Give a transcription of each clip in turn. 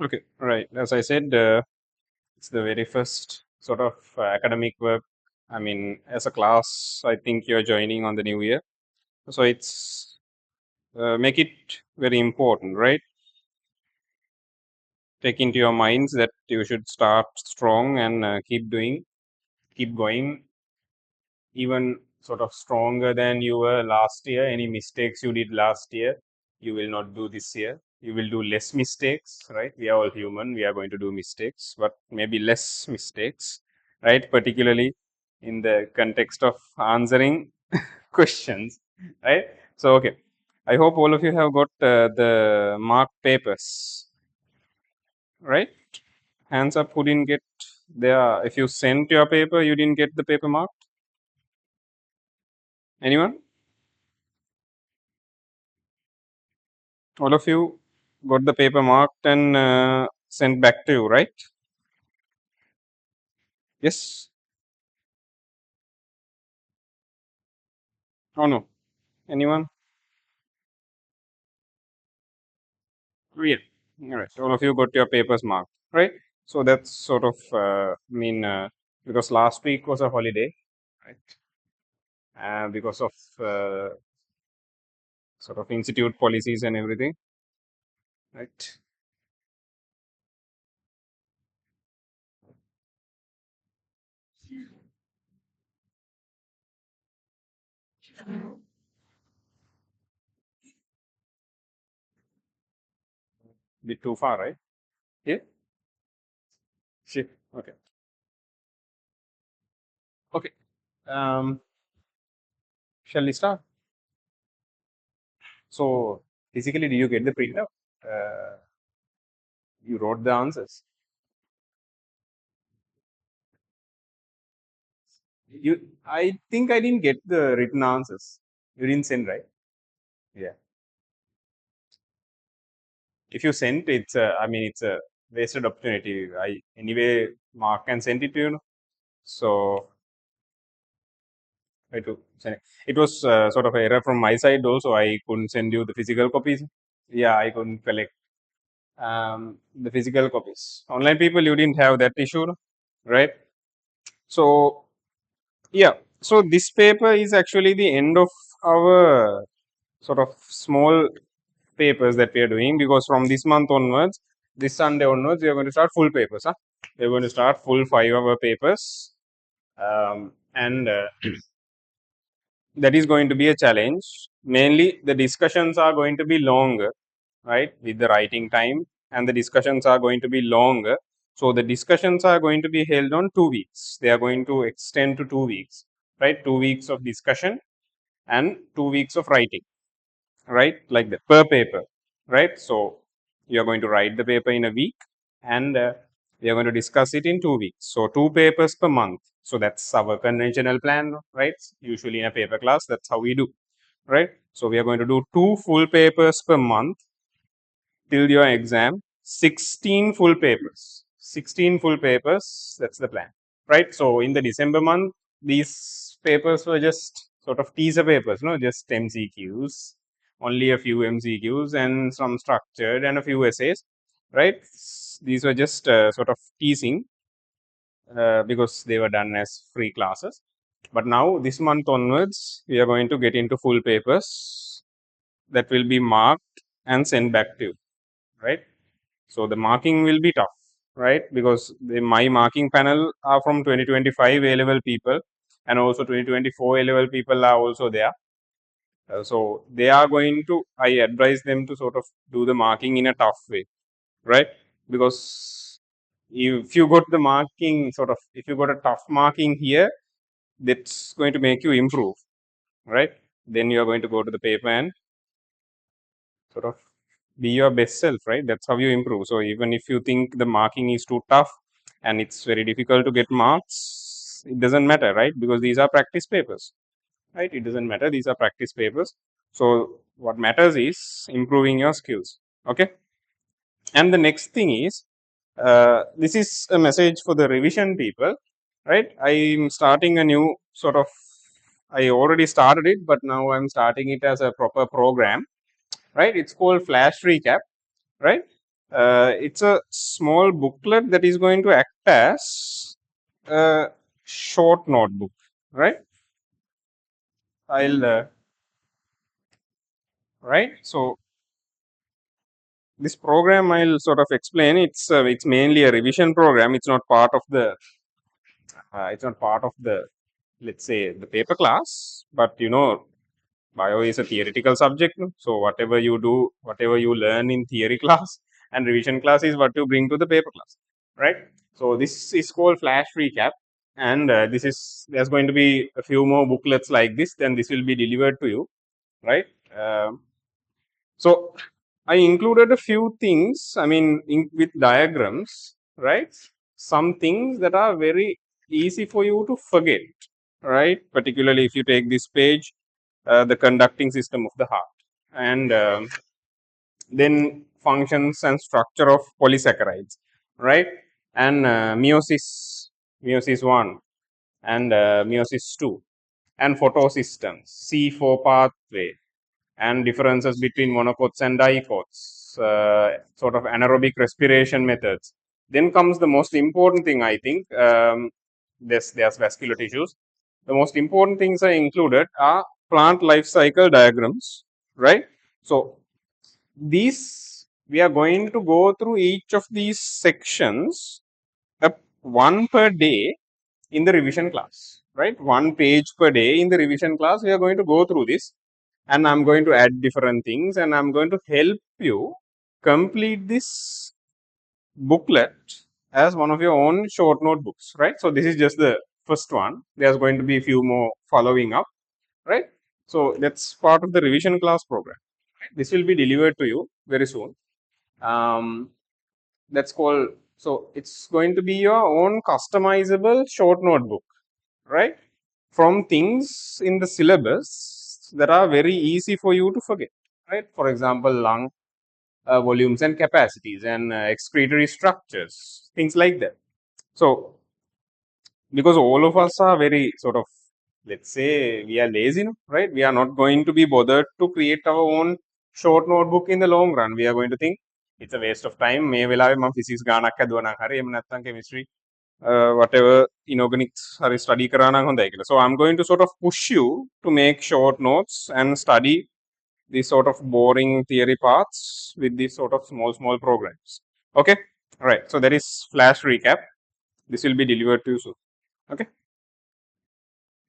Okay, right. As I said, it's the very first sort of academic work. I mean, as a class, I think you're joining on the new year, so it's make it very important, right? Take into your minds that you should start strong and keep going, even sort of stronger than you were last year. Any mistakes you did last year, you will not do this year. You will do less mistakes, right? We are all human. We are going to do mistakes, but maybe less mistakes, right? Particularly in the context of answering questions, right? So, okay. I hope all of you have got the marked papers, right? Hands up who didn't get there. If you sent your paper, you didn't get the paper marked. Anyone? All of you got the paper marked and sent back to you, right? Yes. Oh no. Anyone? Yeah. All right. All of you got your papers marked, right? So that's sort of because last week was a holiday, right? Because of sort of institute policies and everything, right? Bit too far, right? Yeah. Shit. Okay. Okay. Um, shall we start? So basically, do you get the printout? You wrote the answers. I think I didn't get the written answers. You didn't send, right? Yeah. If you sent, it's a wasted opportunity. I anyway, Mark can send it to you. So I to send it. It was sort of an error from my side also. I couldn't send you the physical copies. Yeah, I couldn't collect the physical copies. Online people, you didn't have that issue, right? So yeah. So this paper is actually the end of our sort of small papers that we are doing, because from this month onwards, this Sunday onwards, we are going to start full papers. Huh? We are going to start full 5 hour papers, and that is going to be a challenge. Mainly, the discussions are going to be longer, right, with the writing time, and the discussions are going to be longer. So the discussions are going to be held on 2 weeks. They are going to extend to 2 weeks, right? 2 weeks of discussion and 2 weeks of writing, right? Like that per paper, right? So you are going to write the paper in a week, and we are going to discuss it in 2 weeks. So 2 papers per month. So that's our conventional plan, right? Usually in a paper class, that's how we do, right? So we are going to do 2 full papers per month till your exam. 16 full papers. 16 full papers. That's the plan, right? So in the December month, these papers were just sort of teaser papers, no, just MCQs, only a few MCQs and some structured and a few essays, right? These were just sort of teasing because they were done as free classes. But now, this month onwards, we are going to get into full papers that will be marked and sent back to you, right? So the marking will be tough, right? Because my marking panel are from 2025 A level people, and also 2024 A level people are also there. So they are going to, I advise them to sort of do the marking in a tough way, right? Because if you got the marking sort of, if you got a tough marking here, that's going to make you improve, right? Then you are going to go to the paper and sort of be your best self, right? That's how you improve. So even if you think the marking is too tough and it's very difficult to get marks, it doesn't matter, right? Because these are practice papers, right? It doesn't matter. These are practice papers. So what matters is improving your skills. Okay. And the next thing is, this is a message for the revision people, right? I'm starting a new sort of, I already started it, but now I'm starting it as a proper program, right? It's called Flash Recap, right? It's a small booklet that is going to act as a short notebook, right? I'll right. So this program I'll sort of explain. It's mainly a revision program. It's not part of the, let's say, the paper class. But bio is a theoretical subject, no? So whatever you do, whatever you learn in theory class and revision class is what you bring to the paper class, right? So this is called flash recap, and there's going to be a few more booklets like this. Then this will be delivered to you, right? So I included a few things. I mean, with diagrams, right? Some things that are very easy for you to forget, right? Particularly if you take this page, the conducting system of the heart, and then functions and structure of polysaccharides, right? And meiosis 1 and meiosis 2, and photosystems, C4 pathway, and differences between monocots and dicots, sort of anaerobic respiration methods. Then comes the most important thing, I think. There's vascular tissues. The most important things I included are plant life cycle diagrams, right? So these, we are going to go through each of these sections, one per day in the revision class, right? One page per day in the revision class. We are going to go through this, and I'm going to add different things, and I'm going to help you complete this booklet as one of your own short notebooks, right? So this is just the first one. There's going to be a few more following up, right? So that's part of the revision class program. This will be delivered to you very soon. That's called, so it's going to be your own customizable short notebook, right? From things in the syllabus that are very easy for you to forget, right? For example, lung volumes and capacities, and excretory structures, things like that. So because all of us are very sort of, let's say, we are lazy, no? Right? We are not going to be bothered to create our own short notebook in the long run. We are going to think it's a waste of time. මේ වෙලාවේ මම physics ගානක් හදුවා නම් හරි, එහෙම නැත්නම් chemistry whatever inorganics හරි study කරා නම් හොඳයි කියලා. So I'm going to sort of push you to make short notes and study these sort of boring theory parts with these sort of small programs. Okay? All right. So that is flash recap. This will be delivered to you soon. Okay.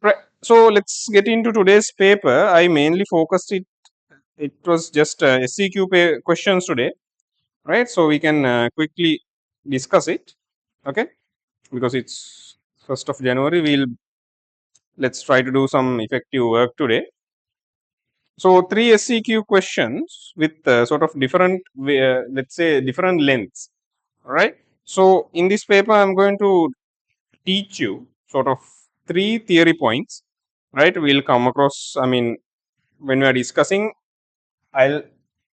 Right. So let's get into today's paper. I mainly focused it. It was just SEQ questions today, right? So we can quickly discuss it. Okay, because it's 1st of January. Let's try to do some effective work today. So 3 SEQ questions with sort of different, let's say, different lengths, right? So in this paper, I'm going to teach you sort of 3 theory points, right? We'll come across, I mean, when we are discussing, I'll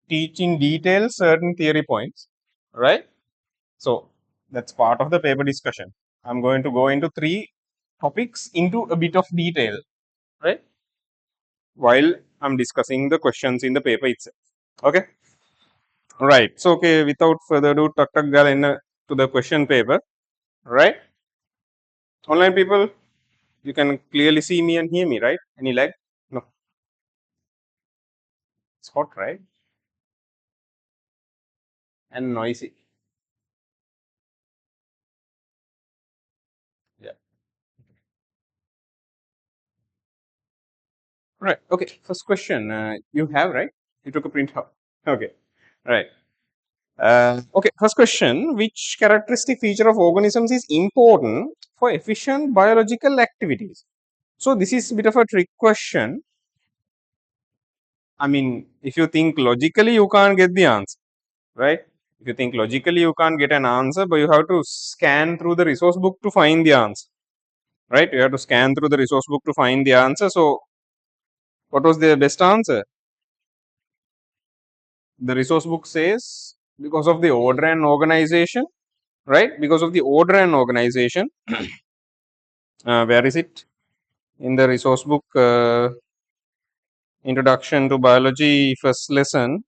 teach in detail certain theory points, right? So that's part of the paper discussion. I'm going to go into 3 topics into a bit of detail, right? While I'm discussing the questions in the paper itself. Okay. Right. So, okay, without further ado, tak gala to the question paper, right? Online people, you can clearly see me and hear me, right? Any lag? No. It's hot, right? And noisy. Yeah. Right. Okay. First question. You have, right? You took a print out. Okay. Right. Okay. First question. Which characteristic feature of organisms is important for efficient biological activities? So this is a bit of a trick question. I mean, if you think logically, you can't get the answer, right? If you think logically, you can't get an answer, but you have to scan through the resource book to find the answer, right? You have to scan through the resource book to find the answer. So what was the best answer? The resource book says because of the order and organization, right? Because of the order and organization. Where is it? In the resource book, Introduction to Biology, first lesson,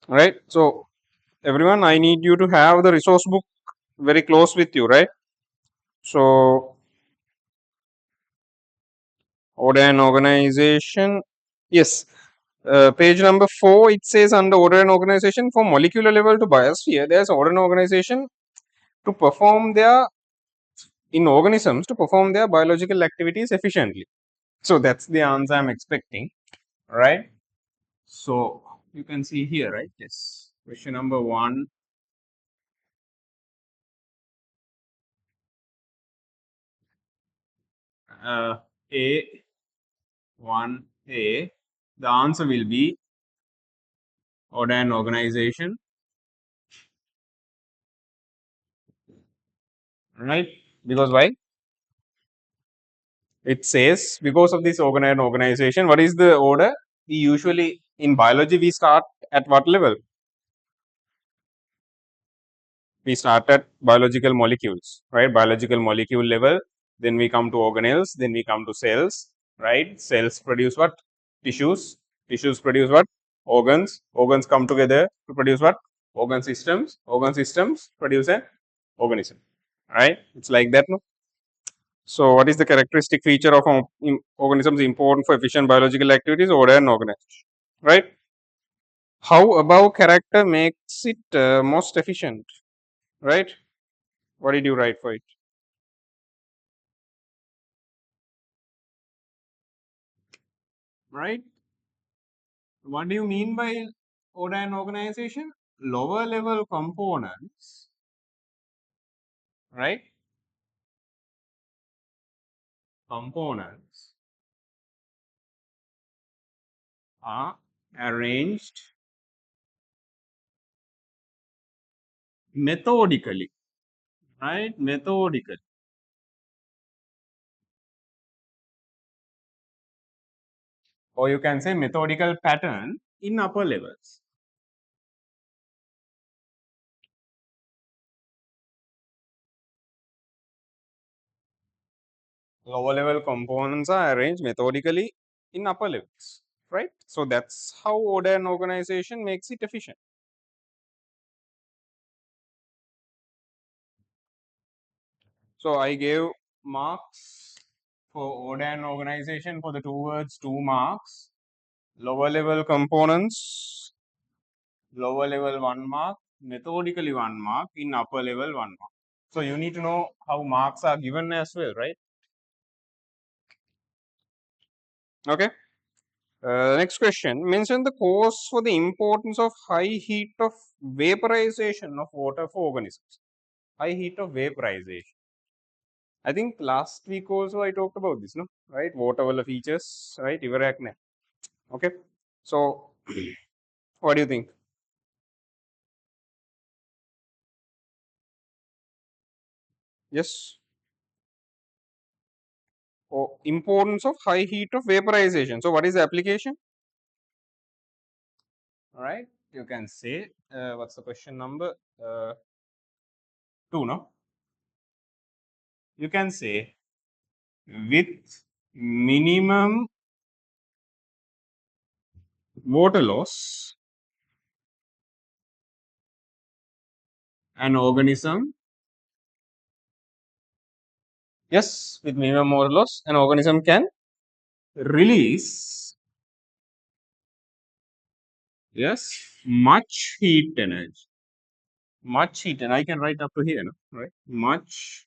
right? So everyone, I need you to have the resource book very close with you, right? So order and organization. Yes. Page number 4, it says under order and organization for molecular level to biosphere, there's order and organization to perform their in organisms to perform their biological activities efficiently. So that's the answer I'm expecting, right? So you can see here, right? Yes. Question number 1. A 1A. The answer will be order and organization, right? Because why? It says because of this order and organization. What is the order? We usually in biology we start at what level? We start at biological molecules, right? Biological molecule level. Then we come to organelles. Then we come to cells, right? Cells produce what? Tissues. Tissues produce what? Organs. Organs come together to produce what? Organ systems. Organ systems produce an organism, right? It's like that, no? So, what is the characteristic feature of organisms important for efficient biological activities? Order and organization, right? How above character makes it most efficient, right? What did you write for it? Right? What do you mean by order and organization? Lower level components, right? Components are arranged methodically, right? Methodically. Or you can say methodical pattern in upper levels. Lower level components are arranged methodically in upper levels, right? So that's how order and organization makes it efficient. So I gave marks for order and organization for the two words, 2 marks. Lower level components, lower level 1 mark, methodically 1 mark, in upper level 1 mark. So you need to know how marks are given as well, right? Okay. Next question. Mention the cause for the importance of high heat of vaporization of water for organisms. High heat of vaporization. I think last week also I talked about this, no? Right? Water features, right? Iveracne. Okay. So, what do you think? Yes. Oh, importance of high heat of vaporization. So, what is the application? All right. You can say, what's the question number? 2, no? You can say with minimum water loss, an organism, yes, with minimum water loss, an organism can release, yes, much heat energy. Much heat, and I can write up to here, no? Right? Much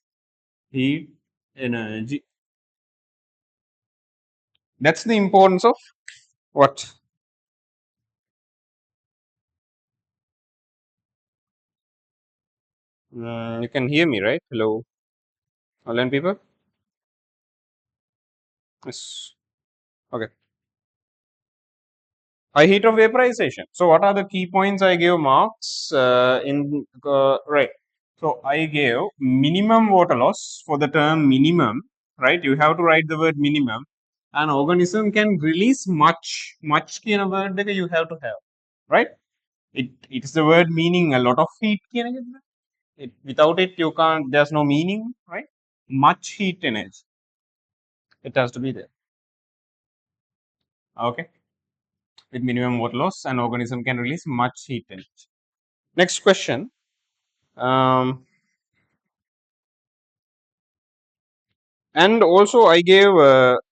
heat energy. That's the importance of what? You can hear me, right? Hello, online people. Yes. Okay. High heat of vaporization. So, what are the key points I gave marks in right? So, I gave minimum water loss for the term minimum, right? You have to write the word minimum. An organism can release much, much kind of word that you have to have, right? It's the word meaning a lot of heat. Without it, you can't. There's no meaning, right? Much heat energy. It has to be there. Okay. With minimum water loss, an organism can release much heat energy. Next question. And also I gave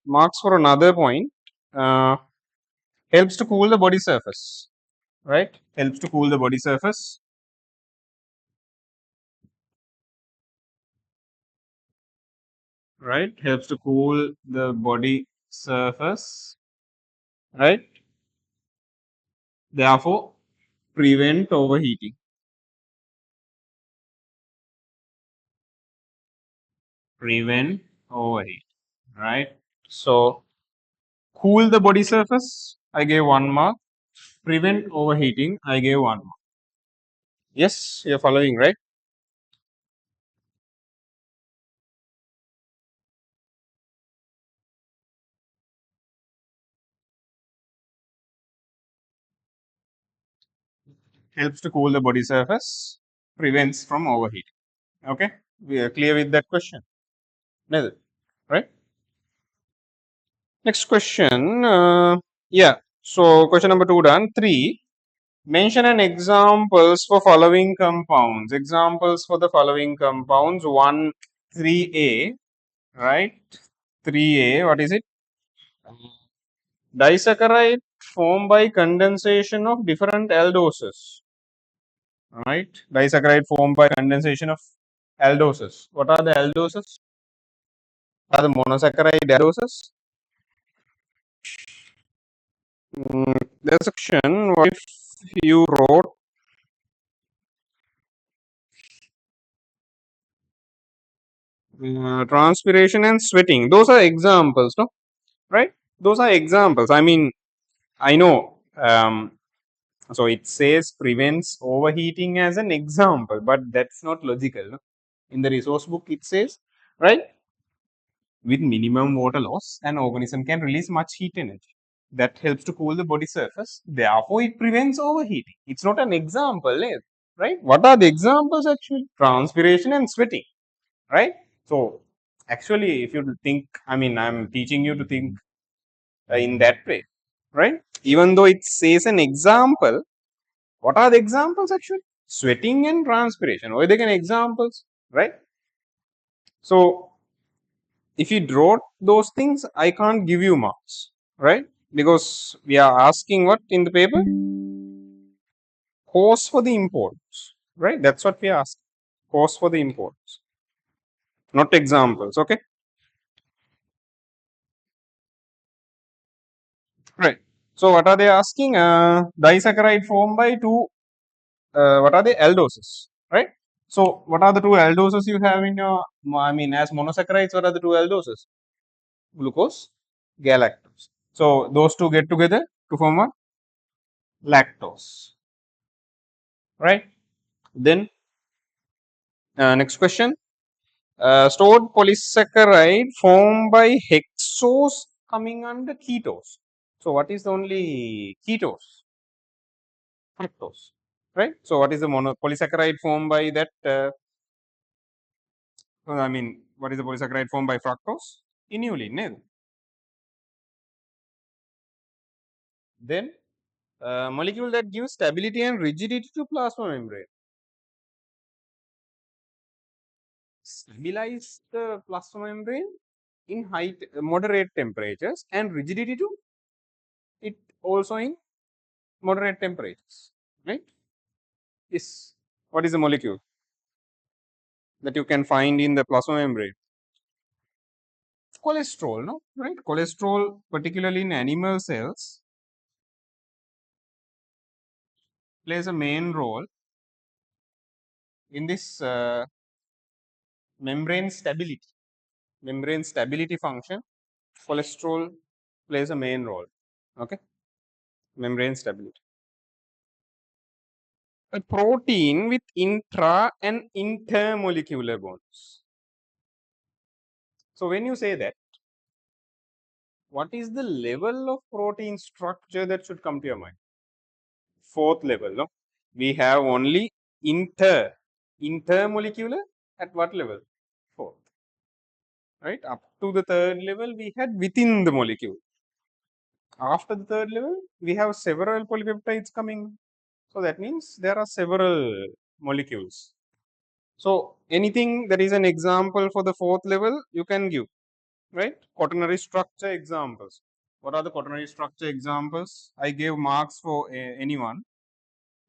marks for another point. Uh, helps to cool the body surface, right? Helps to cool the body surface. Right? Helps to cool the body surface, right? Therefore, prevent overheating. Prevent overheat, right? So, cool the body surface, I gave 1 mark. Prevent overheating, I gave 1 mark. Yes, you're following, right? Helps to cool the body surface, prevents from overheating. Okay, we are clear with that question. Neither, right? Next question. Yeah. So question number 2 done. 3. Mention an examples for following compounds. Examples for the following compounds. 1, 3A, right? 3A. What is it? Disaccharide formed by condensation of different aldoses. Right? Disaccharide formed by condensation of aldoses. What are the aldoses? Are the monosaccharide aldoses? There's a question. What if you wrote transpiration and sweating? Those are examples, no? Right? Those are examples. I mean, I know. So it says prevents overheating as an example, but that's not logical. No? In the resource book, it says, right? With minimum water loss, an organism can release much heat energy. That helps to cool the body surface. Therefore, it prevents overheating. It's not an example, right? What are the examples actually? Transpiration and sweating, right? So, actually, if you think, I mean, I'm teaching you to think in that way, right? Even though it says an example, what are the examples actually? Sweating and transpiration. Why they can examples, right? So, if you draw those things, I can't give you marks, right? Because we are asking what in the paper? Cause for the importance, right? That's what we ask. Cause for the importance, not examples. Okay, right. So what are they asking? Disaccharide formed by two. What are the aldoses, right? So what are the two aldoses you have in your? I mean, as monosaccharides, what are the two aldoses? Glucose, galactose. So those two get together to form what? Lactose, right? Then next question. Stored polysaccharide formed by hexose coming under ketose. So what is the only ketose? Fructose, right? So what is the polysaccharide formed by that? I mean, what is the polysaccharide formed by fructose? Inulin, no? Then molecule that gives stability and rigidity to plasma membrane. Stabilize the plasma membrane in high moderate temperatures and rigidity to it also in moderate temperatures, right? Yes. What is the molecule that you can find in the plasma membrane? Cholesterol, no? Right? Cholesterol, particularly in animal cells, plays a main role in this membrane stability. Membrane stability function, cholesterol plays a main role. Okay? Membrane stability. A protein with intra and intermolecular bonds. So when you say that, what is the level of protein structure that should come to your mind? Fourth level, no? We have only intermolecular at what level? Fourth, right? Up to the third level, we had within the molecule. After the third level, we have several polypeptides coming. So that means there are several molecules. So anything that is an example for the fourth level, you can give, right? Quaternary structure examples. What are the quaternary structure examples? I gave marks for anyone.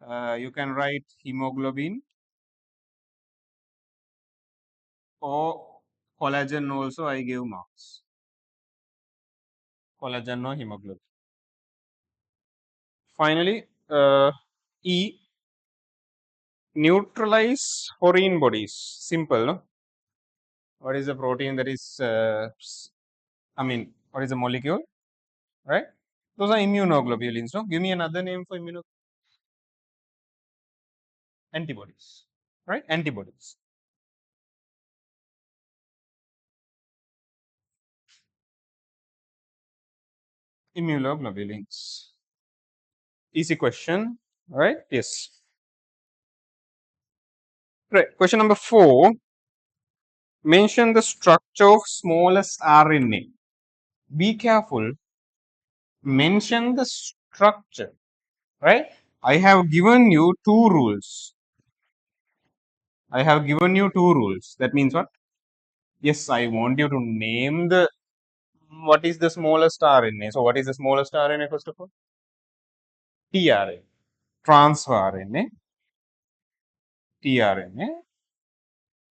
You can write hemoglobin or collagen also I gave marks. Collagen or hemoglobin. Finally, E, neutralize foreign bodies. Simple, no? What is the protein that is, what is the molecule, right? Those are immunoglobulins, no? Give me another name for antibodies, right? Antibodies. Immunoglobulins. Easy question, right? Yes. Right. Question number 4. Mention the structure of smallest RNA. Be careful. Mention the structure, right? I have given you two rules. I have given you two rules. That means what? Yes, I want you to name what is the smallest RNA. So what is the smallest RNA first of all? tRNA, transfer RNA, tRNA.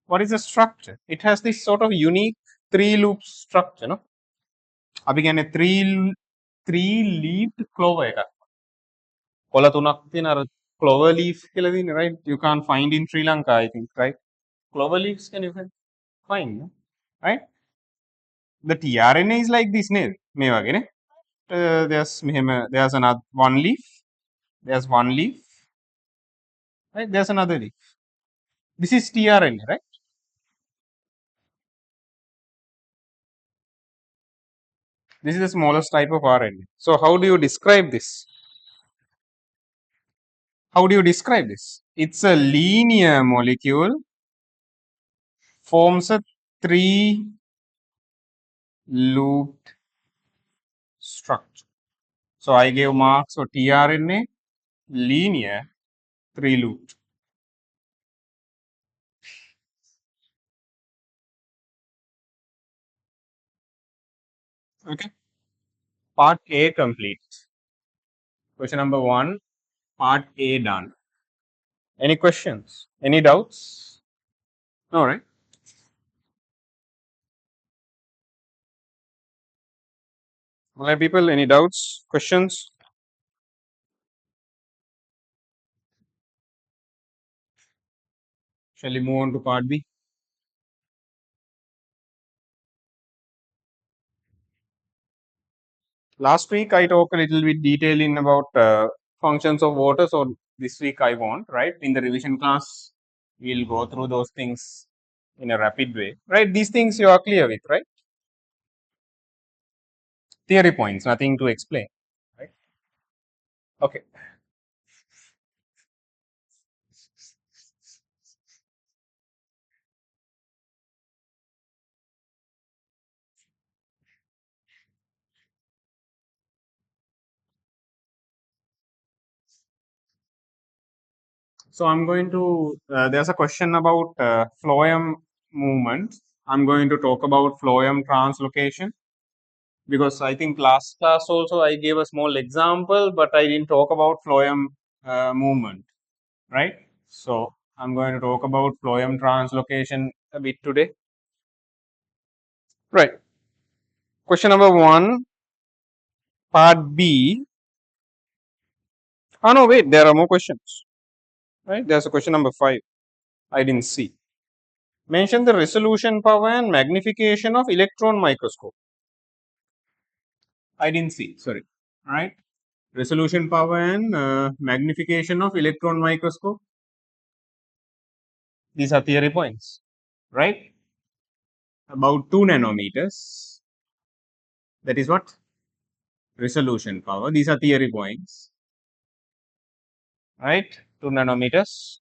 What is the structure? It has this sort of unique three loop structure, no? අපි කියන්නේ three leaved clover එකක්. කොළ තුනක් තියෙන අර clover leaf කියලා තියෙන්නේ, right? You can't find in Sri Lanka, I think, right? Clover leaves can you find, no? Right? The tRNA is like this නේද? මේ වගේ නේ. There's another one leaf. There's one leaf. Right? There's another leaf. This is tRNA, right? This is the smallest type of RNA. So how do you describe this? How do you describe this? It's a linear molecule, forms a three looped structure. So I gave marks for tRNA, linear, three looped. Okay. Part A complete. Question number 1, part A done. Any questions? Any doubts? All right. All right, people, any doubts, questions? Shall we move on to part B? Last week I talked a little bit detailing about functions of water. So this week I want, right? In the revision class, we'll go through those things in a rapid way, right? These things you are clear with, right? Theory points, nothing to explain, right? Okay. So I'm going to, there's a question about phloem movement. I'm going to talk about phloem translocation because I think last class also I gave a small example, but I didn't talk about phloem movement, right? So I'm going to talk about phloem translocation a bit today. Right. Question number 1, part B. Oh no, wait, there are more questions. Right? There's a question number 5. I didn't see. Mention the resolution power and magnification of electron microscope. I didn't see, sorry. Right? Resolution power and magnification of electron microscope. These are theory points, right? About 2 nanometers. That is what? Resolution power. These are theory points, right? 2 nanometers.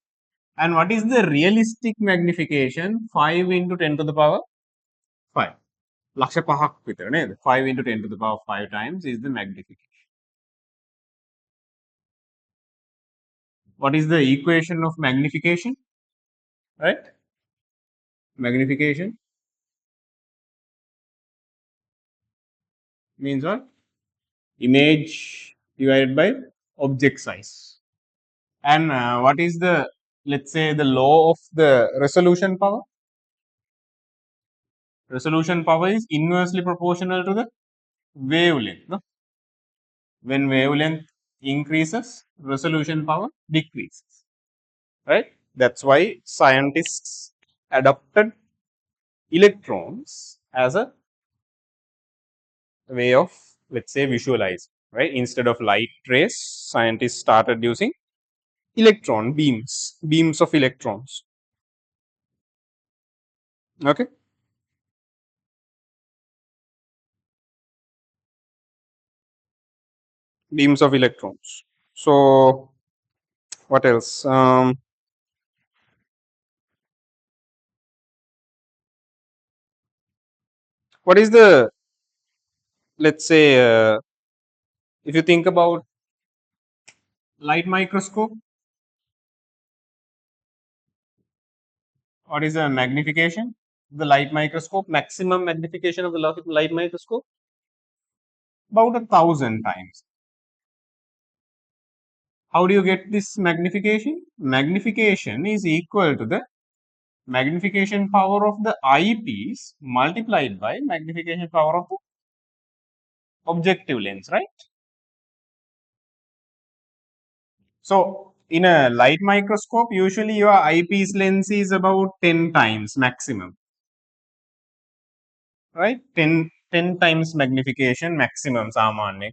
And what is the realistic magnification? 5 into 10 to the power 5. ලක්ෂ 5ක් විතර නේද? 5 into 10 to the power 5 times is the magnification. What is the equation of magnification? Right? Magnification means what? Image divided by object size. And what is the, let's say, the law of the resolution power? Resolution power is inversely proportional to the wavelength. No? When wavelength increases, resolution power decreases. Right? That's why scientists adopted electrons as a way of, let's say, visualize. Right? Instead of light rays, scientists started using electron beams of electrons. Okay. Beams of electrons. So what else? What is the, let's say, if you think about light microscope, what is the magnification? The light microscope, maximum magnification of the light microscope, about 1,000 times. How do you get this magnification? Magnification is equal to the magnification power of the eyepiece multiplied by magnification power of the objective lens, right? So in a light microscope, usually your eyepiece lens is about 10 times maximum, right? 10 times magnification maximum samanya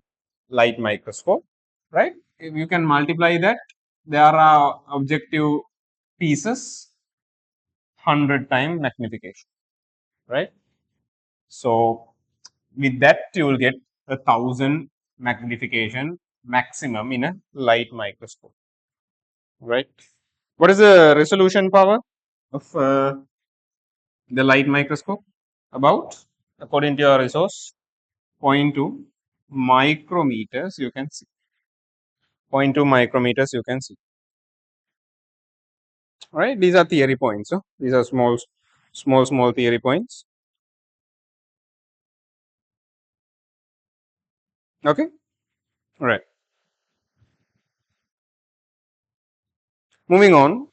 light microscope, right? If you can multiply that, there are objective pieces 100 time magnification, right? So with that you will get 1,000 magnification maximum in a light microscope, right? What is the resolution power of the light microscope? About, according to your resource, 0.2 micrometers you can see. 0.2 micrometers you can see. Right? These are theory points. So these are small theory points. Okay. All right. Moving on.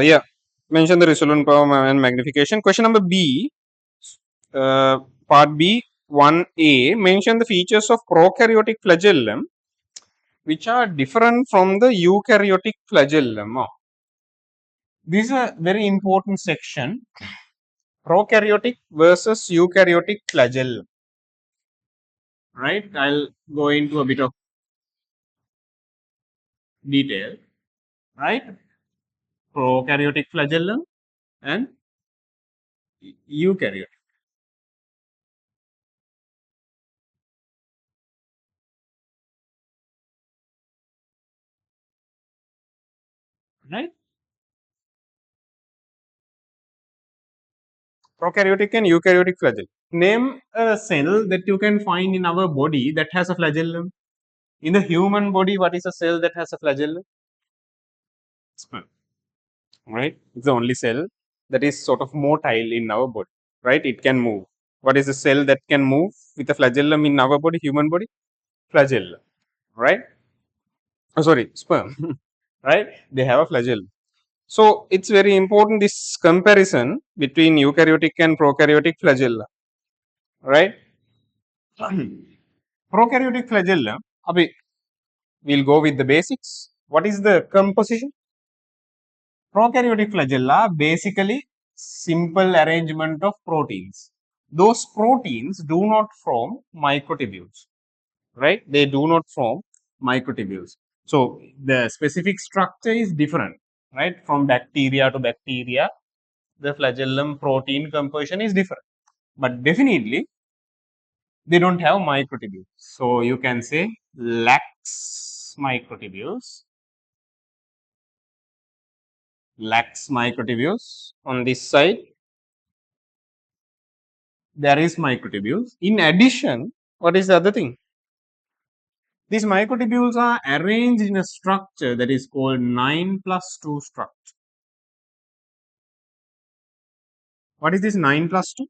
Yeah. Mention the resolution power and magnification. Question number B. Uh, part B. 1A. Mention the features of prokaryotic flagellum which are different from the eukaryotic flagellum. Oh, this is a very important section. Prokaryotic versus eukaryotic flagellum. Right? I'll go into a bit of detail. Right? Prokaryotic flagellum and eukaryotic. Right? Prokaryotic and eukaryotic flagellum. Name a cell that you can find in our body that has a flagellum. In the human body, what is a cell that has a flagellum? Sperm. Right? It's the only cell that is sort of motile in our body. Right? It can move. What is the cell that can move with a flagellum in our body, human body? Flagellum. Right? Oh, sorry, sperm. Right? They have a flagellum. So it's very important this comparison between eukaryotic and prokaryotic flagella. Right? Prokaryotic flagellum. We'll go with the basics. What is the composition? Prokaryotic flagella basically simple arrangement of proteins. Those proteins do not form microtubules, right? They do not form microtubules. So the specific structure is different, right? From bacteria to bacteria, the flagellum protein composition is different. But definitely they don't have microtubules. So you can say lax microtubules, lax microtubules. On this side there is microtubules. In addition, what is the other thing? These microtubules are arranged in a structure that is called 9+2 structure. What is this 9+2?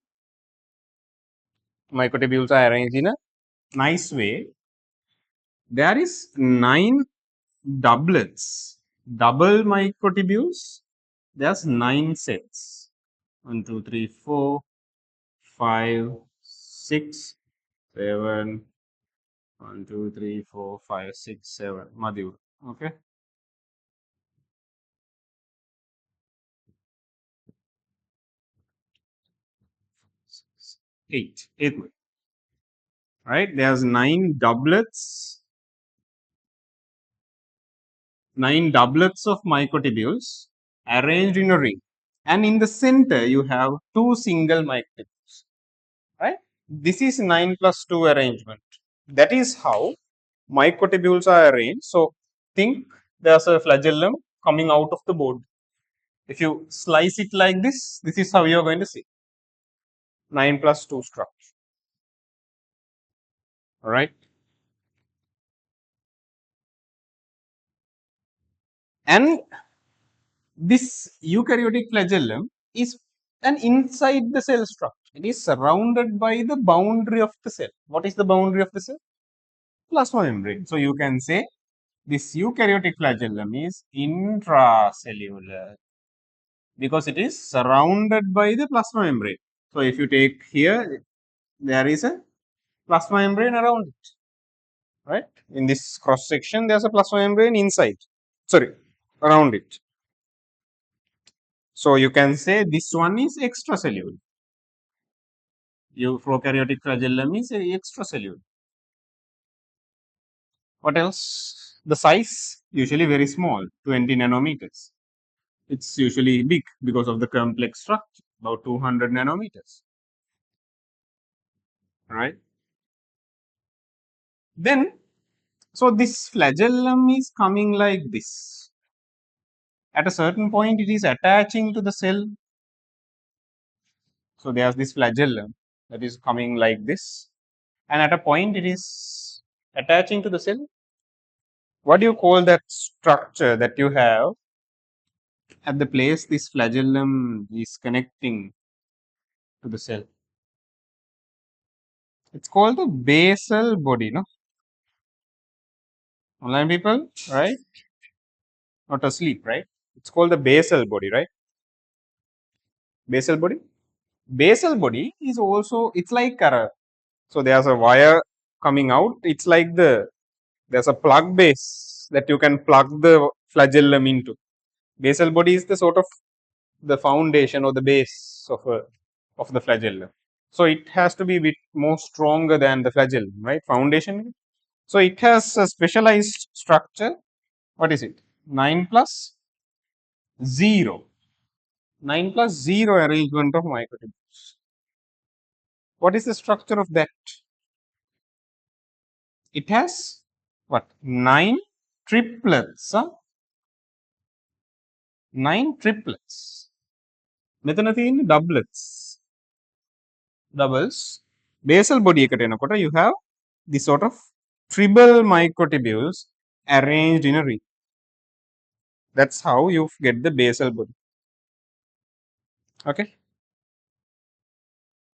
Microtubules are arranged in a nice way. There is 9 doublets, double microtubules. There's 9 sets. 1, 2, 3, 4, 5, 6, 7. 1, 2, 3, 4, 5, 6, 7. Madhur. Okay. Eight. Eight. Right. There's 9 doublets. 9 doublets of microtubules arranged in a ring. And in the center, you have 2 single microtubules. Right. This is 9+2 arrangement. That is how microtubules are arranged. So think there's a flagellum coming out of the board. If you slice it like this is how you're going to see 9+2 structure. All right. And this eukaryotic flagellum is an inside the cell structure. It is surrounded by the boundary of the cell. What is the boundary of the cell? Plasma membrane. So you can say this eukaryotic flagellum is intracellular because it is surrounded by the plasma membrane. So if you take here, there is a plasma membrane around it, right? In this cross section, there's a plasma membrane inside, sorry, around it. So you can say this one is extracellular. Prokaryotic flagellum is extracellular. What else? The size usually very small, 20 nanometers. It's usually big because of the complex structure, about 200 nanometers. Right? Then, so this flagellum is coming like this. At a certain point, it is attaching to the cell. So there's this flagellum that is coming like this. And at a point, it is attaching to the cell. What do you call that structure that you have at the place this flagellum is connecting to the cell? It's called the basal body, no? Online people, right? Not asleep, right? It's called the basal body, right? Basal body. Basal body is also, it's like so there's a wire coming out. It's like there's a plug base that you can plug the flagellum into. Basal body is the sort of the foundation or the base of the flagellum. So it has to be a bit more stronger than the flagellum, right? Foundation. So it has a specialized structure. What is it? 9+0. 9+0 arrangement of microtubules. What is the structure of that? It has what? 9 triplets. 9 triplets. මෙතන තියෙන්නේ doublets. Doubles. Basal body එකට එනකොට you have this sort of triple microtubules arranged in a ring. That's how you get the basal body. Okay.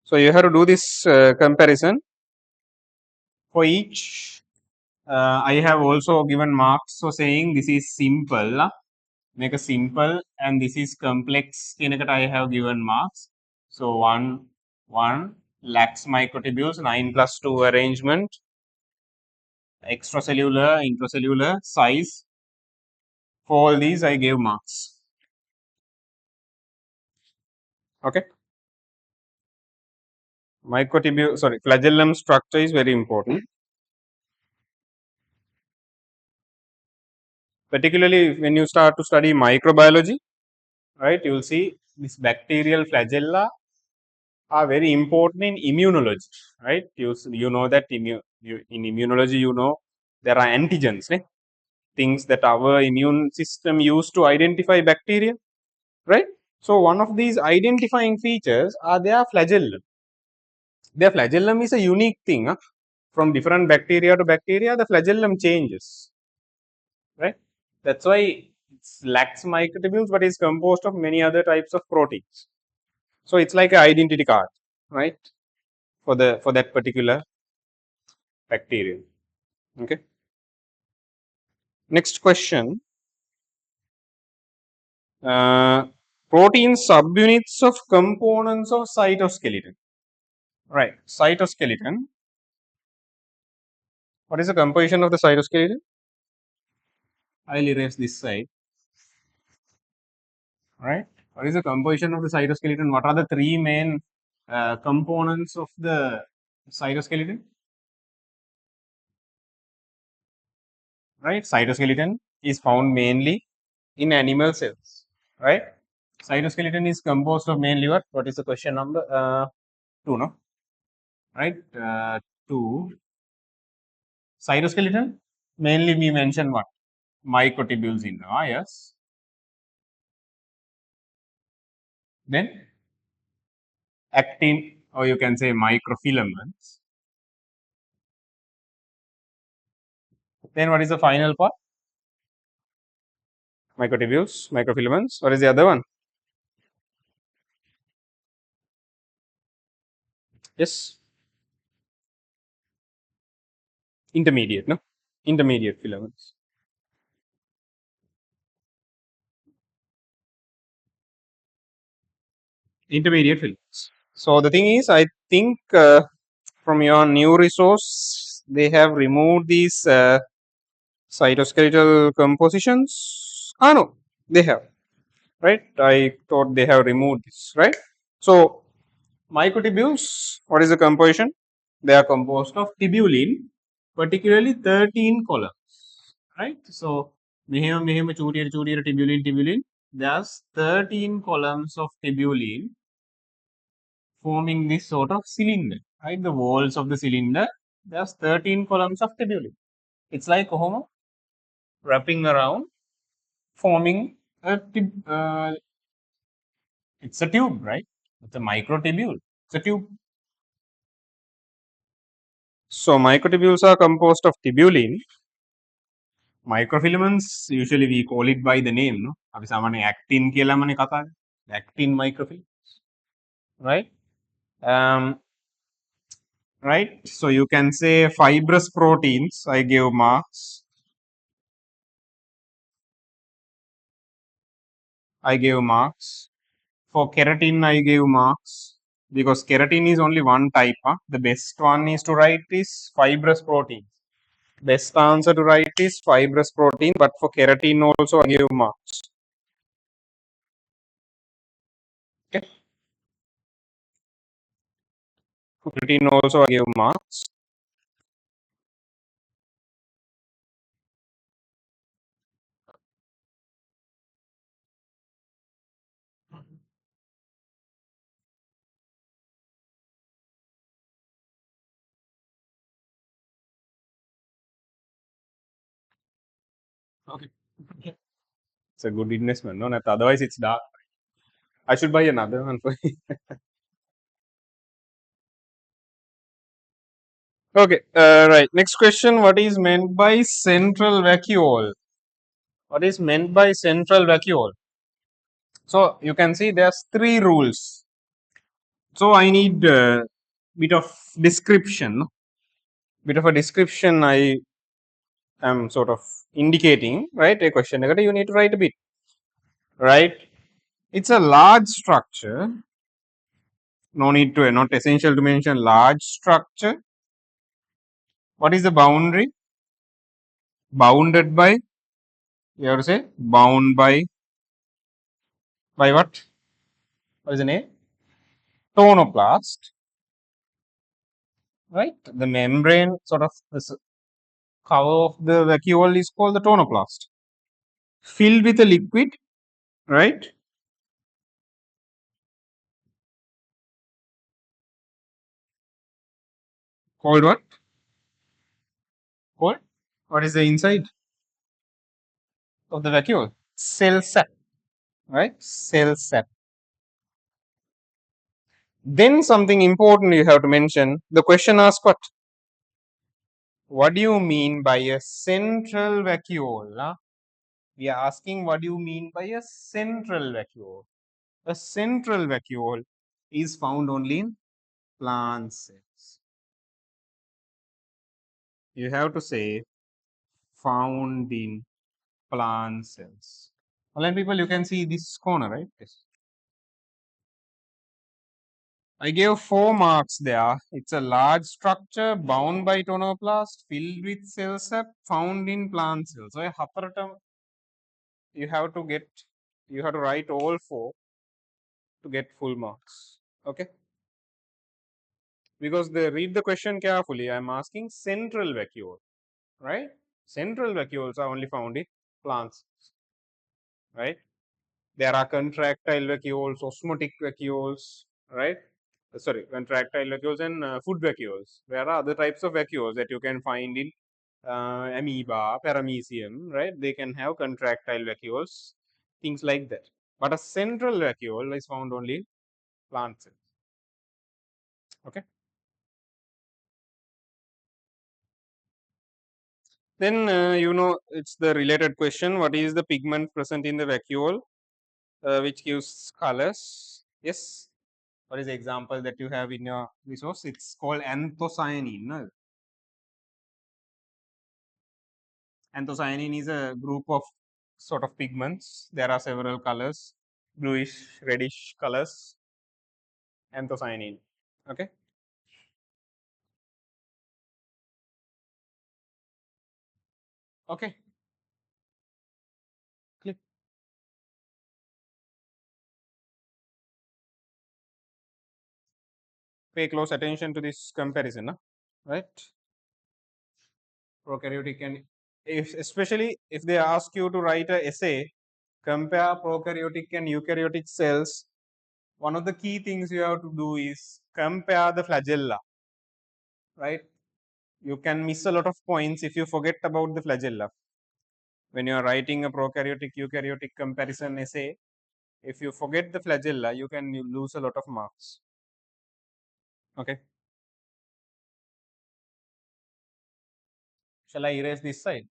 So you have to do this comparison for each. I have also given marks for saying this is simple. Make a simple and this is complex. I have given marks. So 1 lax microtubules, 9+2 arrangement, extracellular, intracellular size. For all these, I gave marks. Okay. Microtubule, sorry, flagellum structure is very important. Particularly when you start to study microbiology, right? You will see this bacterial flagella are very important in immunology, right? You know that in immunology, you know there are antigens, right? Things that our immune system use to identify bacteria, right? So one of these identifying features are their flagellum. Their flagellum is a unique thing. from different bacteria to bacteria, the flagellum changes, right? That's why it lacks microtubules, but is composed of many other types of proteins. So it's like an identity card, right, for that particular bacteria. Okay. Next question. Protein subunits of components of cytoskeleton. Right. Cytoskeleton. What is the composition of the cytoskeleton? I'll erase this side. Right. What is the composition of the cytoskeleton? What are the three main components of the cytoskeleton? Right. Cytoskeleton is found mainly in animal cells. Right. Cytoskeleton is composed of mainly what? What is the question number? 2, no? Right. 2. Cytoskeleton, mainly we mention what? Microtubules in yes. Then actin, or you can say microfilaments. Then what is the final part? Microtubules, microfilaments. What is the other one? Yes, intermediate, no? Intermediate filaments. Intermediate filaments. So the thing is, I think from your new resource, they have removed these cytoskeletal compositions. No, they have. Right? I thought they have removed this, right? So microtubules, what is the composition? They are composed of tubulin, particularly 13 columns, right? So මෙහෙම චූටියට tubulin. There's 13 columns of tubulin forming this sort of cylinder, right? The walls of the cylinder, there's 13 columns of tubulin. It's like homo wrapping around, forming a it's a tube, right? It's a microtubule. It's a tube. So microtubules are composed of tubulin. Microfilaments, usually we call it by the name, no? අපි සාමාන්‍ය actin කියලාමනේ කතා කරන්නේ. Actin microfilaments, right? Right. So you can say fibrous proteins. I gave marks. I gave marks. For keratin, I gave marks because keratin is only one type. The best one is to write is fibrous protein. Best answer to write is fibrous protein, but for keratin also I give marks. Okay. For keratin also I give marks. Okay. It's a good investment, no? Otherwise, it's dark. I should buy another one for you. Okay, right. Next question. What is meant by central vacuole? What is meant by central vacuole? So you can see there's 3 rules. So I need a bit of description. Bit of a description I am sort of indicating, right? A question. You need to write a bit, right? It's a large structure. No need to, not essential to mention large structure. What is the boundary? Bounded by, you have to say, bound by what? What is the name? Tonoplast, right? The membrane sort of this cover of the vacuole is called the tonoplast. Filled with a liquid, right? Called what? Called? What is the inside of the vacuole? Cell sap, right? Cell sap. Then something important you have to mention. The question asks what? What do you mean by a central vacuole? Huh? We are asking what do you mean by a central vacuole? A central vacuole is found only in plant cells. You have to say found in plant cells. Online people, you can see this corner, right? Yes. I gave 4 marks there. It's a large structure bound by tonoplast filled with cell sap found in plant cells. So you have to get you have to write all 4 to get full marks. Okay? Because they read the question carefully. I'm asking central vacuole, right? Central vacuoles are only found in plants, right? There are contractile vacuoles, osmotic vacuoles, right? Sorry, contractile vacuoles and food vacuoles. There are other types of vacuoles that you can find in amoeba, paramecium, right? They can have contractile vacuoles, things like that. But a central vacuole is found only in plant cells. Okay. Then it's the related question. What is the pigment present in the vacuole, which gives colors? Yes. What is the example that you have in your resource? It's called anthocyanin. No? Anthocyanin is a group of sort of pigments. There are several colors, bluish, reddish colors. Anthocyanin. Okay. Okay. Click. Pay close attention to this comparison. Huh? Right. Prokaryotic and especially if they ask you to write a essay, compare prokaryotic and eukaryotic cells. One of the key things you have to do is compare the flagella, right? You can miss a lot of points if you forget about the flagella. When you are writing a prokaryotic eukaryotic comparison essay, if you forget the flagella, you can lose a lot of marks. Okay. Shall I erase this side?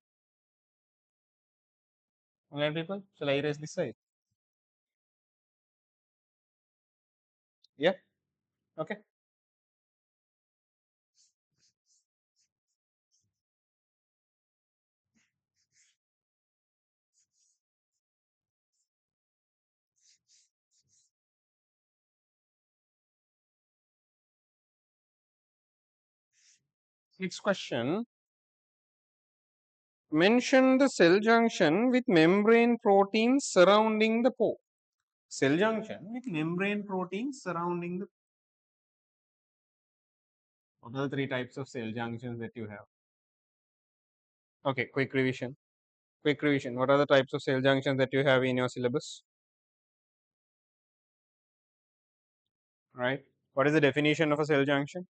Okay, people, shall I erase this side? Yeah. Okay. Next question. Mention the cell junction with membrane proteins surrounding the pore. Cell junction with membrane proteins surrounding the. What are the 3 types of cell junctions that you have? Okay, quick revision. Quick revision. What are the types of cell junctions that you have in your syllabus? Right. What is the definition of a cell junction?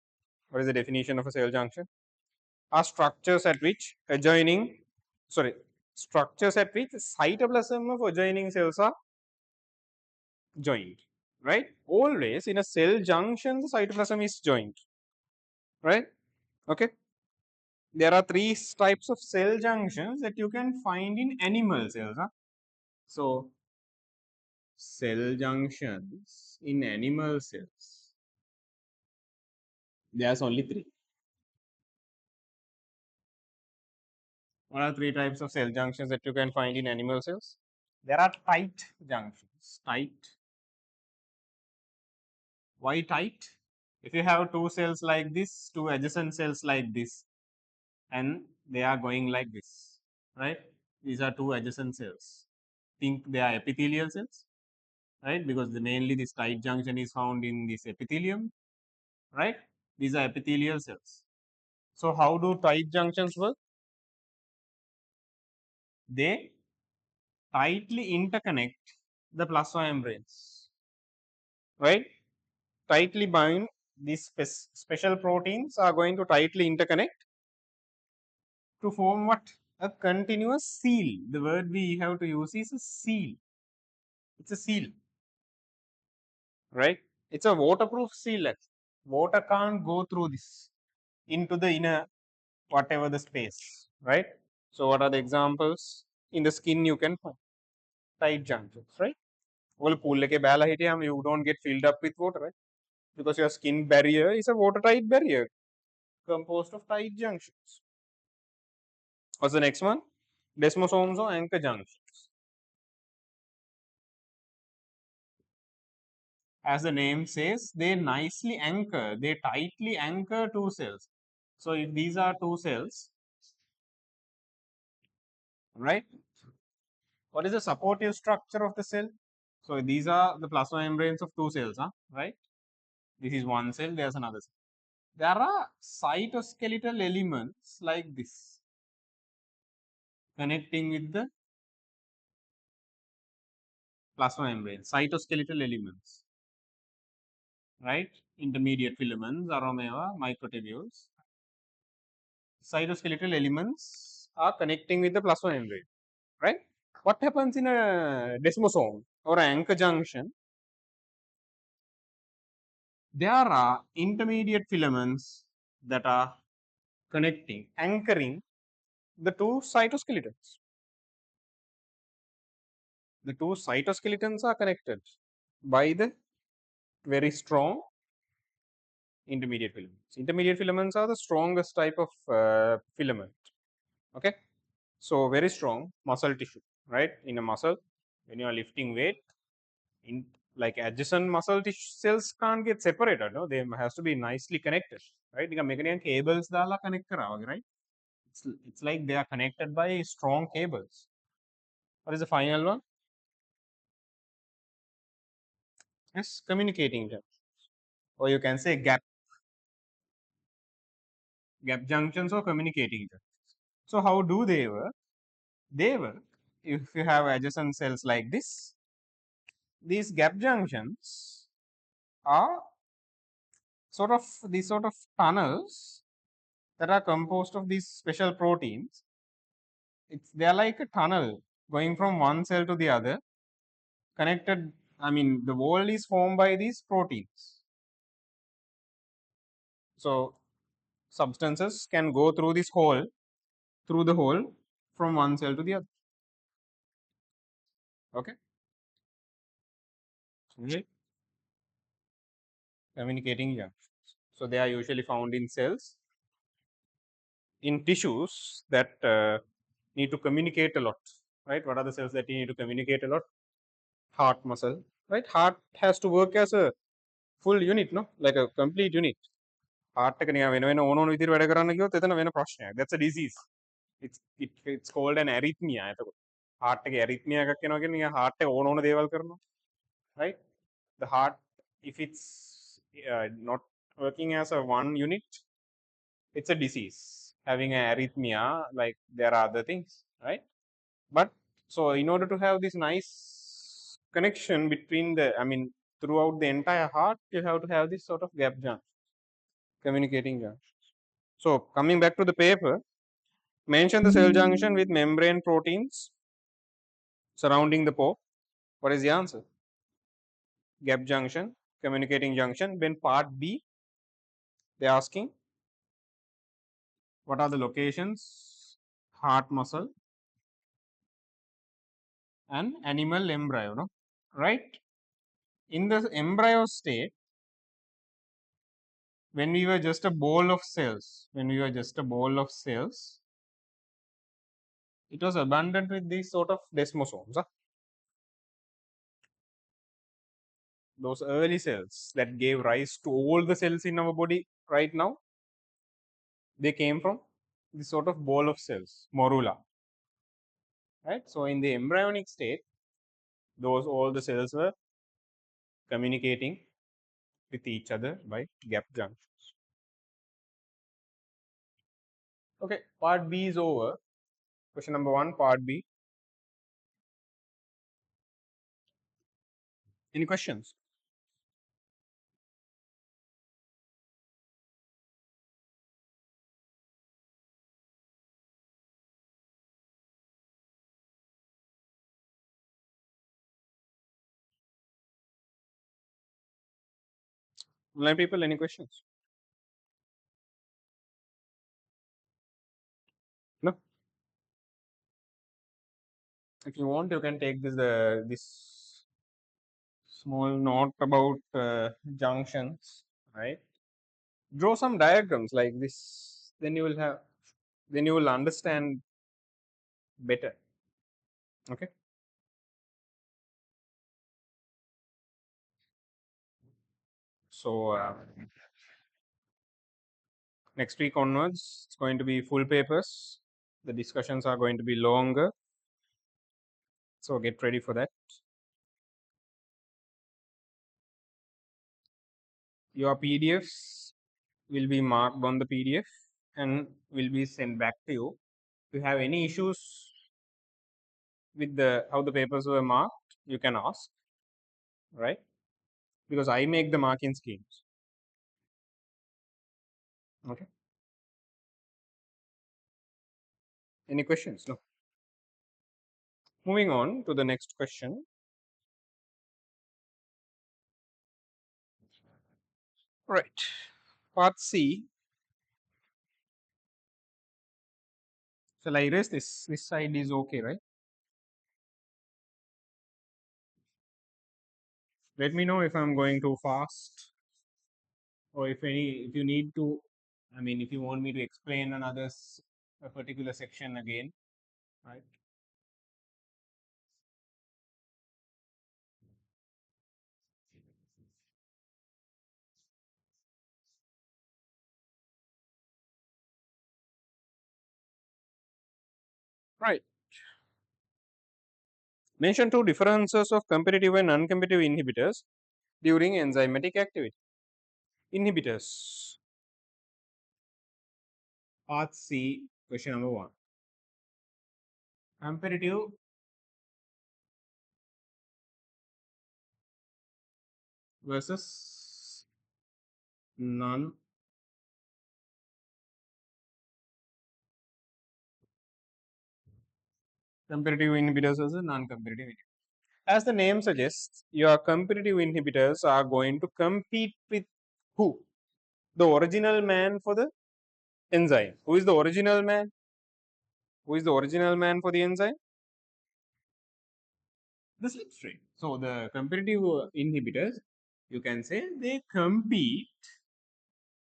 What is the definition of a cell junction? Are structures at which adjoining, sorry, structures at which cytoplasm of adjoining cells are joined. Right. Always in a cell junction, the cytoplasm is joined. Right. Okay. There are 3 types of cell junctions that you can find in animal cells. Huh? So, cell junctions in animal cells, there's only 3. What are 3 types of cell junctions that you can find in animal cells? There are tight junctions. Tight. Why tight? If you have 2 cells like this, 2 adjacent cells like this, and they are going like this, right? These are 2 adjacent cells. Think they are epithelial cells, right? Because mainly this tight junction is found in this epithelium, right? These are epithelial cells. So how do tight junctions work? They tightly interconnect the plasma membranes, right? Tightly bind. These special proteins are going to tightly interconnect to form what? A continuous seal. The word we have to use is a seal. It's a seal, right? It's a waterproof seal. Water can't go through this into the inner whatever the space, right? So what are the examples? In the skin you can find tight junctions, right? Well, pool leke bala hitiyam, you don't get filled up with water, right? Because your skin barrier is a watertight barrier composed of tight junctions. What's the next one? Desmosomes or anchor junctions. As the name says, they nicely anchor, they tightly anchor two cells. So if these are two cells, right? What is the supportive structure of the cell? So these are the plasma membranes of two cells, huh? Right? This is one cell, there's another cell. There are cytoskeletal elements like this connecting with the plasma membrane, cytoskeletal elements, right? Intermediate filaments, aromeva, microtubules. Cytoskeletal elements are connecting with the plasma membrane, right? What happens in a desmosome or an anchor junction? There are intermediate filaments that are connecting, anchoring the two cytoskeletons. The two cytoskeletons are connected by the very strong intermediate filaments. Intermediate filaments are the strongest type of filament. Okay, so very strong muscle tissue, right? In a muscle, when you are lifting weight, in like adjacent muscle tissue cells can't get separated. No, they has to be nicely connected, right? Because mechanical cables dala connect karawa, right? It's like they are connected by strong cables. What is the final one? Yes, communicating junctions, or you can say gap junctions or communicating junctions. So how do they work? They work if you have adjacent cells like this. These gap junctions are these sort of tunnels that are composed of these special proteins. They're like a tunnel going from one cell to the other, connected. I mean, the wall is formed by these proteins. So substances can go through this hole, through the hole from one cell to the other. Okay. Okay. Communicating junctions. So they are usually found in cells, in tissues that need to communicate a lot, right? What are the cells that need to communicate a lot? Heart muscle, right? Heart has to work as a full unit, no? Like a complete unit. Heart එක නිකන් වෙන වෙන ඕන ඕන විදිහට වැඩ කරන්න ගියොත් එතන වෙන ප්‍රශ්නයක්. That's a disease. It's called an arrhythmia. එතකොට heart එකේ arrhythmia එකක් එනවා කියන්නේ නිකන් heart එක ඕන ඕන දේවල් කරනවා, right? The heart, if it's not working as a one unit, it's a disease. Having an arrhythmia, like there are other things, right? But so in order to have this nice connection between I mean, throughout the entire heart, you have to have this sort of gap junction, communicating junctions. So coming back to the paper, mention the cell junction with membrane proteins surrounding the pore. What is the answer? Gap junction, communicating junction. Then part B, they're asking what are the locations? Heart muscle and animal embryo, no? Right? In the embryo state, when we were just a ball of cells, it was abundant with these sort of desmosomes. Those early cells that gave rise to all the cells in our body right now, they came from this sort of ball of cells, morula. Right? So in the embryonic state, all the cells were communicating with each other by gap junctions. Okay, part B is over. Question number 1, part B. Any questions? Online people, any questions? If you want, you can take this small note about junctions, right? Draw some diagrams like this. Then you will understand better. Okay. So next week onwards, it's going to be full papers. The discussions are going to be longer. So get ready for that. Your PDFs will be marked on the PDF and will be sent back to you. If you have any issues with the how the papers were marked, you can ask, right? Because I make the marking schemes. Okay. Any questions? No. Moving on to the next question. Right. Part C. Shall I erase this? This side is okay, right? Let me know if I'm going too fast, or if you need to, I mean, if you want me to explain a particular section again, right? Right. Mention two differences of competitive and non-competitive inhibitors during enzymatic activity. Inhibitors. Part C, question number 1. Competitive versus non-competitive inhibitors versus non-competitive inhibitors. As the name suggests, your competitive inhibitors are going to compete with who? The original man for the enzyme. Who is the original man? Who is the original man for the enzyme? The substrate. So the competitive inhibitors, you can say they compete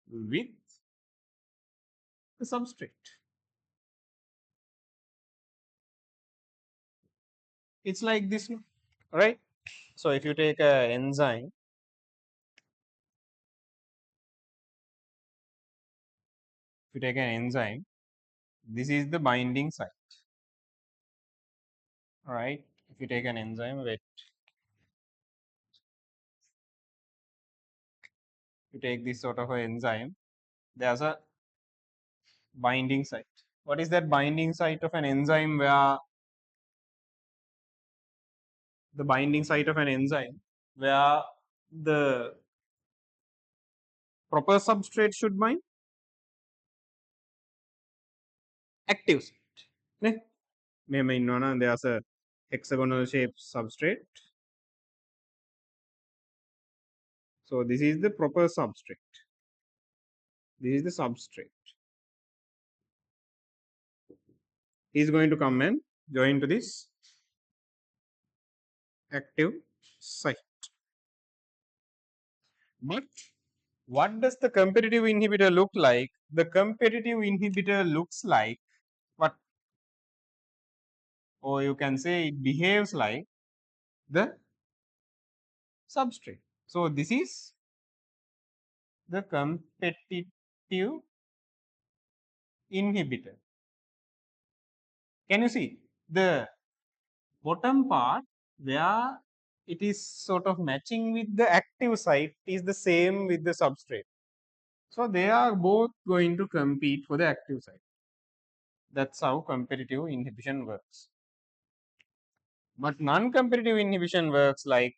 with the substrate. It's like this, right? So if you take an enzyme, this is the binding site, right? If you take an enzyme, you take this sort of an enzyme, there's a binding site. What is that binding site of an enzyme? Where the binding site of an enzyme where the proper substrate should bind? Active site. Ne? There's a hexagonal shaped substrate. So this is the proper substrate. This is the substrate. Is going to come and join to this active site. But what does the competitive inhibitor look like? The competitive inhibitor looks like what? Or you can say it behaves like the substrate. So this is the competitive inhibitor. Can you see the bottom part where it is sort of matching with the active site is the same with the substrate. So they are both going to compete for the active site. That's how competitive inhibition works. But non-competitive inhibition works like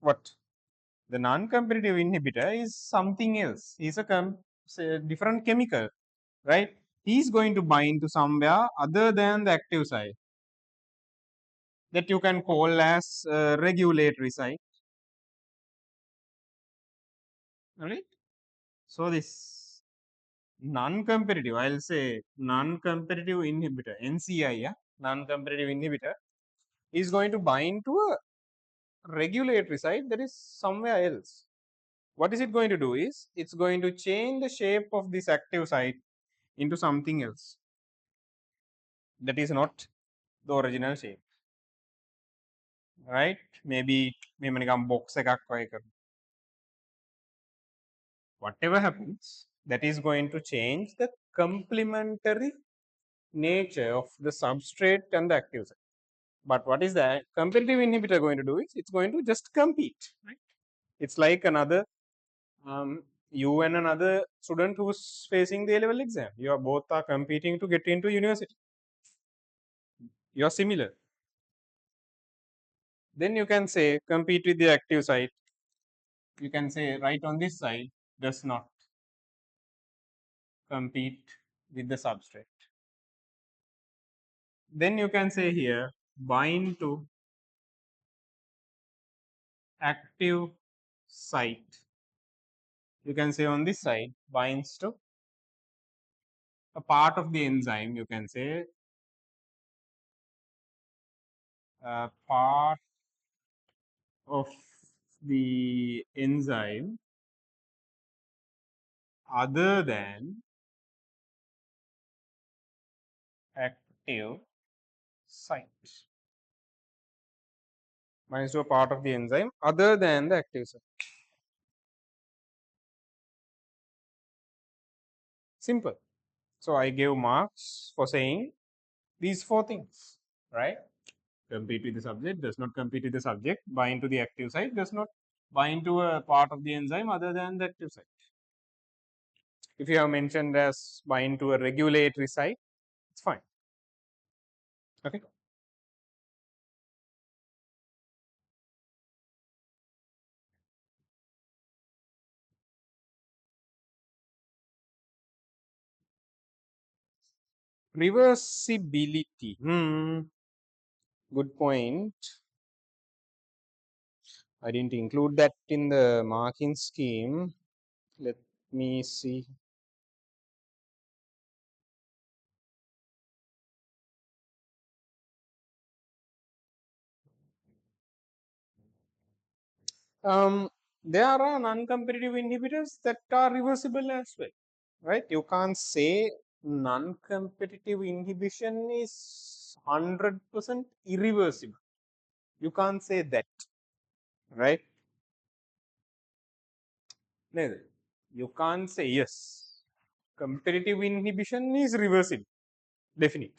what? The non-competitive inhibitor is something else. He's a different chemical, right? He's going to bind to somewhere other than the active site that you can call as regulatory site. All right. So this non-competitive, I'll say non-competitive inhibitor, NCI, yeah, non-competitive inhibitor is going to bind to a regulatory site that is somewhere else. What is it going to do is it's going to change the shape of this active site into something else that is not the original shape, right? Maybe මෙහෙම නිකන් box එකක් වගේ කරනවා. Whatever happens, that is going to change the complementary nature of the substrate and the active site. But what is that competitive inhibitor going to do is it's going to just compete, right? It's like another you and another student who's facing the A-level exam. You are both are competing to get into university. You are similar. Then you can say compete with the active site. You can say right on this side does not compete with the substrate. Then you can say here bind to active site. You can say on this side binds to a part of the enzyme. You can say a part of the enzyme other than active site. Binds to a part of the enzyme other than the active site. Simple. So I gave marks for saying these four things, right? Compete with the subject, does not compete with the subject, bind to the active site, does not bind to a part of the enzyme other than the active site. If you have mentioned as bind to a regulatory site, it's fine. Okay. Reversibility. Good point. I didn't include that in the marking scheme. Let me see. There are non-competitive inhibitors that are reversible as well, right? You can't say non-competitive inhibition is 100% irreversible. You can't say that, right? Neither. You can't say yes. Competitive inhibition is reversible, definitely.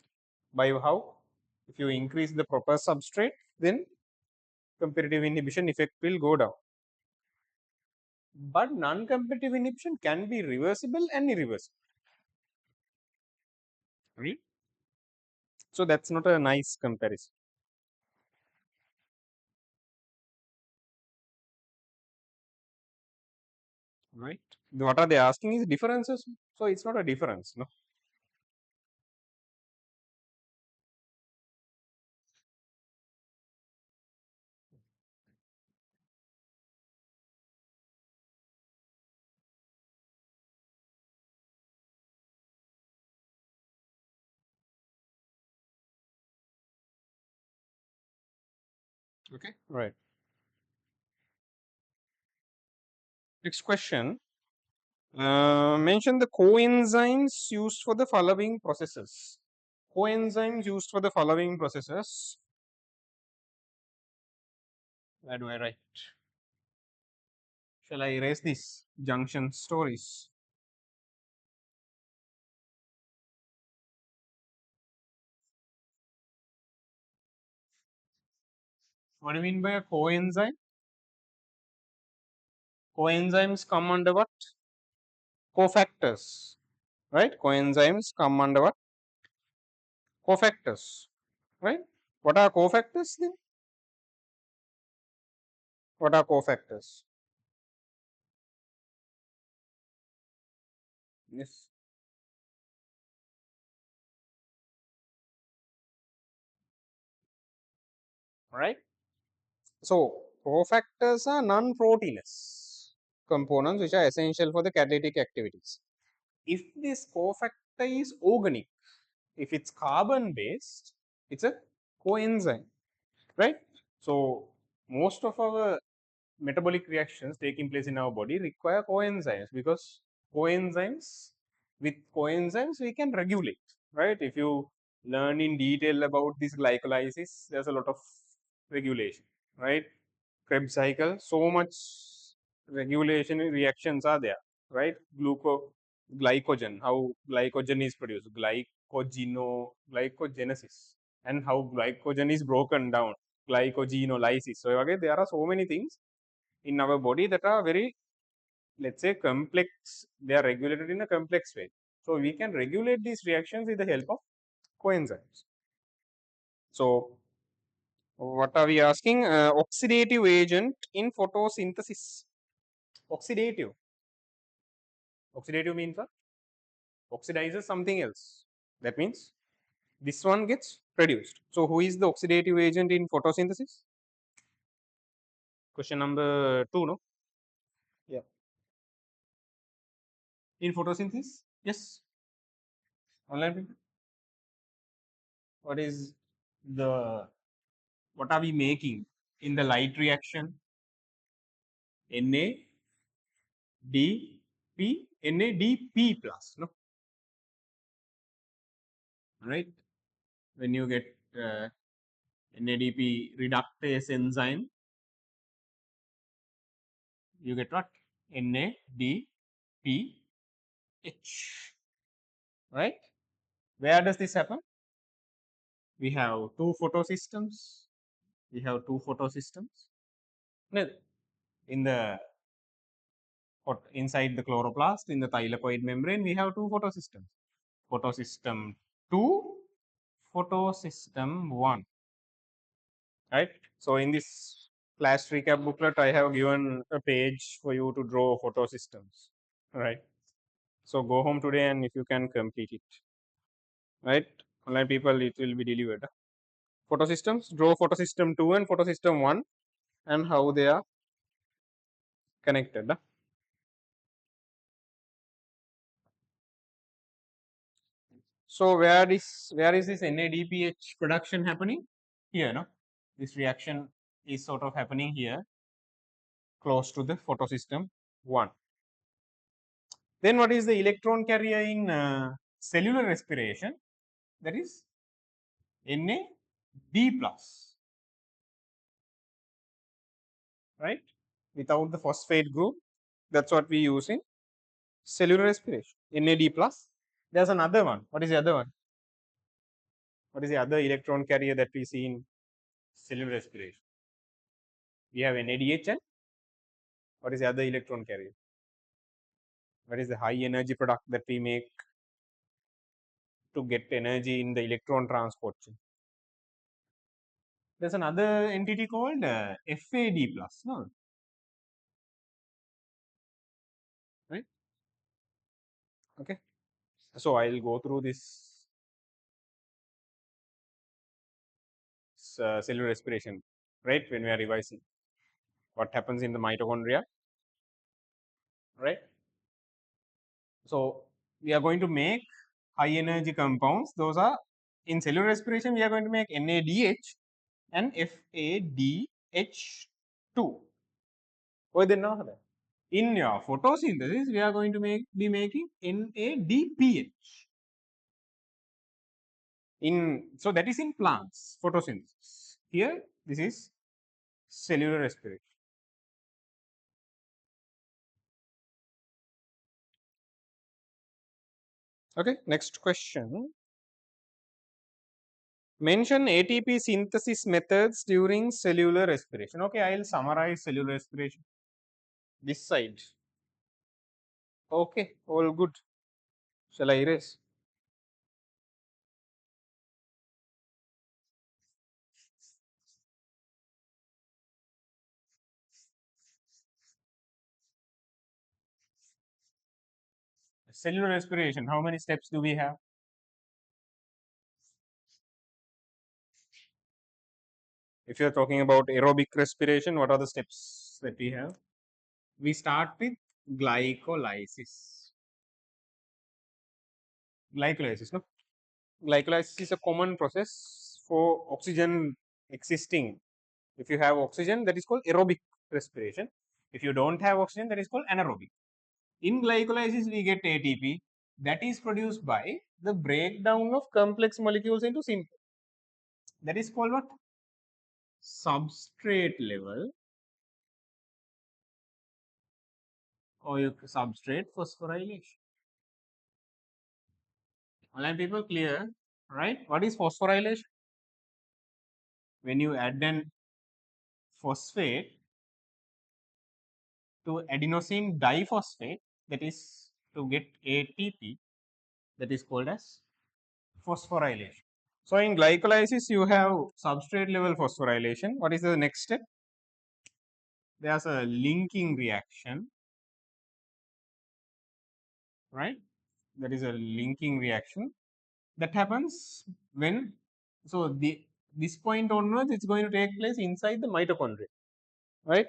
By how? If you increase the proper substrate, then competitive inhibition effect will go down. But non-competitive inhibition can be reversible and irreversible, right? So that's not a nice comparison, right? What are they asking is differences. So it's not a difference, no. Okay, right. Next question. Mention the coenzymes used for the following processes. Coenzymes used for the following processes. Where do I write? Shall I erase this? Junction stories. What do you mean by a coenzyme? Coenzymes come under what? Cofactors, right? Coenzymes come under what? Cofactors, right? What are cofactors then? What are cofactors? Yes. Right. So cofactors are non-proteinous components which are essential for the catalytic activities. If this cofactor is organic, if it's carbon based, it's a coenzyme. right? So most of our metabolic reactions taking place in our body require coenzymes, because coenzymes with coenzymes we can regulate, right? If you learn in detail about this glycolysis, there's a lot of regulation, right? Krebs cycle, so much regulation reactions are there, right? Glycogen, how glycogen is produced, glycogenesis, and how glycogen is broken down, glycogenolysis. So again, there are so many things in our body that are very, let's say, complex. They are regulated in a complex way. So we can regulate these reactions with the help of coenzymes. So what are we asking? Oxidative agent in photosynthesis. Oxidative. Oxidative means what? Oxidizes something else. That means this one gets produced. So who is the oxidative agent in photosynthesis? Question number 2, no? Yeah. In photosynthesis? Yes. Online people. What is the, what are we making in the light reaction? NADP, NADP plus, no? Right? When you get NADP reductase enzyme, you get what? NADPH, right? Where does this happen? We have two photosystems. We have two photosystems. No, in the inside the chloroplast, in the thylakoid membrane, we have two photosystems. Photosystem 2, photosystem 1, right? So in this class recap booklet, I have given a page for you to draw photosystems, right? So go home today, and if you can complete it, right? Online people, it will be delivered. Photosystems, draw photosystem 2 and photosystem 1 and how they are connected. So where is this NADPH production happening? Here, no? This reaction is sort of happening here, close to the photosystem 1. Then what is the electron carrier in cellular respiration? That is NAD plus, right? Without the phosphate group, that's what we use in cellular respiration. NAD plus. There's another one. What is the other one? What is the other electron carrier that we see in cellular respiration? We have NADH, and what is the other electron carrier? What is the high energy product that we make to get energy in the electron transport chain? There's another entity called FAD plus, no? Right? Okay. So I'll go through this cellular respiration, right? When we are revising what happens in the mitochondria, right? So we are going to make high energy compounds. Those are in cellular respiration. We are going to make NADH and FADH2. What then now? In your photosynthesis, we are going to be making NADPH. So that is in plants photosynthesis. Here, this is cellular respiration. Okay, next question. Mention ATP synthesis methods during cellular respiration. Okay, I will summarize cellular respiration. This side. Okay, all good. Shall I erase? Cellular respiration, how many steps do we have? If you are talking about aerobic respiration, what are the steps that we have? We start with glycolysis. Glycolysis, no? Glycolysis is a common process for oxygen existing If you have oxygen, that is called aerobic respiration. If you don't have oxygen, that is called anaerobic. In glycolysis, we get ATP that is produced by the breakdown of complex molecules into simple. That is called what? Substrate level or your substrate phosphorylation. Online people clear, right? What is phosphorylation? When you add an phosphate to adenosine diphosphate, that is to get ATP, that is called as phosphorylation. So in glycolysis, you have substrate level phosphorylation. What is the next step? There's a linking reaction, right? There is a linking reaction that happens when, so this point onwards, it's going to take place inside the mitochondria, right?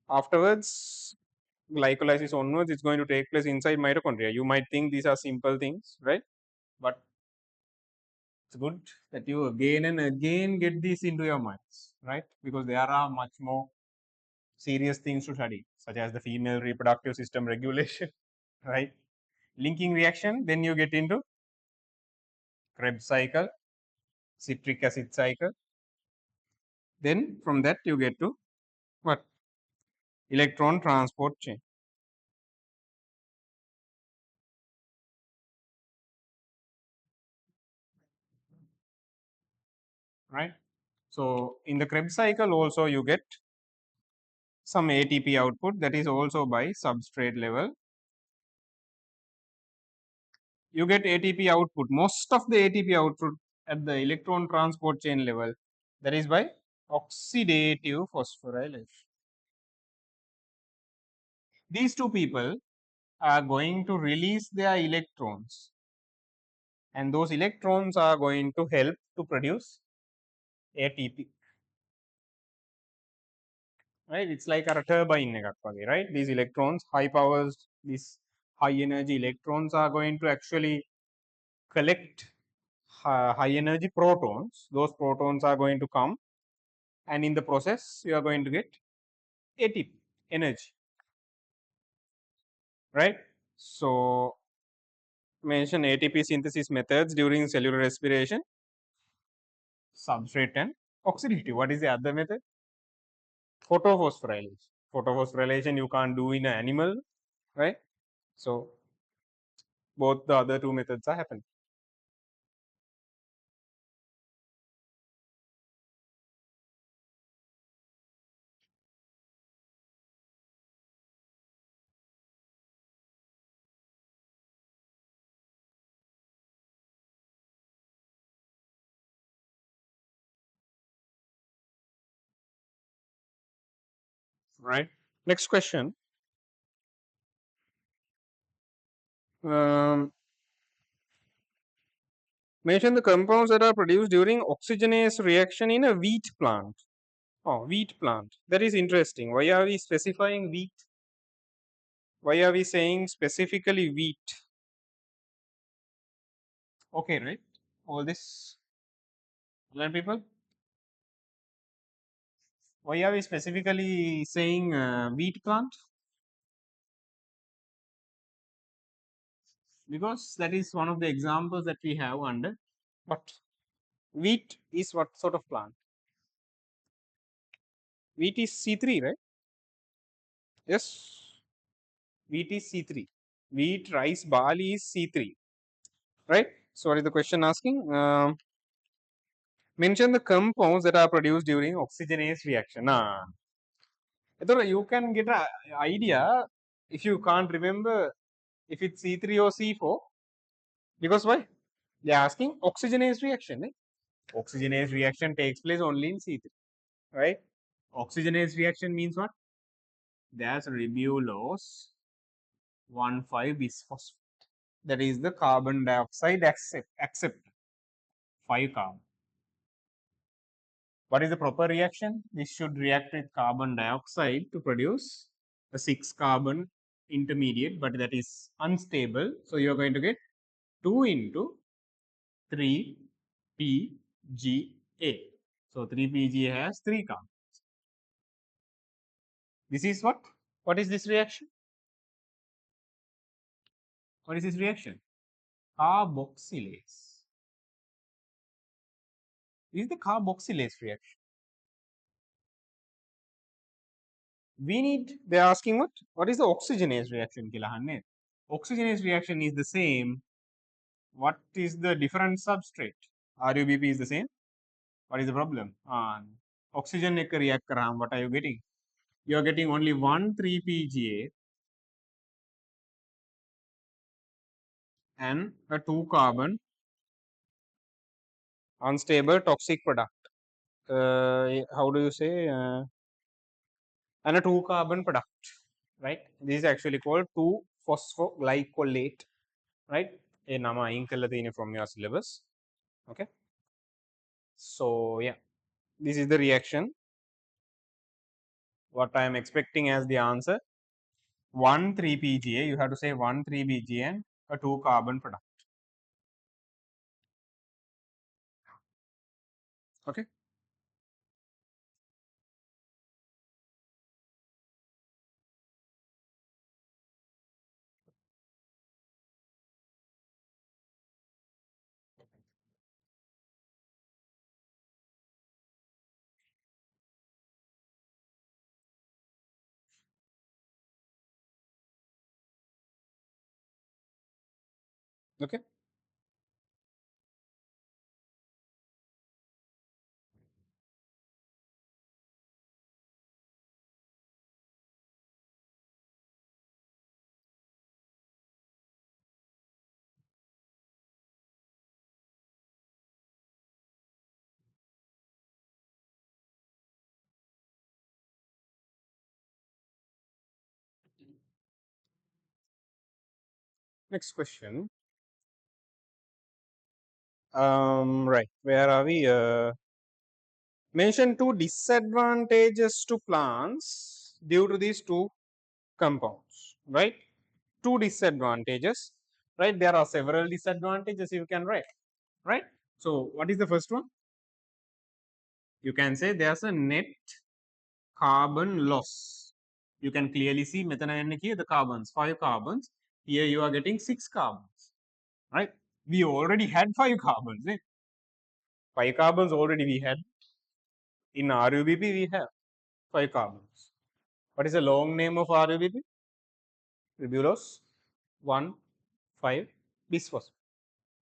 Afterwards, glycolysis onwards, it's going to take place inside mitochondria. You might think these are simple things, right? But it's good that you again and again get these into your minds, right? Because there are much more serious things to study, such as the female reproductive system regulation, right? Linking reaction, then you get into Krebs cycle, citric acid cycle. Then from that you get to what? Electron transport chain. Right. So in the Krebs cycle also you get some ATP output that is also by substrate level. You get ATP output. Most of the ATP output at the electron transport chain level, that is by oxidative phosphorylation. These two people are going to release their electrons, and those electrons are going to help to produce ATP. Right? It's like a turbine එකක් වගේ, right? These electrons, high powers, these high energy electrons are going to actually collect high energy protons. Those protons are going to come, and in the process you are going to get ATP energy, right? So mention ATP synthesis methods during cellular respiration, substrate and oxidative. What is the other method? Photophosphorylation. Photophosphorylation you can't do in an animal, right? So both the other two methods are happening. Right. Next question. Um, mention the compounds that are produced during oxygenase reaction in a wheat plant. Oh, wheat plant. That is interesting. Why are we specifying wheat? Why are we saying specifically wheat? Okay, right? All this, learn people. Why are we specifically saying wheat plant? Because that is one of the examples that we have under what? Wheat is what sort of plant? Wheat is C3, right? Yes. Wheat is C3. Wheat, rice, barley is C3, right? So what is the question asking? Mention the compounds that are produced during oxygenase reaction. You can get an idea if you can't remember if it's C3 or C4. Because why? They are asking oxygenase reaction. Right? Oxygenase reaction takes place only in C3, right? Oxygenase reaction means what? There's ribulose 1,5 bisphosphate. That is the carbon dioxide accept 5 carbon. What is the proper reaction? This should react with carbon dioxide to produce a 6 carbon intermediate, but that is unstable. So you are going to get 2 into 3 PGA. So 3 PGA has 3 carbons. This is what? What is this reaction? What is this reaction? Carboxylase. This is the carboxylase reaction. We need, they're asking what? What is the oxygenase reaction? Oxygenase reaction is the same. What is the different substrate? RUBP is the same. What is the problem? Oxygen ek react karam, what are you getting? You are getting only 1,3-PGA and a 2-carbon unstable toxic product. How do you say? And a 2-carbon product, right? This is actually called 2-phosphoglycolate, right? A nama අයින් කරලා තියෙන්නේ from your syllabus. Okay. So yeah, this is the reaction. What I am expecting as the answer, 1,3-PGA. You have to say 1,3-PGA and a 2-carbon product. Okay. Okay. Next question. Right. Where are we? Mention 2 disadvantages to plants due to these 2 compounds. Right. 2 disadvantages. Right. There are several disadvantages you can write. Right. So what is the first one? You can say there's a net carbon loss. You can clearly see methane here the carbons, 5 carbons. Here you are getting 6 carbons. Right. We already had 5 carbons. 5 carbons already we had. In RUBP we have 5 carbons. What is the long name of RUBP? Ribulose 1,5 bisphosphate.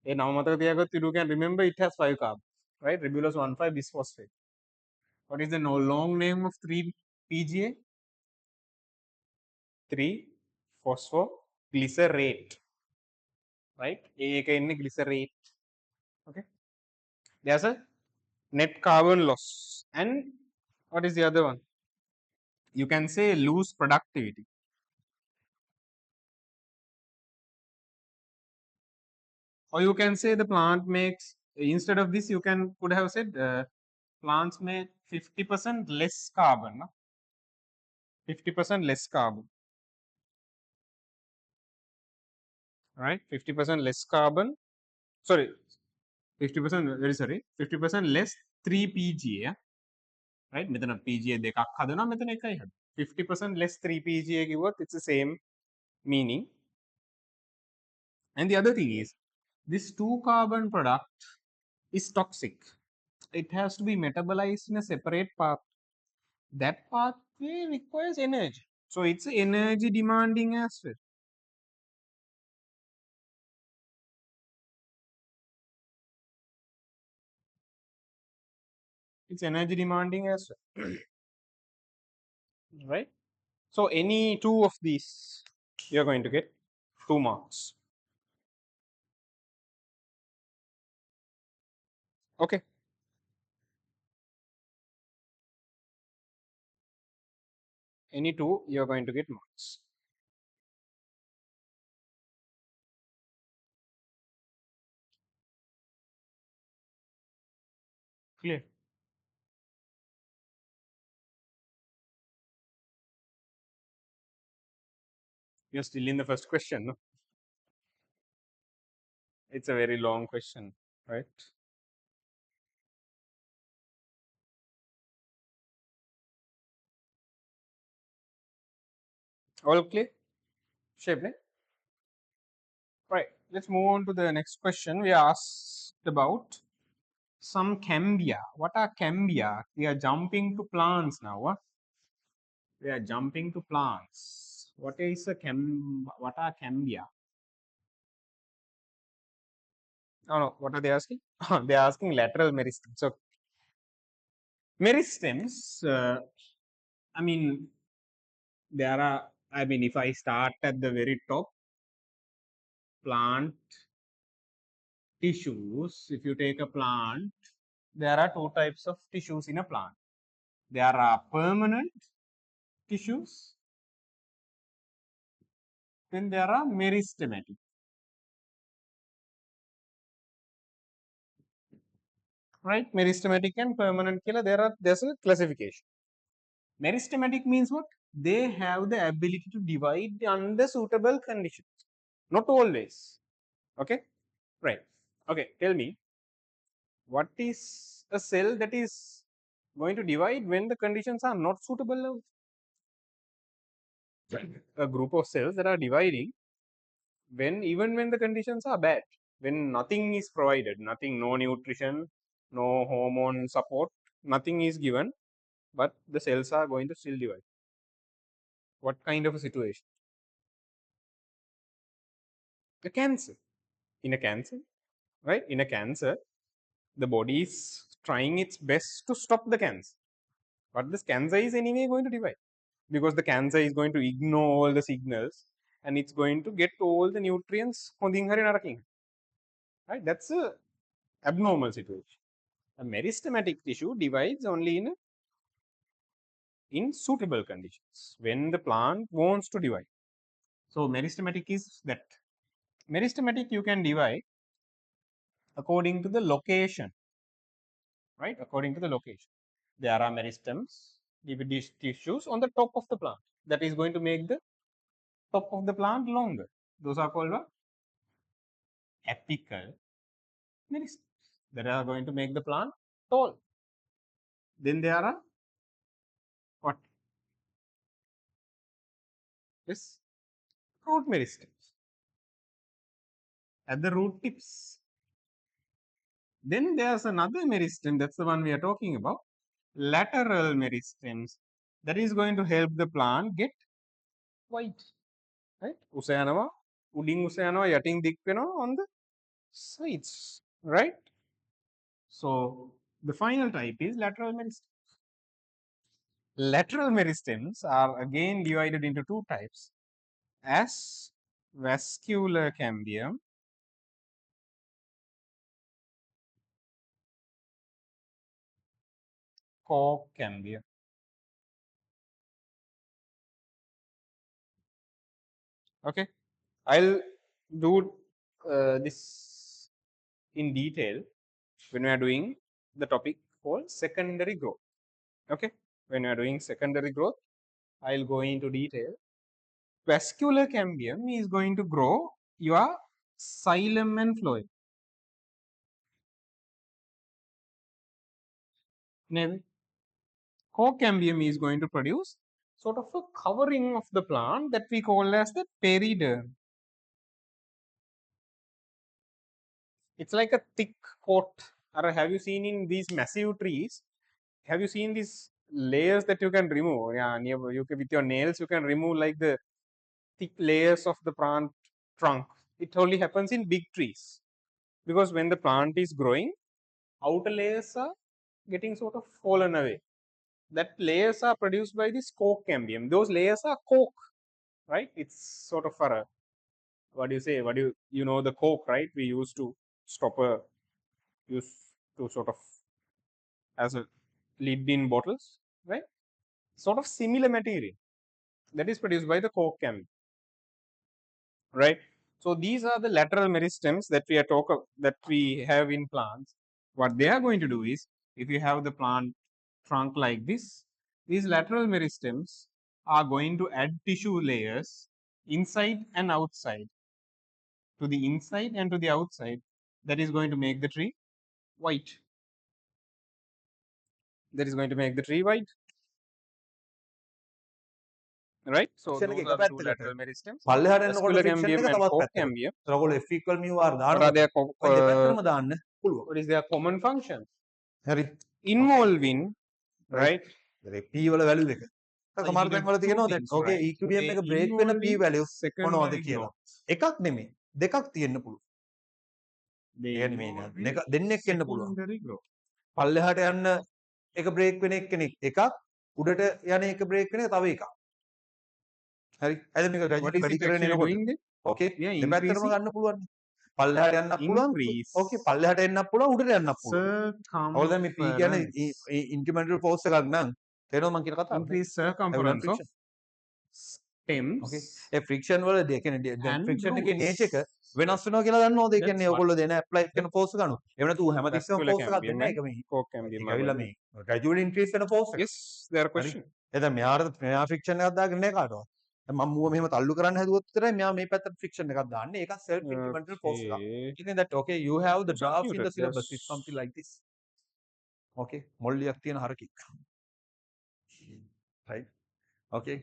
Now you can remember it has 5 carbons, right? Ribulose 1,5 bisphosphate. What is the long name of 3-PGA? 3-phosphoglycerate, right? Glycerate. Okay. There's a net carbon loss. And what is the other one? You can say lose productivity. Or you can say the plant makes, instead of this, you could have said plants make 50% less carbon. No? 50% less carbon. Right? 50% less carbon. Sorry, 50%, very sorry, 50% less 3-PGA. Right? මෙතන PGA දෙකක් හදනවා මෙතන එකයි හදනවා. 50% less 3-PGA කිව්වොත් it's the same meaning. And the other thing is, this 2-carbon product is toxic. It has to be metabolized in a separate path. That pathway requires energy. So it's energy demanding as well. It's energy demanding as well. Right? So any 2 of these, you're going to get 2 marks. Okay. Any 2, you're going to get marks. Clear? You're still in the first question, no? It's a very long question, right? All clear? Shape, right? Right. Let's move on to the next question. We asked about some cambia. What are cambia? We are jumping to plants now. Huh? We are jumping to plants. What is a What are cambia? Oh no. What are they asking? They are asking lateral meristems. So meristems. I mean, there are. I mean, if I start at the very top, plant tissues. If you take a plant, there are two types of tissues in a plant. There are permanent tissues, then there are meristematic. Right? Meristematic and permanent killer, there's a classification. Meristematic means what? They have the ability to divide under suitable conditions. Not always. Okay? Right. Okay, tell me, what is a cell that is going to divide when the conditions are not suitable? A group of cells that are dividing when the conditions are bad, when nothing is provided, nothing, no nutrition, no hormone support, nothing is given, but the cells are going to still divide. What kind of a situation? A cancer. In a cancer, right? In a cancer, the body is trying its best to stop the cancer, but this cancer is anyway going to divide because the cancer is going to ignore all the signals and it's going to get all the nutrients. Right? That's a abnormal situation. A meristematic tissue divides only in suitable conditions when the plant wants to divide. So meristematic is that. Meristematic you can divide according to the location, right? According to the location. There are meristems, DVD tissues on the top of the plant. That is going to make the top of the plant longer. Those are called what? Apical meristems. That are going to make the plant tall. Then there are what? Yes, root meristems at the root tips. Then there's another meristem, that's the one we are talking about, lateral meristems. That is going to help the plant get white. Right? උස යනවා, උඩින් උස යනවා, යටින් දික් වෙනවා on the sides. Right? So the final type is lateral meristems. Lateral meristems are again divided into two types as vascular cambium cork cambium. Okay, I'll do this in detail when we are doing the topic called secondary growth. Okay, when we are doing secondary growth, I'll go into detail. Vascular cambium is going to grow your xylem and phloem. Cork cambium is going to produce sort of a covering of the plant that we call as the periderm. It's like a thick coat. Or have you seen in these massive trees? Have you seen these layers that you can remove? Yeah, you can, with your nails you can remove like the thick layers of the plant trunk. It only happens in big trees because when the plant is growing, outer layers are getting sort of fallen away. That layers are produced by this cork cambium. Those layers are cork, right? It's sort of for a, what do you say? What do you know the cork, right? We used to stop a use to sort of as a lid in bottles, right? Sort of similar material that is produced by the cork cambium, right? So these are the lateral meristems that that we have in plants. What they are going to do is, if you have the plant trunk like this, these lateral meristems are going to add tissue layers inside and outside, to the inside and to the outside, that is going to make the tree white. That is going to make the tree white. right? So friction those එක are එක the two පැත්තකට. lateral meristems. පල්ලෙහාට එනකොට Vascular friction cambium එක and තවත් fourth පැත්තකට. cambium. ඒතර ඔයගොල්ලෝ F equal mu r What are දානකොට their ඔය දෙපැත්තටම දාන්න පුළුවන්. what is their common function? හරි. Involving, right? P වල value එක. සමහර you තැන් get වල two තියෙනවා දැන් things, okay right? So equilibrium they එක break වෙන P involving value මොනවද secondary කියලා. growth. එකක් නෙමෙයි දෙකක් තියෙන්න පුළුවන්. They ඒ නෙමෙයි involving දෙක දෙන්නෙක් වෙන්න පුළුවන්. secondary growth. පල්ලෙහාට යන්න එක break වෙන එක්කෙනෙක් එකක් උඩට යන එක break වෙන එක තව එකක්. හරි. අද මේක What gradually is වැඩි it කරගෙන actually එනකොට doing then? ඕකේ Yeah, දෙපැත්තටම increasing ගන්න පුළුවන්. පල්ලෙහාට යන්නත් පුළුවන්. increase ඕකේ පල්ලෙහාට එන්නත් පුළුවන් උඩට යන්නත් පුළුවන්. ඔව් දැන් මේ P කියන්නේ circumference incremental force එකක් නම් තේරෙනවද මම කියන කතාව? increase ඇවිල්ලා circumference of friction. stems okay. A friction වල ඒ කියන්නේ දැන් and friction එකේ roots. nature එක වෙනස් වෙනවා කියලා දන්නවද? ඒ That's කියන්නේ what ඔයගොල්ලෝ දෙන apply the කරන force එක අනුව. එහෙම නැතු හැමතිස්සෙම vascular force එකක් cambium දෙන්නේ නැහැ. and ඒක මේ fourth cambium ඒක are ඇවිල්ලා working. මේ gradually increase වෙන force එක. Yes, there are හරි. question. එතන මෙයා friction එකක් දාගෙන නැහැ කාටවත්. දැන් මම මුව මෙහෙම තල්ලු කරන්න හැදුවොත් විතරයි මෙයා මේ පැත්තට friction එකක් දාන්නේ. ඒක self incremental force එකක්. Okay. Isn't that okay? You have the So drafts in muted. the syllabus. Yes. It's something like this. Okay. මොල්ලියක් තියෙන හරකෙක්. Right. Okay.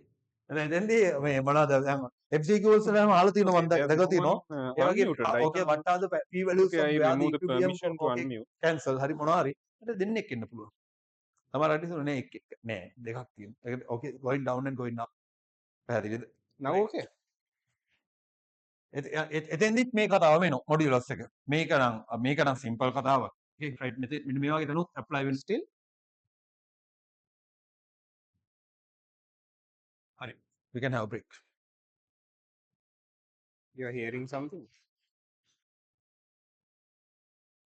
එතෙන්දී මේ මොනවද දැන් FCQs වලම අහලා තියෙනවා මම Okay, there's දැකලා no තියෙනවා. one ඒ වගේ unmuted. I okay can't. what are the p values Okay, of I where the remove the equilibrium permission to okay unmute. cancel හරි මොනවා හරි. ඒත් දෙන්නෙක් ඉන්න පුළුවන්. සමහර අයට නෑ නෑ දෙකක් තියෙනවා. okay going down and going up. පැහැදිලිද? Now okay. එතෙන්දිත් මේ කතාව වෙනවා මොඩියුලස් එක. මේක නම් සිම්පල් කතාවක්. okay right මෙන්න මේ වගේ දනොත් apply වෙන Still, හරි. we can have a break. you're hearing something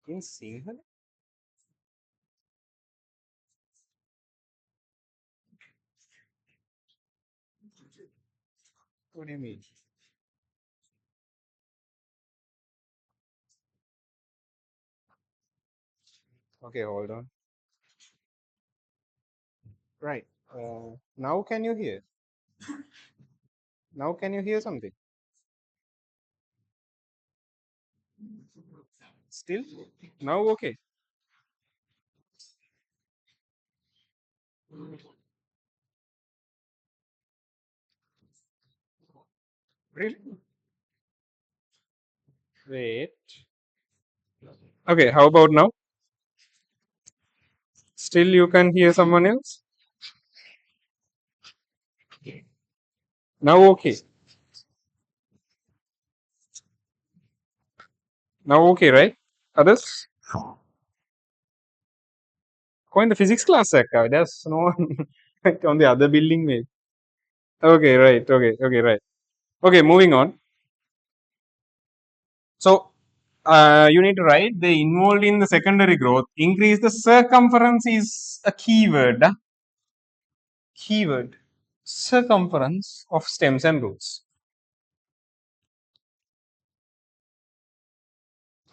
in Sinhala. What do you mean? Okay, hold on. Right. Now can you hear? Now can you hear something? Still? Now okay. Really? Wait. Okay, how about now? Still you can hear someone else? Now okay. Now okay, right? Others? Go in the physics class, there's no one on the other building, maybe. Okay, right. Okay, right. Okay, moving on. So, you need to write the involved in the secondary growth. Increase the circumference is a keyword. Keyword. Circumference of stems and roots.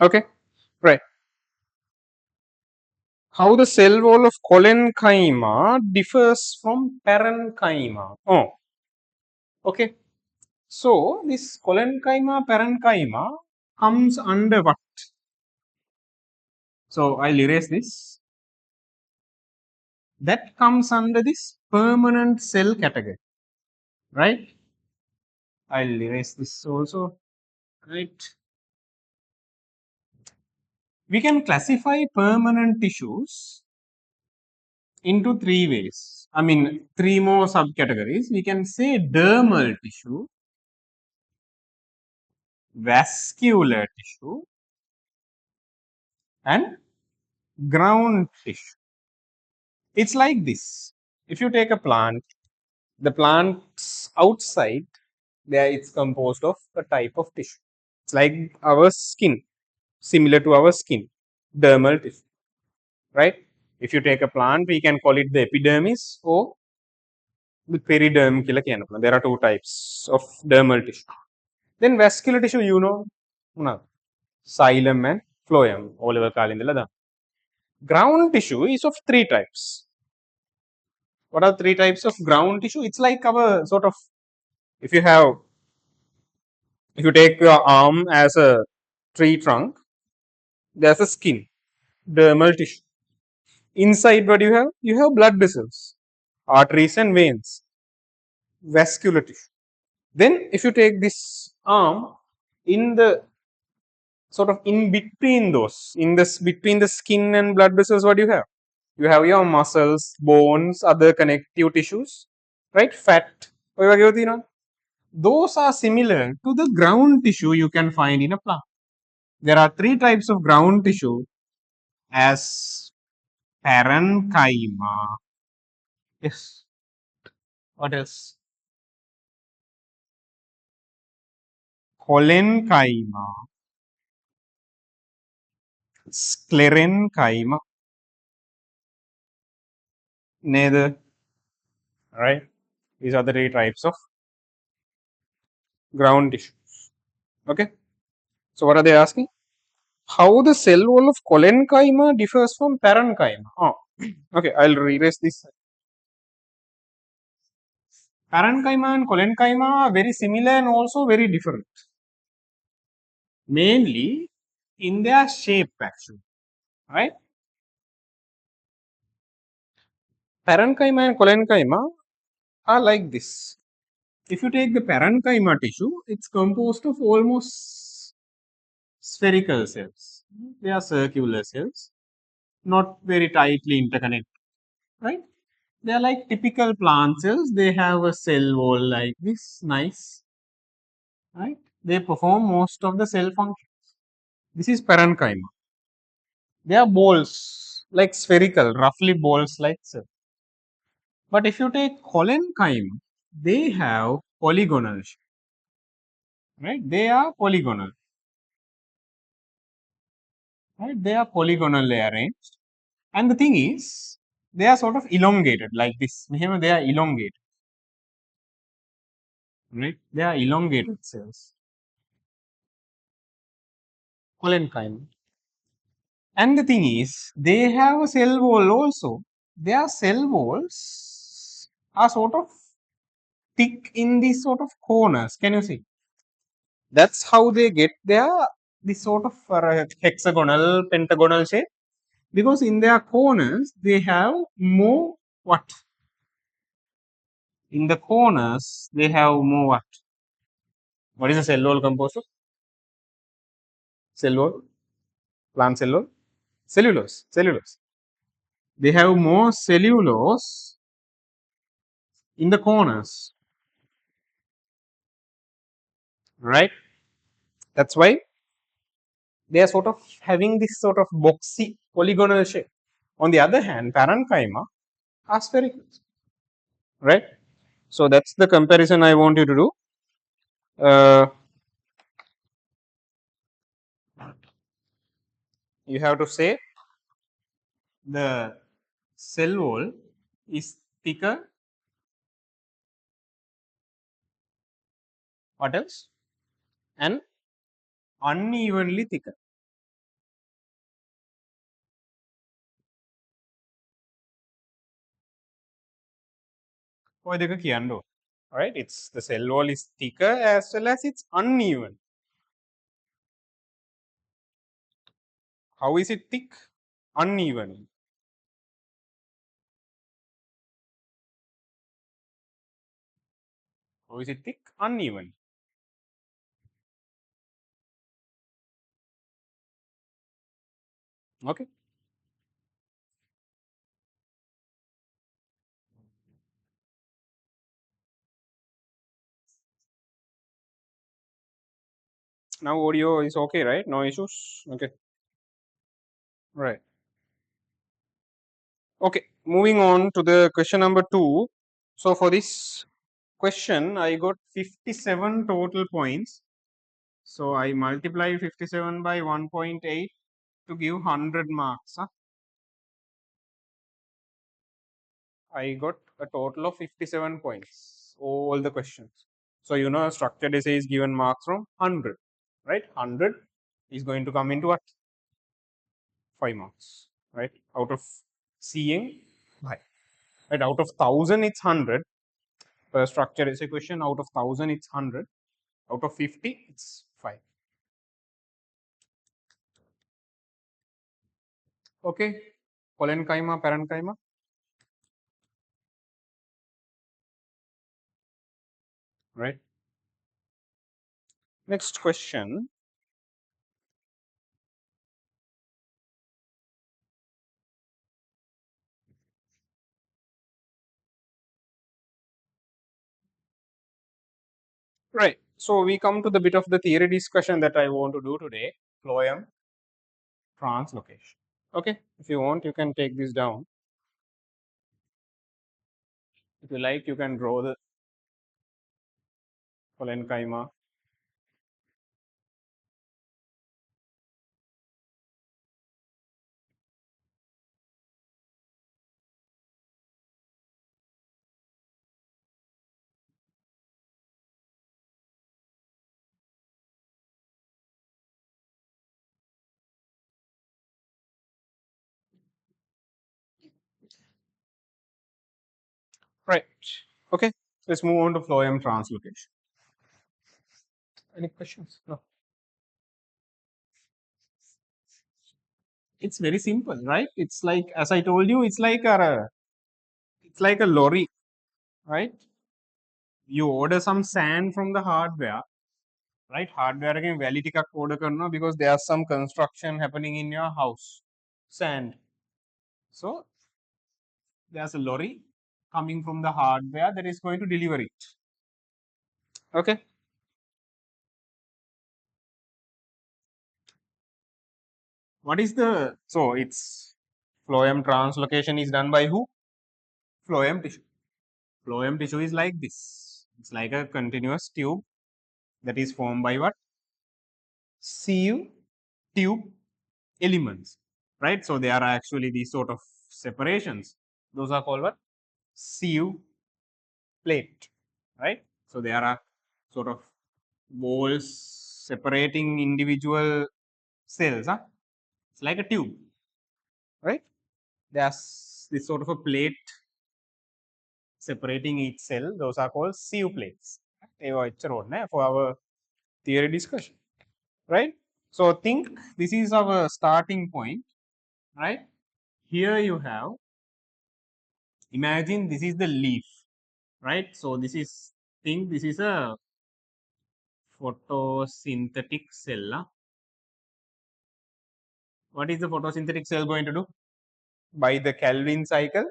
Okay, right. How the cell wall of collenchyma differs from parenchyma. Oh, okay. So, this collenchyma, parenchyma comes under what? So, I'll erase this. That comes under this permanent cell category, right? I'll erase this also, right? We can classify permanent tissues into three ways. I mean, three more subcategories. We can say dermal tissue, vascular tissue, and ground tissue. It's like this. If you take a plant, the plant's outside, there it's composed of a type of tissue. It's like our skin, similar to our skin, dermal tissue, right? If you take a plant, we can call it the epidermis or the periderm. There are two types of dermal tissue. Then vascular tissue, xylem and phloem. Ground tissue is of three types. What are three types of ground tissue? It's like our sort of, if you take your arm as a tree trunk, there's a skin, dermal tissue. Inside what you have? You have blood vessels, arteries and veins. vascular tissue. Then if you take this arm, in the sort of in between those, in this between the skin and blood vessels, what do you have? You have your muscles, bones, other connective tissues, right? Fat. Those are similar to the ground tissue you can find in a plant. There are three types of ground tissue as parenchyma. Yes. What else? Collenchyma, sclerenchyma. Neither. Right. These are the three types of ground tissues. Okay. So what are they asking? How the cell wall of collenchyma differs from parenchyma. Oh, okay. I'll erase this. Parenchyma and collenchyma are very similar and also very different. Mainly in their shape, actually. Right? Parenchyma and collenchyma are like this. If you take the parenchyma tissue, it's composed of almost spherical cells. They are circular cells, not very tightly interconnected, right? They are like typical plant cells. They have a cell wall like this, nice, right? They perform most of the cell functions. This is parenchyma. They are balls, like spherical, roughly balls like cells. But if you take collenchyma, they have polygonal shape, right? They are polygonal, right? They are polygonally arranged. And the thing is, they are sort of elongated like this. They are elongated, right? They are elongated cells, collenchyma. And the thing is, they have a cell wall also. Their cell walls are sort of thick in these sort of corners. Can you see? That's how they get their this sort of hexagonal, pentagonal shape. Because in their corners, they have more what? In the corners, they have more what? What is a cell wall composed of? Cell wall, plant cell wall, cellulose, cellulose. They have more cellulose in the corners, right? That's why they are sort of having this sort of boxy polygonal shape. On the other hand, parenchyma are spherical, right? So that's the comparison I want you to do. You have to say the cell wall is thicker. What else? And unevenly thicker. ඔය දෙක කියන්න ඕන. Right? It's the cell wall is thicker as well as it's uneven. How is it thick? Uneven. How is it thick? Uneven. Okay. Now audio is okay, right? No issues. Okay. Right. Okay. Moving on to the question number 2. So for this question, I got 57 total points. So I multiply 57 by 1.8 to give 100 marks. Huh? I got a total of 57 points, all the questions. So, you know, a structured essay is given marks from 100, right? 100 is going to come into what? 5 marks, right? Out of seeing, right? Out of 1000, it's 100 per structured essay question. Out of 1000, it's 100. Out of 50, it's 5. Okay. Collenchyma, parenchyma. right? Next question. Right. So we come to the bit of the theory discussion that I want to do today. Phloem translocation. Okay. If you want, you can take this down. If you like, you can draw the parenchyma. Right. Okay. Let's move on to phloem translocation. Any questions? No. It's very simple, right? It's like, as I told you, it's like a lorry, right? You order some sand from the hardware, right? Hardware again value ටිකක් order කරනවා because there's some construction happening in your house. Sand. So there's a lorry coming from the hardware that is going to deliver it. Okay. What is the so it's phloem translocation is done by who? Phloem tissue. Phloem tissue is like this. It's like a continuous tube that is formed by what? CU tube elements, right? So there are actually these sort of separations. Those are called what? CU plate, right? So there are sort of walls separating individual cells. Huh? It's like a tube, right? There's this sort of a plate separating each cell. Those are called CU plates. For our theory discussion, right? So think this is our starting point, right? Here you have, imagine this is the leaf, right? So this is, think this is a photosynthetic cell. What is the photosynthetic cell going to do? By the Calvin cycle,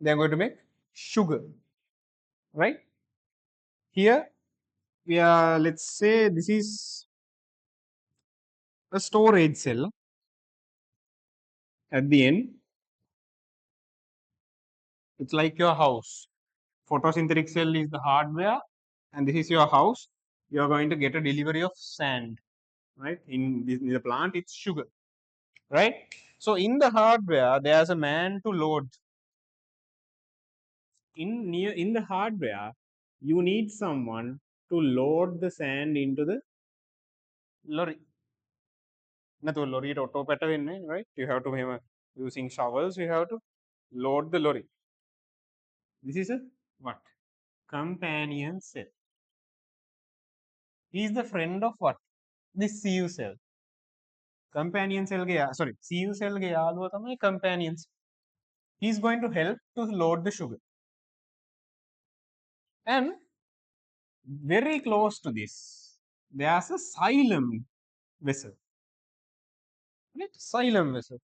they are going to make sugar, right? Here we are, let's say this is a storage cell. At the end, it's like your house. Photosynthetic cell is the hardware, and this is your house. You are going to get a delivery of sand, right? In the plant, it's sugar, right? So in the hardware, there's a man to load. In the hardware, you need someone to load the sand into the lorry. නැතුව ලොරියට auto පැට වෙන්නේ, right? You have to මෙහෙම using shovels, you have to load the lorry. This is a what? Companion cell. He is the friend of what? This CU cell. Companion cell ගේ sorry, CU cell ගේ යාළුවා තමයි companions. He is going to help to load the sugar. And very close to this, there's a xylem vessel. Right? Xylem vessel.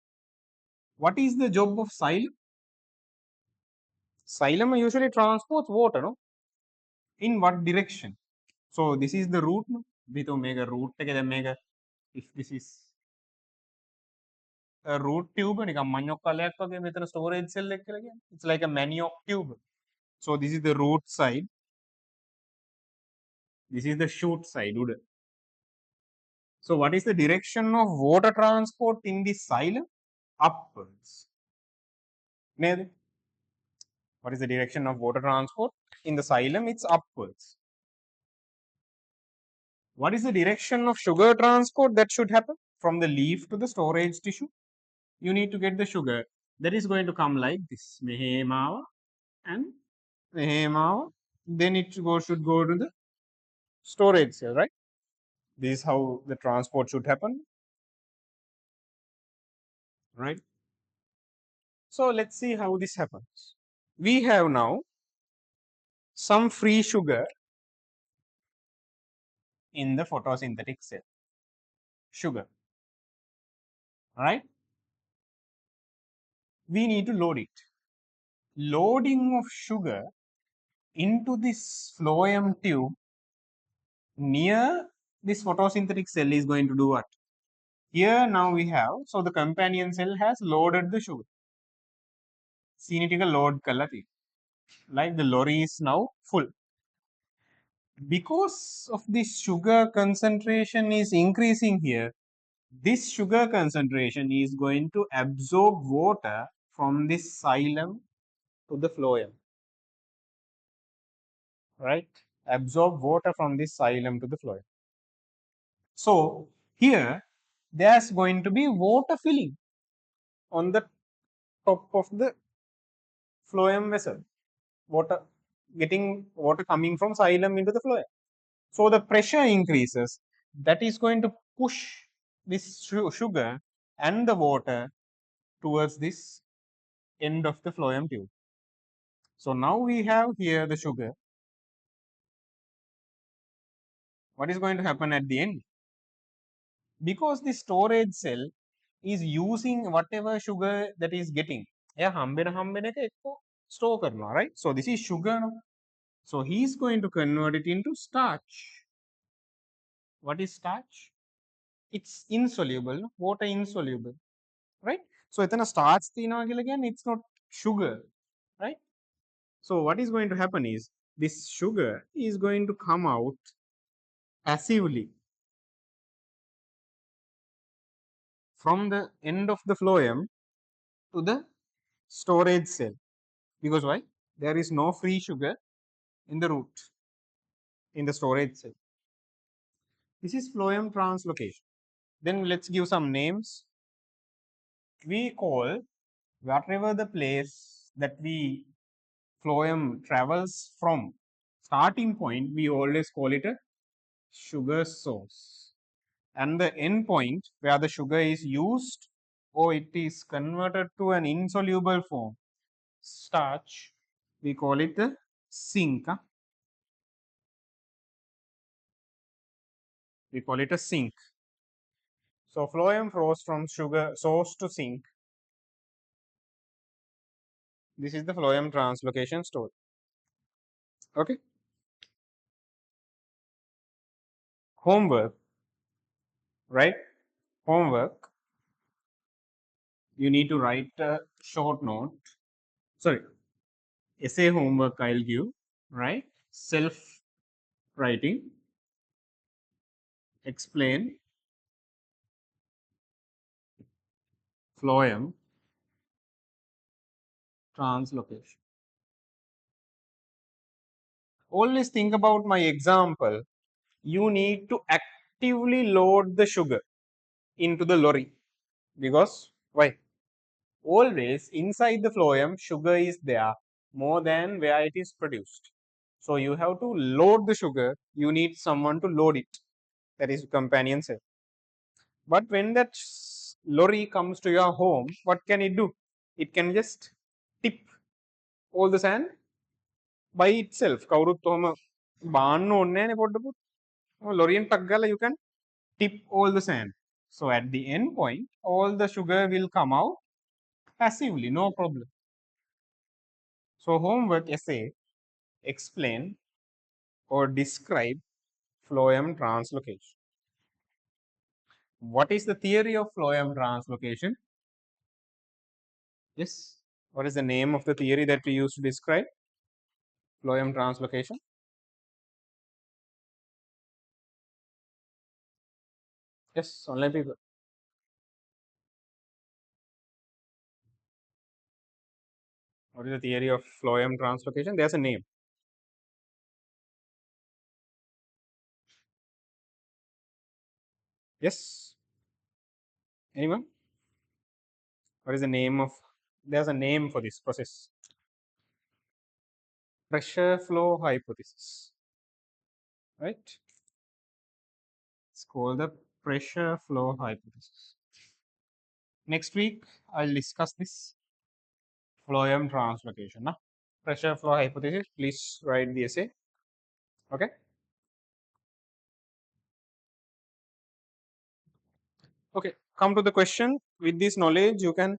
What is the job of xylem? Xylem usually transports water, no? In what direction? So this is the root, no? Dito mega root together mega. If this is a root tube, නිකන් මඤ්ඤොක් කලයක් වගේ මෙතන storage cell එක කියලා කියන්නේ. It's like a manioc tube. So this is the root side. This is the shoot side. උඩ. So what is the direction of water transport in this xylem? Upwards. නේද? What is the direction of water transport? In the xylem, it's upwards. What is the direction of sugar transport that should happen from the leaf to the storage tissue? You need to get the sugar that is going to come like this. Mehemawa and mehemawa. Then it should go to the storage cell, right? This is how the transport should happen, right? So let's see how this happens. We have now some free sugar in the photosynthetic cell. Sugar, right? We need to load it. Loading of sugar into this phloem tube near this photosynthetic cell is going to do what? Here now we have, so the companion cell has loaded the sugar. Seen load kalati. Like the lorry is now full. Because of this sugar concentration is increasing here, this sugar concentration is going to absorb water from this xylem to the phloem, right? Absorb water from this xylem to the phloem. So here there's going to be water filling on the top of the phloem vessel. Water coming from xylem into the phloem. So the pressure increases. That is going to push this sugar and the water towards this end of the phloem tube. So now we have here the sugar. What is going to happen at the end? Because the storage cell is using whatever sugar that is getting. Yeah, hambena එක එක්ක store කරනවා, right? So this is sugar. So he is going to convert it into starch. What is starch? It's insoluble, water insoluble, right? So එතන starch තියෙනවා කියලා කියන්නේ it's not sugar, right? So what is going to happen is this sugar is going to come out passively from the end of the phloem to the storage cell. Because why? There is no free sugar in the root, in the storage cell. This is phloem translocation. Then let's give some names. We call whatever the place that we phloem travels from starting point, we always call it a sugar source. And the end point where the sugar is used or it is converted to an insoluble form, starch, we call it the sink. We call it a sink. So phloem flows from sugar source to sink. This is the phloem translocation story. Okay. Homework, right? Homework. You need to write a short note. Sorry, essay homework I'll give, right? Self writing. Explain phloem translocation. Always think about my example. You need to actively load the sugar into the lorry. Because why? Always inside the phloem, sugar is there more than where it is produced. So you have to load the sugar. You need someone to load it. That is companion cell. But when that lorry comes to your home, what can it do? It can just tip all the sand by itself. කවුරුත් ඔහම බාන්න ඕනේ නැහැනේ පොඩ්ඩකුත්. ලොරියෙන් ටක් ගාලා you can tip all the sand. So at the end point, all the sugar will come out passively, no problem. So homework essay, explain or describe phloem translocation. What is the theory of phloem translocation? Yes. What is the name of the theory that we use to describe phloem translocation? Yes, online people. What is the theory of phloem translocation? There's a name. Yes. Anyone? What is the name of? There's a name for this process. Pressure flow hypothesis. Right? It's called the pressure flow hypothesis. Next week, I'll discuss this phloem translocation. Nah? Pressure flow hypothesis. Please write the essay. Okay. Okay, come to the question. With this knowledge, you can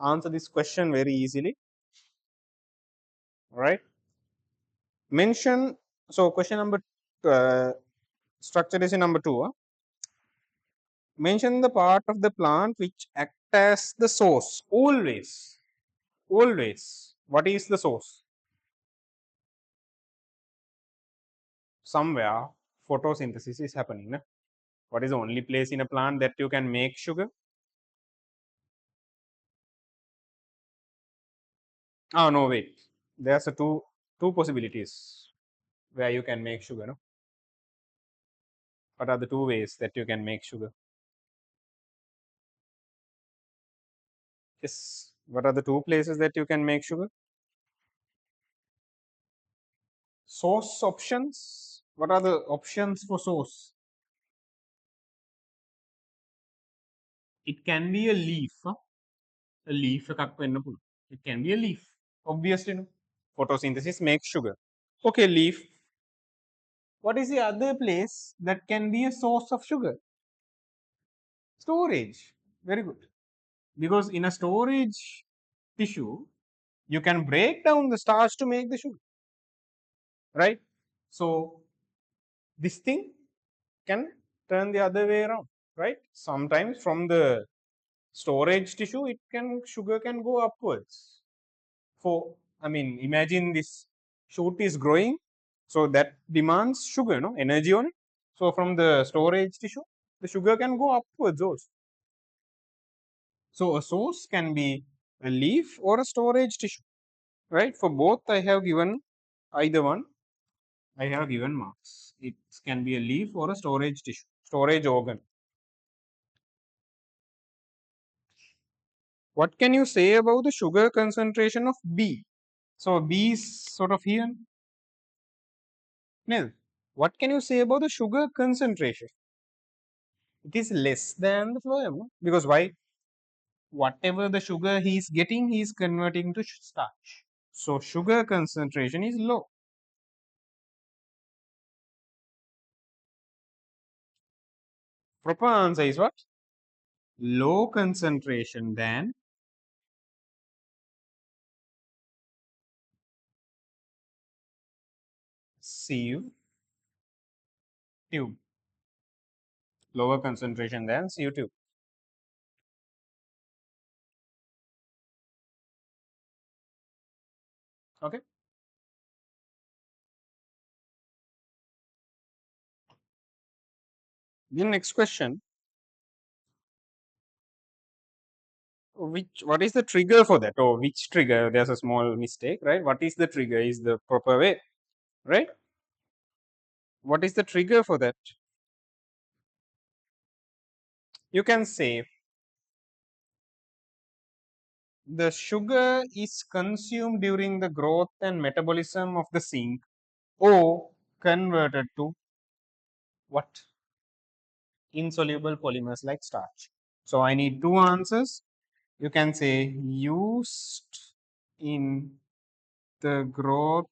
answer this question very easily. All right. Mention. So, question number structure is in number 2. Mention the part of the plant which act as the source. Always. Always. What is the source? Somewhere photosynthesis is happening. Na? What is the only place in a plant that you can make sugar? Oh no, wait. There's a two possibilities where you can make sugar. No? What are the two ways that you can make sugar? Yes. What are the two places that you can make sugar? Source options. What are the options for source? It can be a leaf. Huh? A leaf එකක් වෙන්න පුළුවන්. It can be a leaf. Obviously, no. Photosynthesis makes sugar. Okay, leaf. What is the other place that can be a source of sugar? Storage. Very good. Because in a storage tissue, you can break down the starch to make the sugar. Right? So, this thing can turn the other way around. Right? Sometimes from the storage tissue, sugar can go upwards. For I mean, imagine this shoot is growing, so that demands sugar, no energy on it. So from the storage tissue, the sugar can go upwards also. So a source can be a leaf or a storage tissue, right? For both, I have given either one. I have given marks. It can be a leaf or a storage tissue, storage organ. What can you say about the sugar concentration of B? So B is sort of here. Nil. What can you say about the sugar concentration? It is less than the phloem, no? Because why? Whatever the sugar he is getting, he is converting to starch. So sugar concentration is low. Proper answer is what? Low concentration than Cu tube. Lower concentration than Cu tube. Okay. The next question. What is the trigger for that? Or which trigger? There's a small mistake, right? What is the trigger? Is the proper way, right? What is the trigger for that? You can say the sugar is consumed during the growth and metabolism of the zinc or converted to what? Insoluble polymers like starch. So I need two answers. You can say used in the growth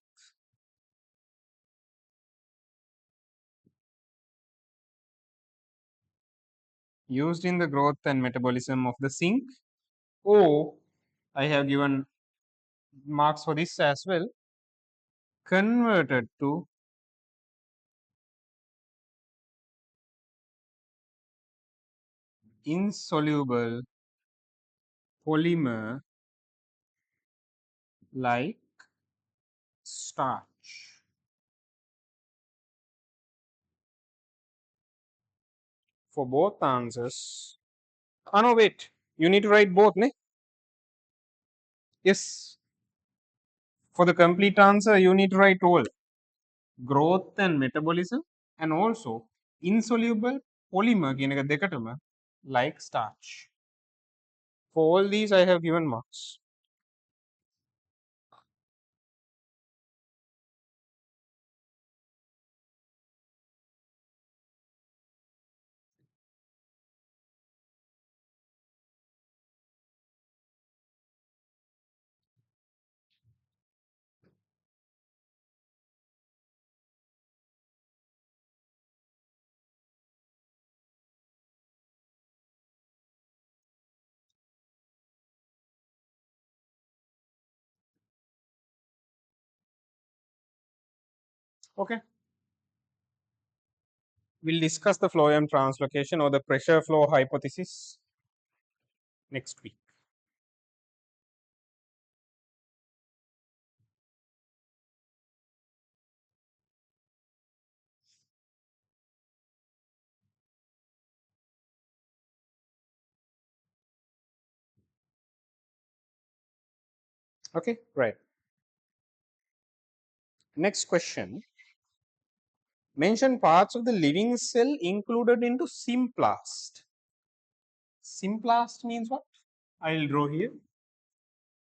and metabolism of the zinc, or I have given marks for this as well, converted to insoluble polymer like starch. For both answers. Oh no, wait. You need to write both, ne? Yes. For the complete answer, you need to write all. Growth and metabolism and also insoluble polymer කියන එක දෙකටම like starch. For all these, I have given marks. Okay. We'll discuss the phloem translocation or the pressure flow hypothesis next week. Okay, right. Next question. Mention parts of the living cell included into symplast. Symplast means what? I'll draw here.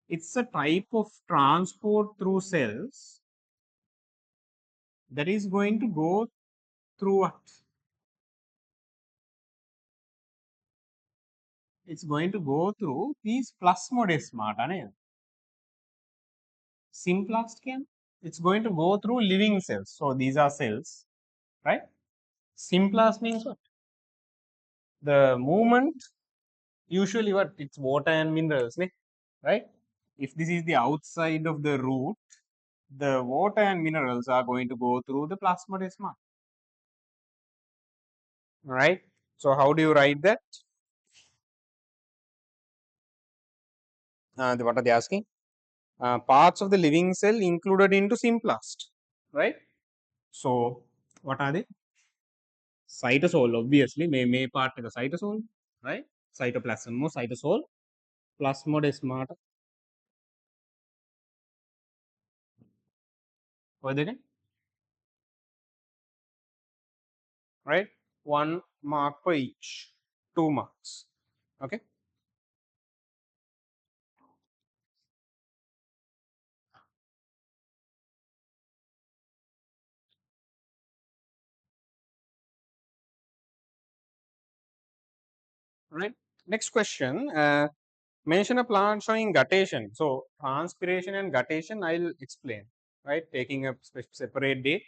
It's a type of transport through cells that is going to go through what? It's going to go through these plasmodesmata. Ne? Symplast can. It's going to go through living cells. So these are cells, right? Symplast means what? The movement, usually what? It's water and minerals, ne? Right? If this is the outside of the root, the water and minerals are going to go through the plasmodesma. Right? So how do you write that? What are they asking? Parts of the living cell included into symplast. Right? So what are they? Cytosol, obviously, may part of the cytosol, right? Cytoplasm, cytosol, plasmodesmata. What again? Right? 1 mark per each, 2 marks. Okay. Right. Next question. Mention a plant showing guttation. So transpiration and guttation, I'll explain. Right. Taking a separate day,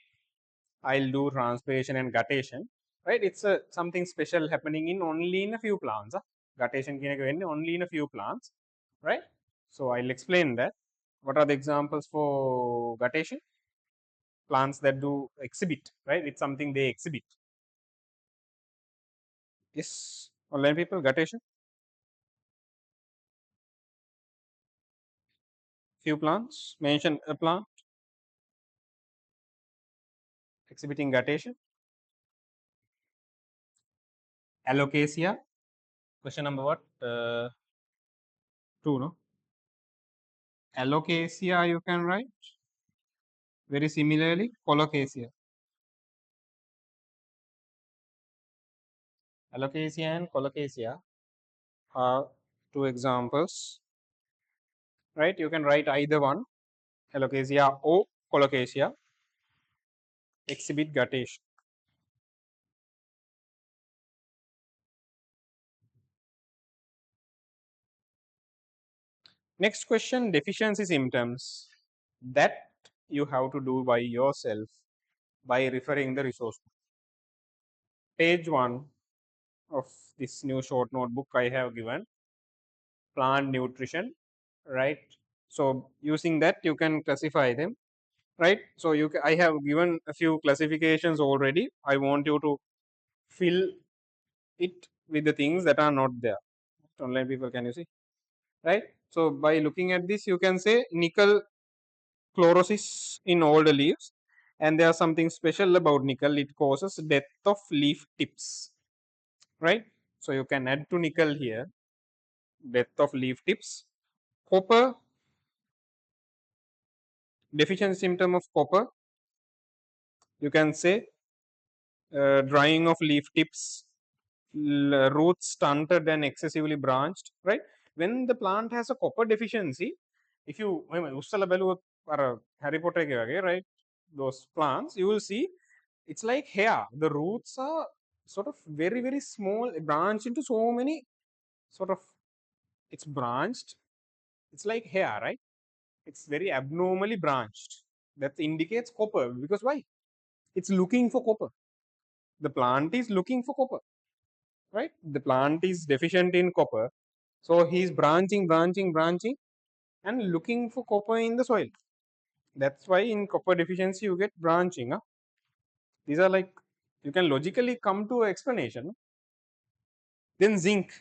I'll do transpiration and guttation. Right. It's a something special happening in only in a few plants. Guttation only in a few plants. Right. So I'll explain that. What are the examples for guttation? Plants that do exhibit. Right. It's something they exhibit. Yes. Online people, guttation. Few plants. Mention a plant exhibiting guttation. Alocasia. Question number what? 2, no? Alocasia you can write. Very similarly, colocasia. Alocasia and colocasia are two examples. Right? You can write either one. Alocasia or colocasia exhibit guttation. Next question, deficiency symptoms. That you have to do by yourself by referring the resource. Page 1 of this new short notebook I have given, plant nutrition, right? So using that you can classify them, right? So I have given a few classifications already. I want you to fill it with the things that are not there. Online people, can you see? Right? So by looking at this, you can say nickel chlorosis in older leaves, and there's something special about nickel. It causes death of leaf tips, right? So you can add to nickel here, death of leaf tips. Copper, deficient symptom of copper, you can say drying of leaf tips, roots stunted and excessively branched, right? When the plant has a copper deficiency, if you Harry Potter, right? Those plants, you will see it's like hair. The roots are sort of very, very small, branched into so many sort of, it's branched. It's like hair, right? It's very abnormally branched. That indicates copper, because why? It's looking for copper. The plant is looking for copper, right? The plant is deficient in copper, so he's branching and looking for copper in the soil. That's why in copper deficiency you get branching. These are like, you can logically come to an explanation. Then zinc.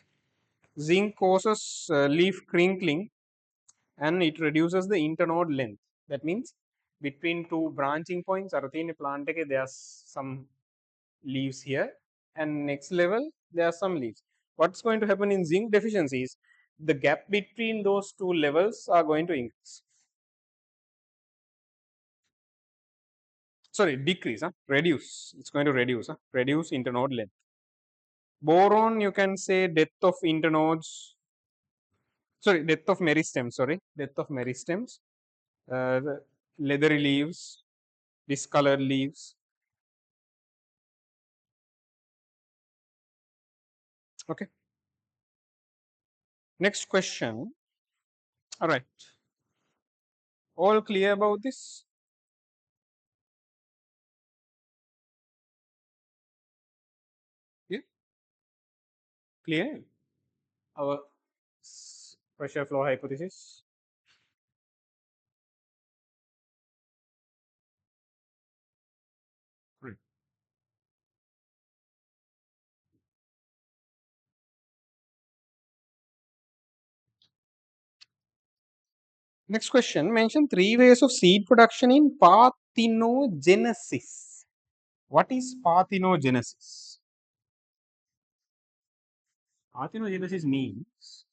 Zinc causes leaf crinkling and it reduces the internode length. That means between two branching points, plant there are some leaves here, and next level there are some leaves. What's going to happen in zinc deficiency is the gap between those two levels are going to increase. Sorry, decrease, reduce. It's going to reduce, reduce internode length. Boron, you can say death of internodes. Sorry, death of meristems. Sorry, death of meristems. The leathery leaves, discolored leaves. Okay. Next question. All right. All clear about this? Yeah. Clear. Our pressure flow hypothesis. Right. Next question. Mention 3 ways of seed production in parthenogenesis. What is parthenogenesis? Parthenogenesis means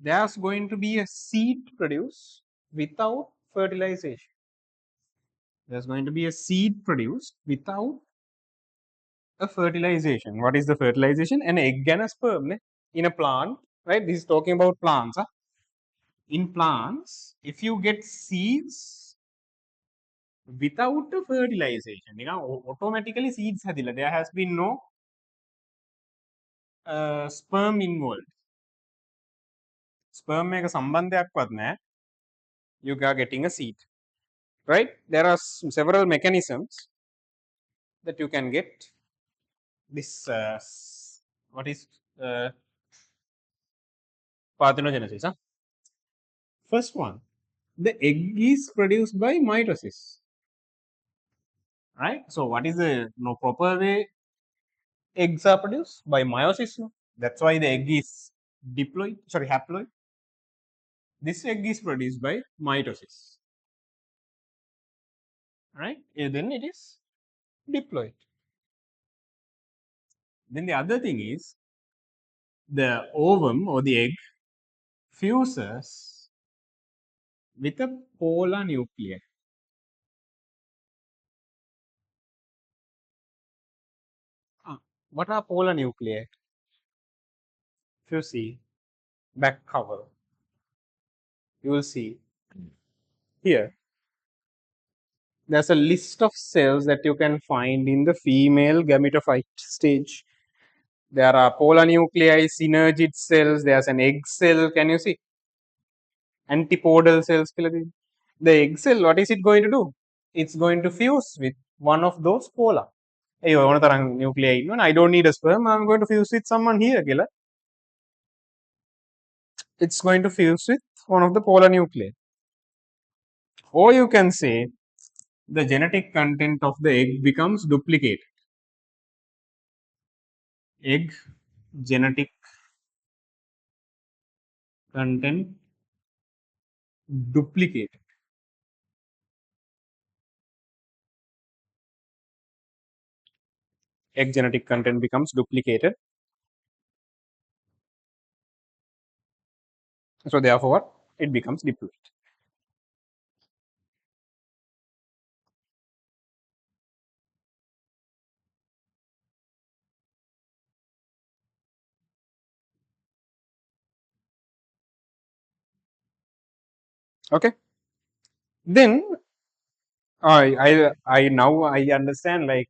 there's going to be a seed produced without fertilization. There's going to be a seed produced without a fertilization. What is the fertilization? An egg and a sperm in a plant, right? This is talking about plants. In plants, if you get seeds without a fertilization, automatically seeds hadila. There has been no sperm involved. Sperm එක සම්බන්ධයක්වත් නැහැ. You are getting a seed, right? There are several mechanisms that you can get this. What is parthenogenesis? First one, the egg is produced by mitosis, right? So what is the proper way eggs are produced? By meiosis. That's why the egg is diploid, sorry, haploid. This egg is produced by mitosis, right? And then it is diploid. Then the other thing is the ovum or the egg fuses with a polar nuclei. What are polar nuclei? If you see back cover, you will see here there's a list of cells that you can find in the female gametophyte stage. There are polar nuclei, synergid cells, there's an egg cell. Can you see? Antipodal cells. The egg cell, what is it going to do? It's going to fuse with one of those polar. Hey, nuclei. I don't need a sperm. I'm going to fuse with someone here. It's going to fuse with one of the polar nuclei. Or you can say the genetic content of the egg becomes duplicated. Egg genetic content duplicated. Egg genetic content becomes duplicated. So therefore, it becomes diploid. Okay. Then I now I understand, like,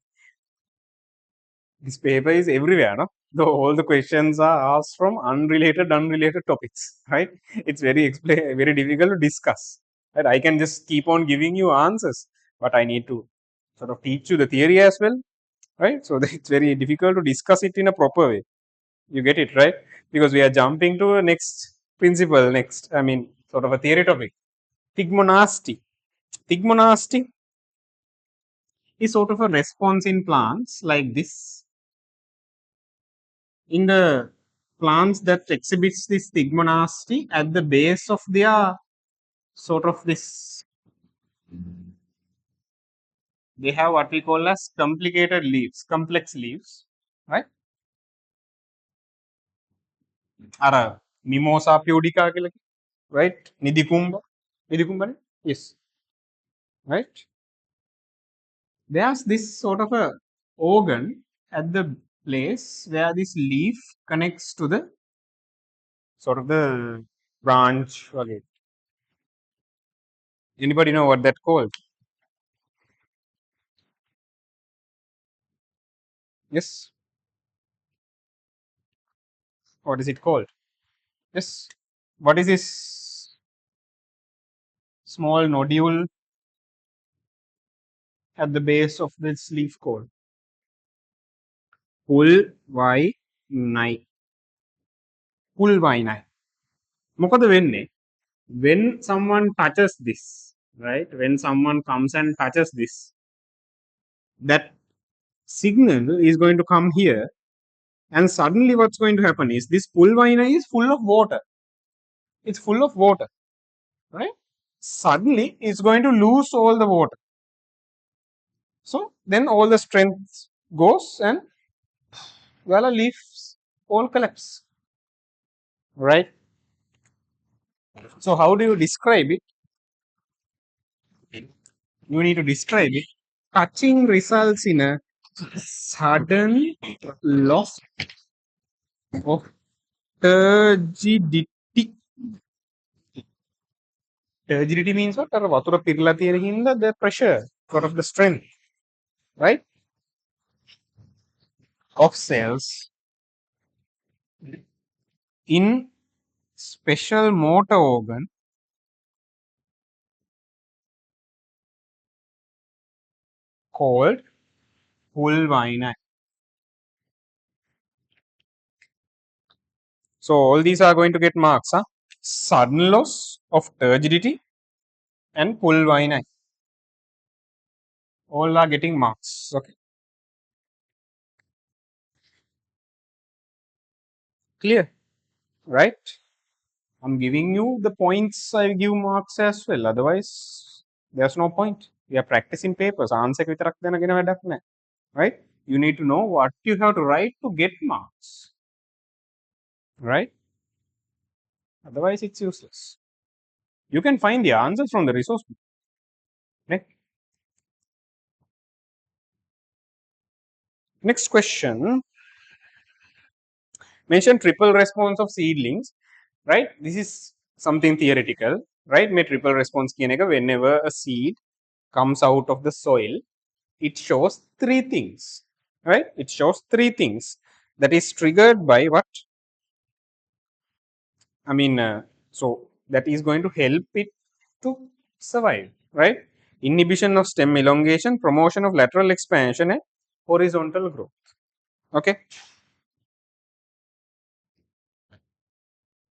this paper is everywhere, no? Though all the questions are asked from unrelated topics, right? It's very difficult to discuss. Right? I can just keep on giving you answers, but I need to sort of teach you the theory as well, right? So it's very difficult to discuss it in a proper way. You get it, right? Because we are jumping to a next principle next. I mean, sort of a theory topic. Thigmonasty. Thigmonasty is sort of a response in plants like this. In the plants that exhibits this thigmonasty at the base of their sort of this, they have what we call as complicated leaves, complex leaves, right? Ara mimosa pudica, right? Nidikumba, Nidikumba, yes, right? There's this sort of a organ at the place where this leaf connects to the sort of the branch. Okay. Anybody know what that called? Yes. What is it called? Yes. What is this small nodule at the base of this leaf called? Pulvinite. Pulvinite. මොකද වෙන්නේ? When someone touches this, right? When someone comes and touches this, that signal is going to come here, and suddenly what's going to happen is this pulvinite is full of water. It's full of water, right? Suddenly it's going to lose all the water. So then all the strength goes and well, leaves all collapse, right? So how do you describe it? You need to describe it. Touching results in a sudden loss of turgidity. Turgidity means what? වතුර පිරලා තියෙන හින්දා the pressure, sort of the strength, right? Of cells in special motor organ called pulvinite. So all these are going to get marks, huh? Sudden loss of turgidity and pulvinite. All are getting marks. Okay. Clear, right? I'm giving you the points, I give marks as well. Otherwise, there's no point. We are practicing papers. Answer එක විතරක් දැනගෙන වැඩක් නැහැ. Right? You need to know what you have to write to get marks. Right? Otherwise, it's useless. You can find the answers from the resource book. Right? Next question. Mention triple response of seedlings. Right? This is something theoretical. Right? May triple response කියන එක whenever a seed comes out of the soil, it shows three things, right? It shows three things that is triggered by what? I mean, so that is going to help it to survive, right? Inhibition of stem elongation, promotion of lateral expansion, and horizontal growth. Okay.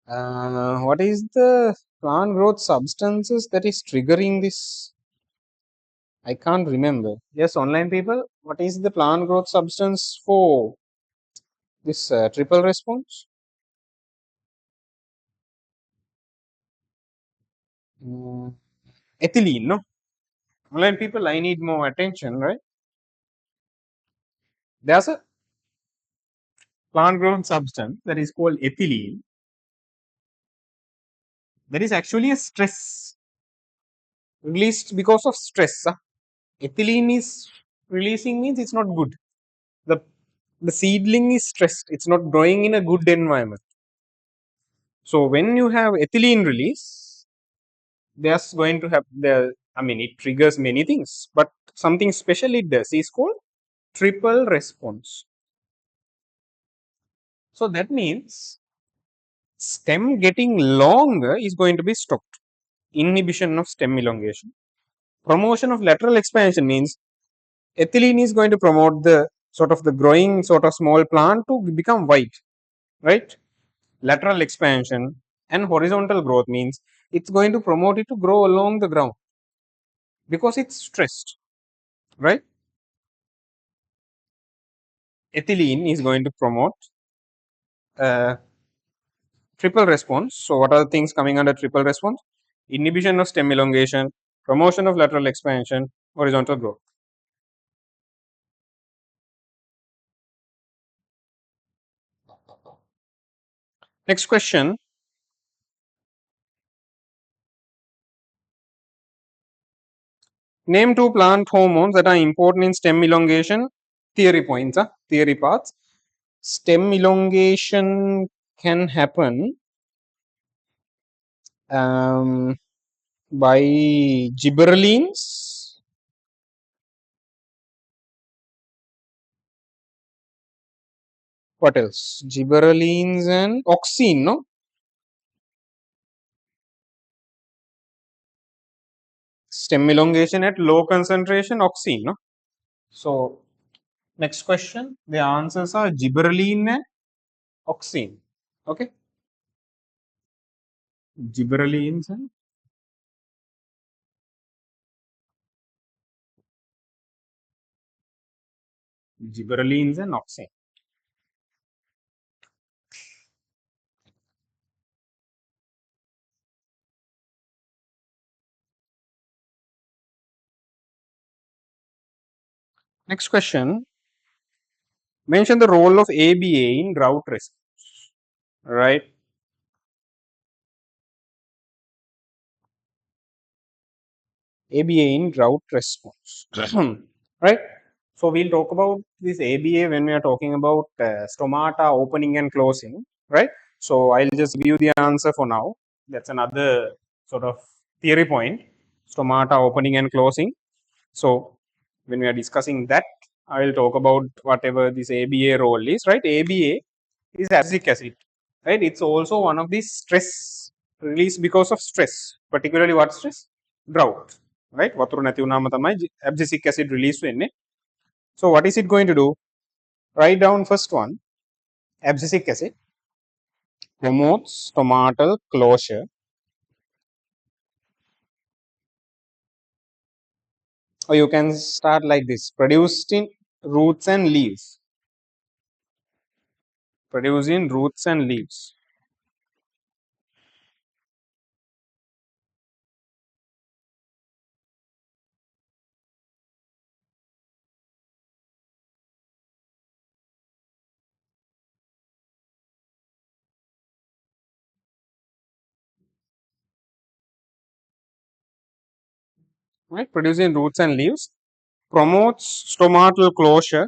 What is the plant growth substances that is triggering this? I can't remember. Yes, online people, what is the plant growth substance for this triple response? Ethylene, no? Online people, I need more attention, right? There's a plant grown substance that is called ethylene. That is actually a stress released because of stress. Ethylene is releasing means it's not good. The seedling is stressed. It's not growing in a good environment. So when you have ethylene release, there's going to have the, I mean, it triggers many things, but something special it does is called triple response. So that means stem getting longer is going to be stopped. Inhibition of stem elongation. Promotion of lateral expansion means ethylene is going to promote the sort of the growing sort of small plant to become white, right? Lateral expansion and horizontal growth means it's going to promote it to grow along the ground because it's stressed, right? Ethylene is going to promote triple response. So, what are the things coming under triple response? Inhibition of stem elongation, promotion of lateral expansion, horizontal growth. Next question. Name two plant hormones that are important in stem elongation. Theory points, theory parts. Stem elongation can happen by gibberellins. What else? Gibberellins and auxine, no? Stem elongation at low concentration, auxine, no? So, next question. The answers are gibberellin and auxine. Okay? Gibberellins and auxine. Next question. Mention the role of ABA in drought response. Right? ABA in drought response. Right? So, we'll talk about this ABA when we are talking about stomata opening and closing. Right? So, I'll just give you the answer for now. That's another sort of theory point. Stomata opening and closing. So, when we are discussing that, I will talk about whatever this ABA role is, right? ABA is abscisic acid, right? It's also one of these stress release because of stress, particularly what stress? Drought, right? Water නැති වුණාම තමයි abscisic acid release වෙන්නේ. So, what is it going to do? Write down first one. Abscisic acid promotes stomatal closure, or you can start like this: produced in roots and leaves. Produced in roots and leaves. Right, producing roots and leaves, promotes stomatal closure,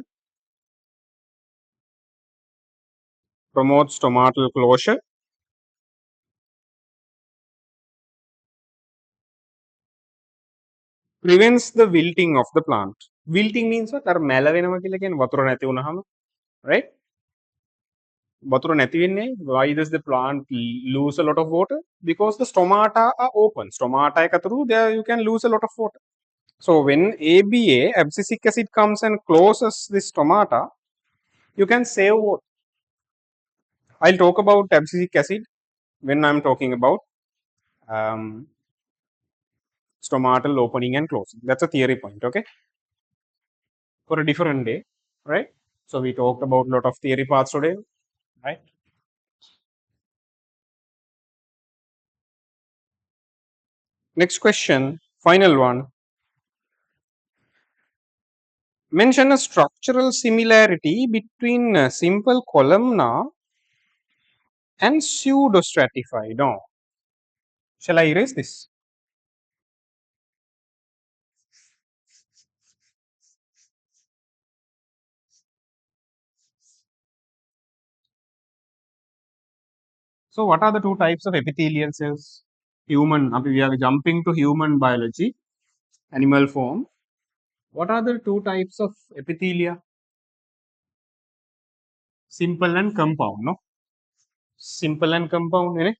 prevents the wilting of the plant. Wilting means what? අර මැල වෙනවා කියලා කියන්නේ වතුර නැති වුනහම, right? වතුර නැති වෙන්නේ, why does the plant lose a lot of water? Because the stomata are open. Stomata එක අතුරු there you can lose a lot of water. So when ABA, abscisic acid, comes and closes the stomata, you can save water. I'll talk about abscisic acid when I'm talking about stomatal opening and closing. That's a theory point, okay? For a different day, right? So we talked about a lot of theory parts today, right? Next question, final one. Mention a structural similarity between simple columnar and pseudostratified. No. Shall I erase this? So what are the two types of epithelial cells? Human, we are jumping to human biology, animal form. What are the two types of epithelia? Simple and compound, no? Simple and compound, eh?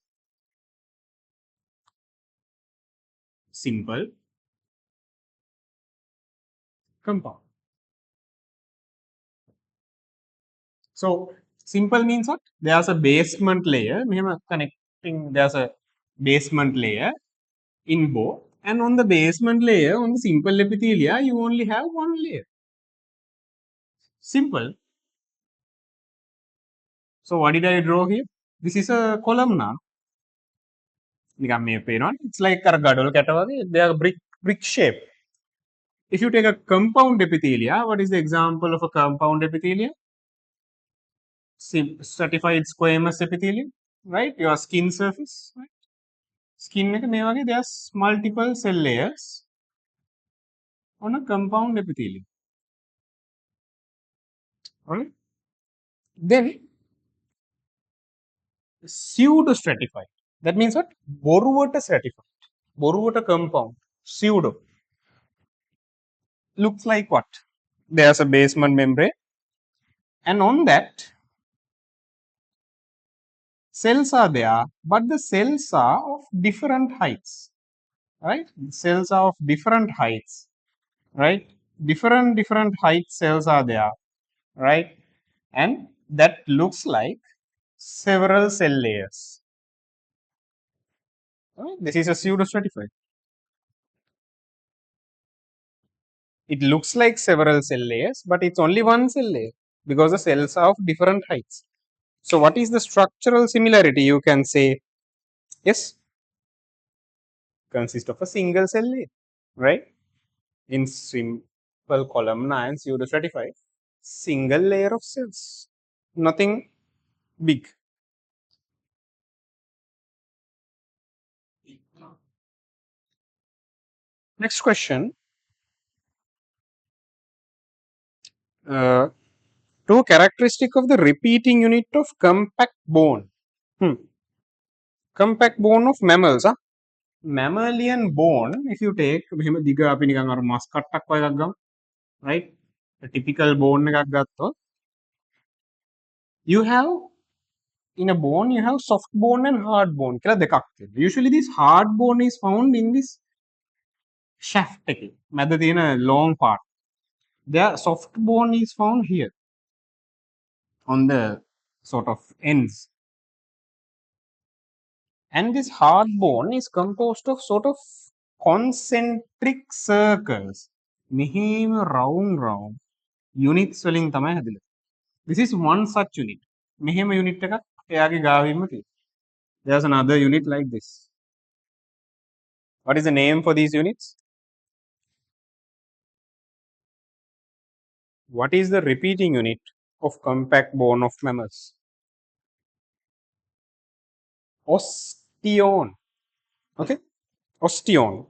Simple, compound. So simple means what? There's a basement layer. මෙහෙම connecting. There's a basement layer in both, and on the basement layer, on the simple epithelia, you only have one layer. Simple. So what did I draw here? This is a columnar. It's like a gadol category. They are brick shape. If you take a compound epithelia, what is the example of a compound epithelia? Stratified squamous epithelium, right? Your skin surface, right? Skin එක මේ වගේ there's multiple cell layers on a compound epithelium. Alright? Then pseudo stratified. That means what? බොරුවට stratified. බොරුවට compound. Pseudo. Looks like what? There's a basement membrane, and on that cells are there, but the cells are of different heights. Right? Cells are of different heights. Right? Different height cells are there. Right? And that looks like several cell layers. Right? This is a pseudo stratified. It looks like several cell layers, but it's only one cell layer because the cells are of different heights. So what is the structural similarity? You can say, yes, consists of a single cell layer, right? In simple columnar and pseudo stratified, single layer of cells, nothing big. Next question. Two characteristic of the repeating unit of compact bone. Compact bone of mammals. Mammalian bone, if you take මෙහෙම දිග අපි නිකන් අර මස් කට්ටක් වගේ එකක් ගමු, right? A typical bone එකක් ගත්තොත් you have in a bone you have soft bone and hard bone කියලා දෙකක් තියෙනවා. Usually this hard bone is found in this shaft එකේ. මැද තියෙන long part. The soft bone is found here on the sort of ends. And this hard bone is composed of sort of concentric circles. මෙහෙම round units වලින් තමයි හැදිලා. This is one such unit. මෙහෙම unit එකක් එයාගේ ගාවින්ම තියෙනවා. There's another unit like this. What is the name for these units? What is the repeating unit of compact bone of mammals? Osteon. Okay? Osteon.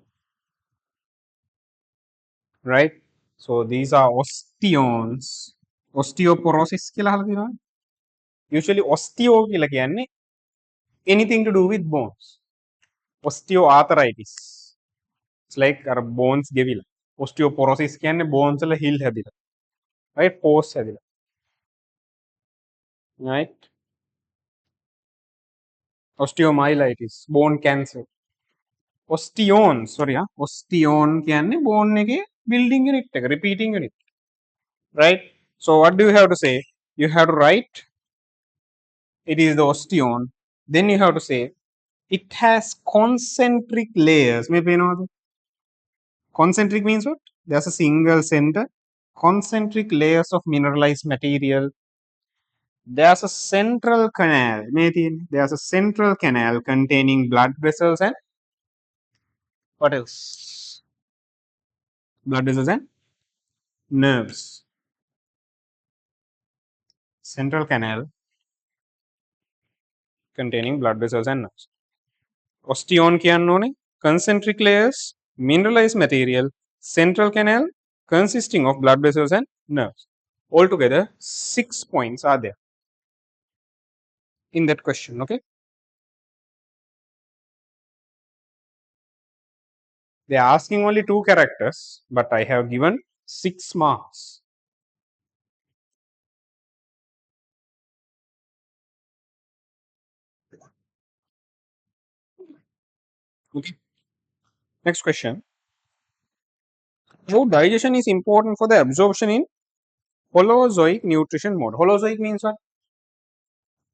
Right? So these are osteons. Osteoporosis කියලා අහලා තියෙනවද? Usually osteo කියලා කියන්නේ anything to do with bones. Osteoarthritis. It's like our bones ගෙවිලා. Osteoporosis කියන්නේ bones වල hill හැදිලා. Right? Pores හැදිලා. Right? Osteomyelitis, bone cancer. Osteon, sorry, osteon කියන්නේ bone එකේ building unit එක, repeating unit. Right? So what do you have to say? You have to write it is the osteon. Then you have to say it has concentric layers. මේ පේනවද? Concentric means what? There's a single center. Concentric layers of mineralized material. There's a central canal. There's a central canal containing blood vessels and what else? Blood vessels and nerves. Central canal containing blood vessels and nerves. Osteon කියන්න ඕනේ concentric layers, mineralized material, central canal consisting of blood vessels and nerves. Altogether, 6 points are there in that question. Okay, they are asking only 2 characters, but I have given 6 marks. Okay. Next question. How digestion is important for the absorption in holozoic nutrition mode? Holozoic means what?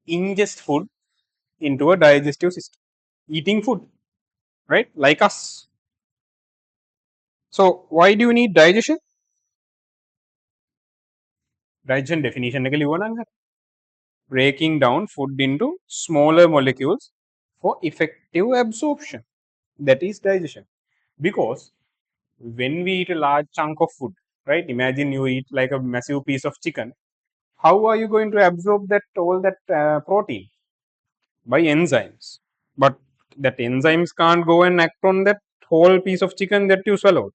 Ingest food into a digestive system. eating food, right? Like us. So why do you need digestion? Digestion definition එක ලියුවා නම් breaking down food into smaller molecules for effective absorption. That is digestion. Because when we eat a large chunk of food, right? Imagine you eat like a massive piece of chicken. How are you going to absorb that all that protein? By enzymes. But that enzymes can't go and act on that whole piece of chicken that you swallowed,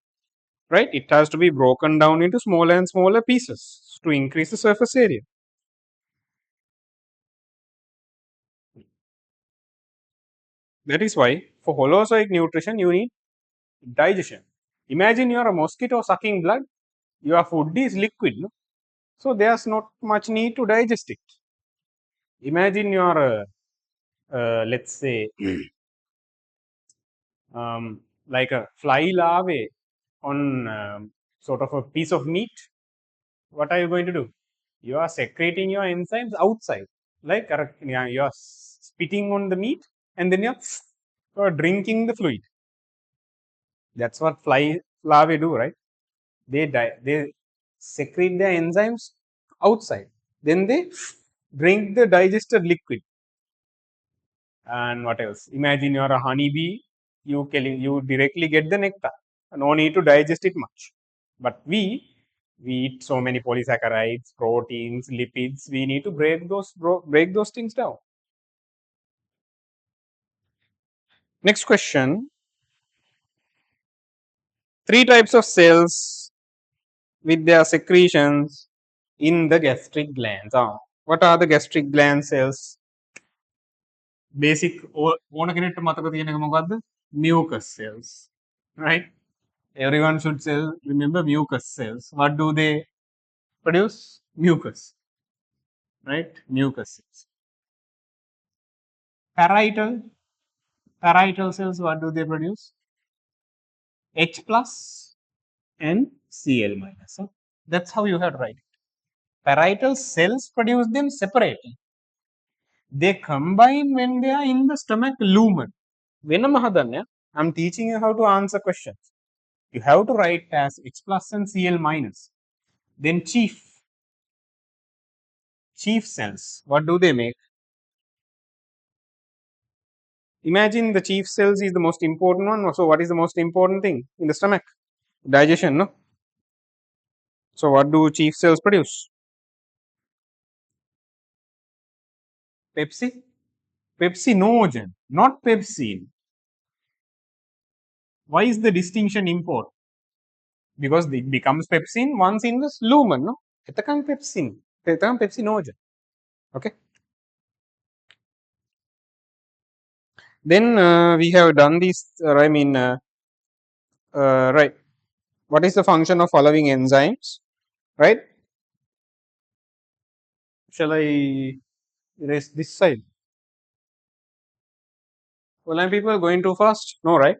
right? It has to be broken down into smaller and smaller pieces to increase the surface area. That is why for holozoic nutrition you need digestion. Imagine you are a mosquito sucking blood, your food is liquid, no? So there's not much need to digest it. Imagine you are let's say like a fly larvae on sort of a piece of meat. What are you going to do? You are secreting your enzymes outside, like you are spitting on the meat and then you're drinking the fluid. That's what fly larvae do, right? They secrete their enzymes outside, then they drink the digested liquid. And what else? Imagine you're a honeybee, you directly get the nectar, no need to digest it much. But we eat so many polysaccharides, proteins, lipids. We need to break those things down. Next question: three types of cells with their secretions in the gastric glands. What are the gastric gland cells? Basic ඕන කෙනෙක්ට මතක තියෙන එක මොකද්ද? Mucus cells, right? Everyone should remember mucus cells. What do they produce? Mucus, right? Mucus cells. Parietal cells, what do they produce? H plus and Cl minus. So that's how you have to write it. Parietal cells produce them separately. They combine when they are in the stomach lumen. I'm teaching you how to answer questions. You have to write as H plus and Cl minus. Then chief cells, what do they make? Imagine the chief cells is the most important one. So what is the most important thing in the stomach? Digestion, no? So what do chief cells produce? Pepsinogen, not pepsin. Why is the distinction important? Because it becomes pepsin once in the lumen, no? එතකන් pepsinogen. Okay. Then we have done this. Right. What is the function of following enzymes? Right. Shall I erase this side? Online people are going too fast? No, right?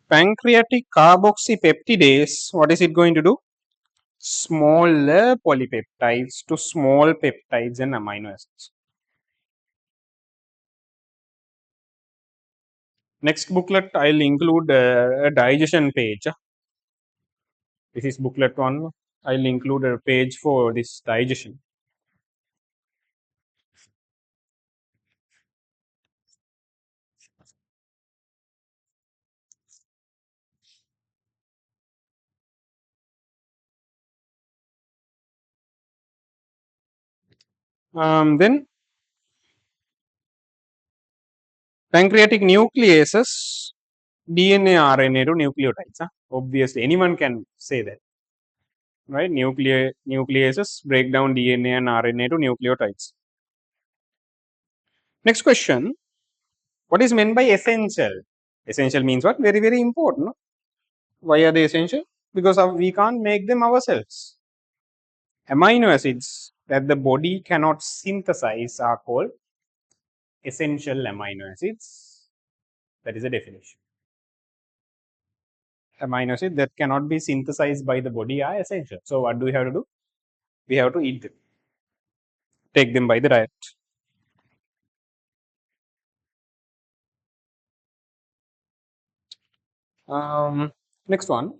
Pancreatic carboxypeptidase, what is it going to do? Smaller polypeptides to small peptides and amino acids. Next booklet, I'll include a digestion page. This is booklet 1. I'll include a page for this digestion. Then pancreatic nucleases, DNA, RNA to nucleotides. Obviously, anyone can say that, right? Nucleases break down DNA and RNA to nucleotides. Next question: what is meant by essential? Essential means what? Very, very important. No? Why are they essential? Because we can't make them ourselves. Amino acids, that the body cannot synthesize are called essential amino acids. That is a definition. Amino acids that cannot be synthesized by the body are essential. So what do we have to do? We have to eat them, take them by the diet. Next one.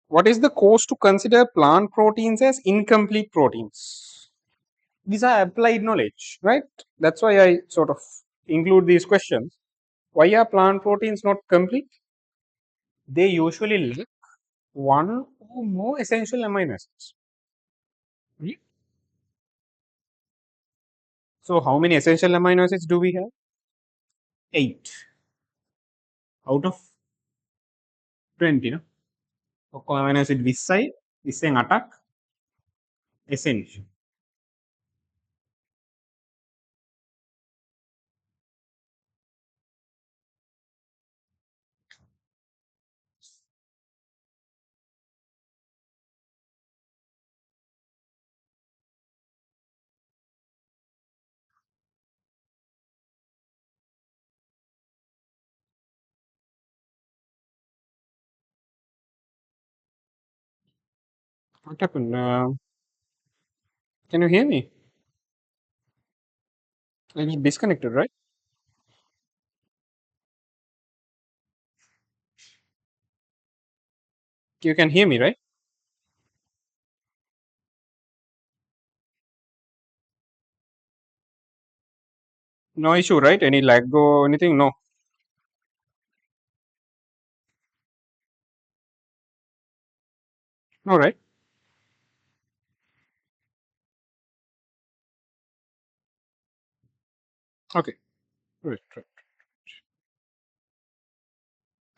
What is the cause to consider plant proteins as incomplete proteins? These are applied knowledge, right? That's why I sort of include these questions. Why are plant proteins not complete? They usually lack one or more essential amino acids. Right? So, how many essential amino acids do we have? 8 out of 20. No? ඔක්කොම amino acid 20යි 20න් 8ක් essential. What happened? Can you hear me? I got disconnected, right? You can hear me, right? No issue, right? Any lag or anything? No. No, right? Okay. Right.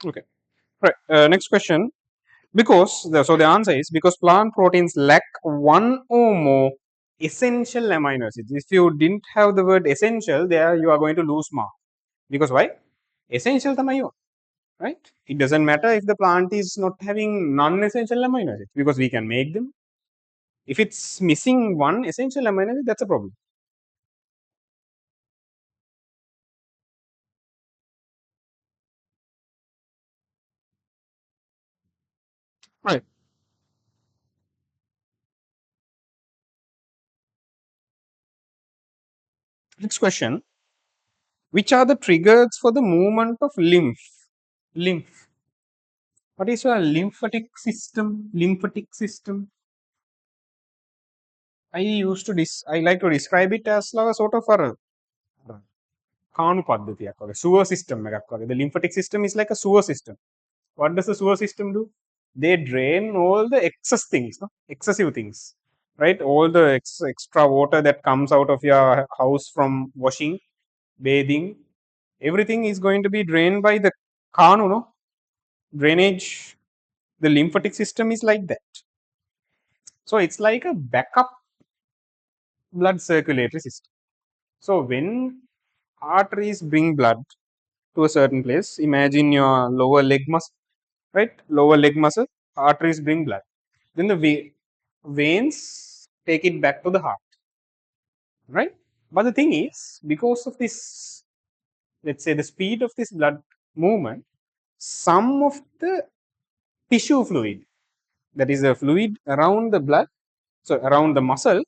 Okay. Right. Next question. So the answer is because plant proteins lack one or more essential amino acids. If you didn't have the word essential there, you are going to lose mark. Because why? Essential තමයි ඕන, right? It doesn't matter if the plant is not having non-essential amino acids because we can make them. If it's missing one essential amino acid, that's a problem. Right. Next question. Which are the triggers for the movement of lymph? Lymph. What is a lymphatic system? Lymphatic system. I like to describe it as like a sort of a කාණු පද්ධතියක් වගේ sewer system එකක් වගේ. The lymphatic system is like a sewer system. What does the sewer system do? They drain all the excess things, no? Excessive things, right? All the extra water that comes out of your house from washing, bathing, everything is going to be drained by the kānu, no? Drainage. The lymphatic system is like that. So it's like a backup blood circulatory system. So when arteries bring blood to a certain place, imagine your lower leg muscle, right? Lower leg muscle, arteries bring blood. Then the veins take it back to the heart, right? But the thing is, because of this, let's say the speed of this blood movement, some of the tissue fluid, that is the fluid around the blood, so around the muscle,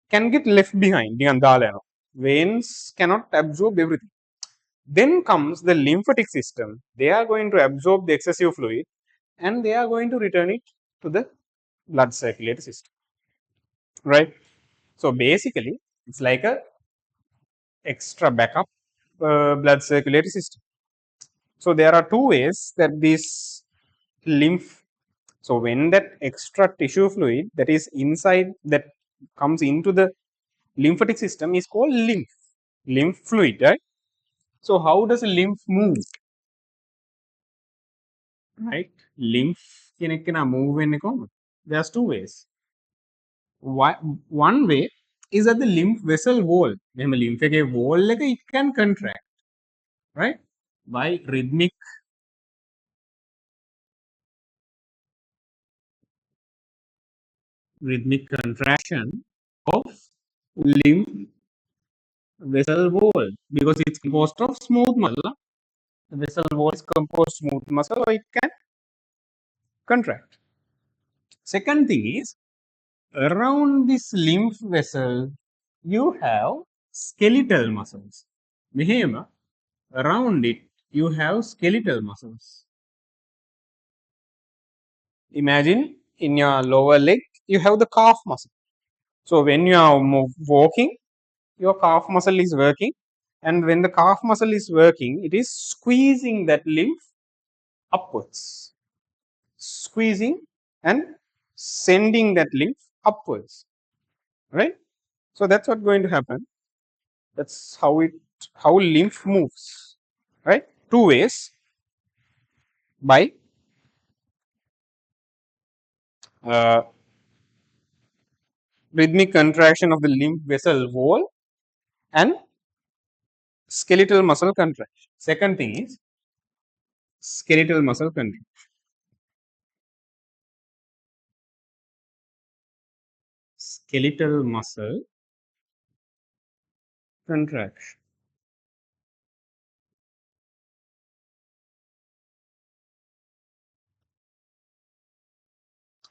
can get left behind. Veins cannot absorb everything. Then comes the lymphatic system. They are going to absorb the excessive fluid and they are going to return it to the blood circulatory system, right? So basically, it's like a extra backup blood circulatory system. So there are two ways that this lymph. So when that extra tissue fluid that is inside that comes into the lymphatic system is called lymph fluid, right? So how does a lymph move? Right? Lymph කෙනෙක් move වෙන්නේ කොහොමද? There's two ways. One way is that the lymph vessel wall. මෙහෙම lymph එකේ wall එක it can contract, right? By rhythmic. rhythmic contraction of lymph vessel wall because it's composed of smooth muscle. The vessel wall is composed smooth muscle, so it can contract. Second thing is around this lymph vessel, you have skeletal muscles. Mehema, around it, you have skeletal muscles. Imagine in your lower leg, you have the calf muscle. So when you are walking, your calf muscle is working, and when the calf muscle is working, it is squeezing that lymph upwards, squeezing and sending that lymph upwards, right? So that's what's going to happen. That's how lymph moves, right? Two ways: by uh, rhythmic contraction of the lymph vessel wall and skeletal muscle contraction. Second thing is skeletal muscle contraction. Skeletal muscle contraction.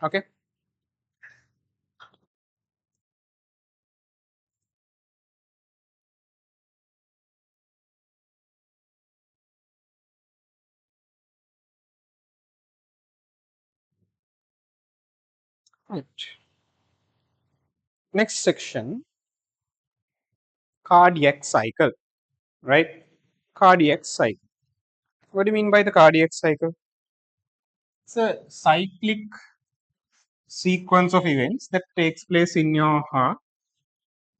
Okay. Right. Next section, cardiac cycle. Right. Cardiac cycle. What do you mean by the cardiac cycle? It's a cyclic sequence of events that takes place in your heart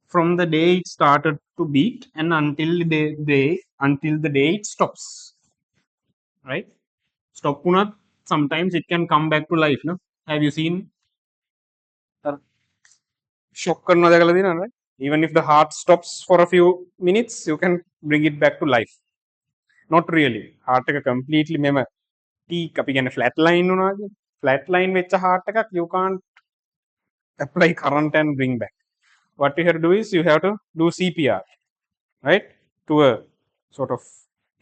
from the day it started to beat and until the day it stops. Right. Stop punat. Sometimes it can come back to life. No. Have you seen shock කරනවා දැකලා තියෙනවද? Right? Even if the heart stops for a few minutes, you can bring it back to life. Not really. Heart එක completely මෙම peak අපි කියන්නේ flat line වුණා කියන්නේ. Flat line වෙච්ච heart එකක් you can't apply current and bring back. What you have to do is you have to do CPR, right? To a sort of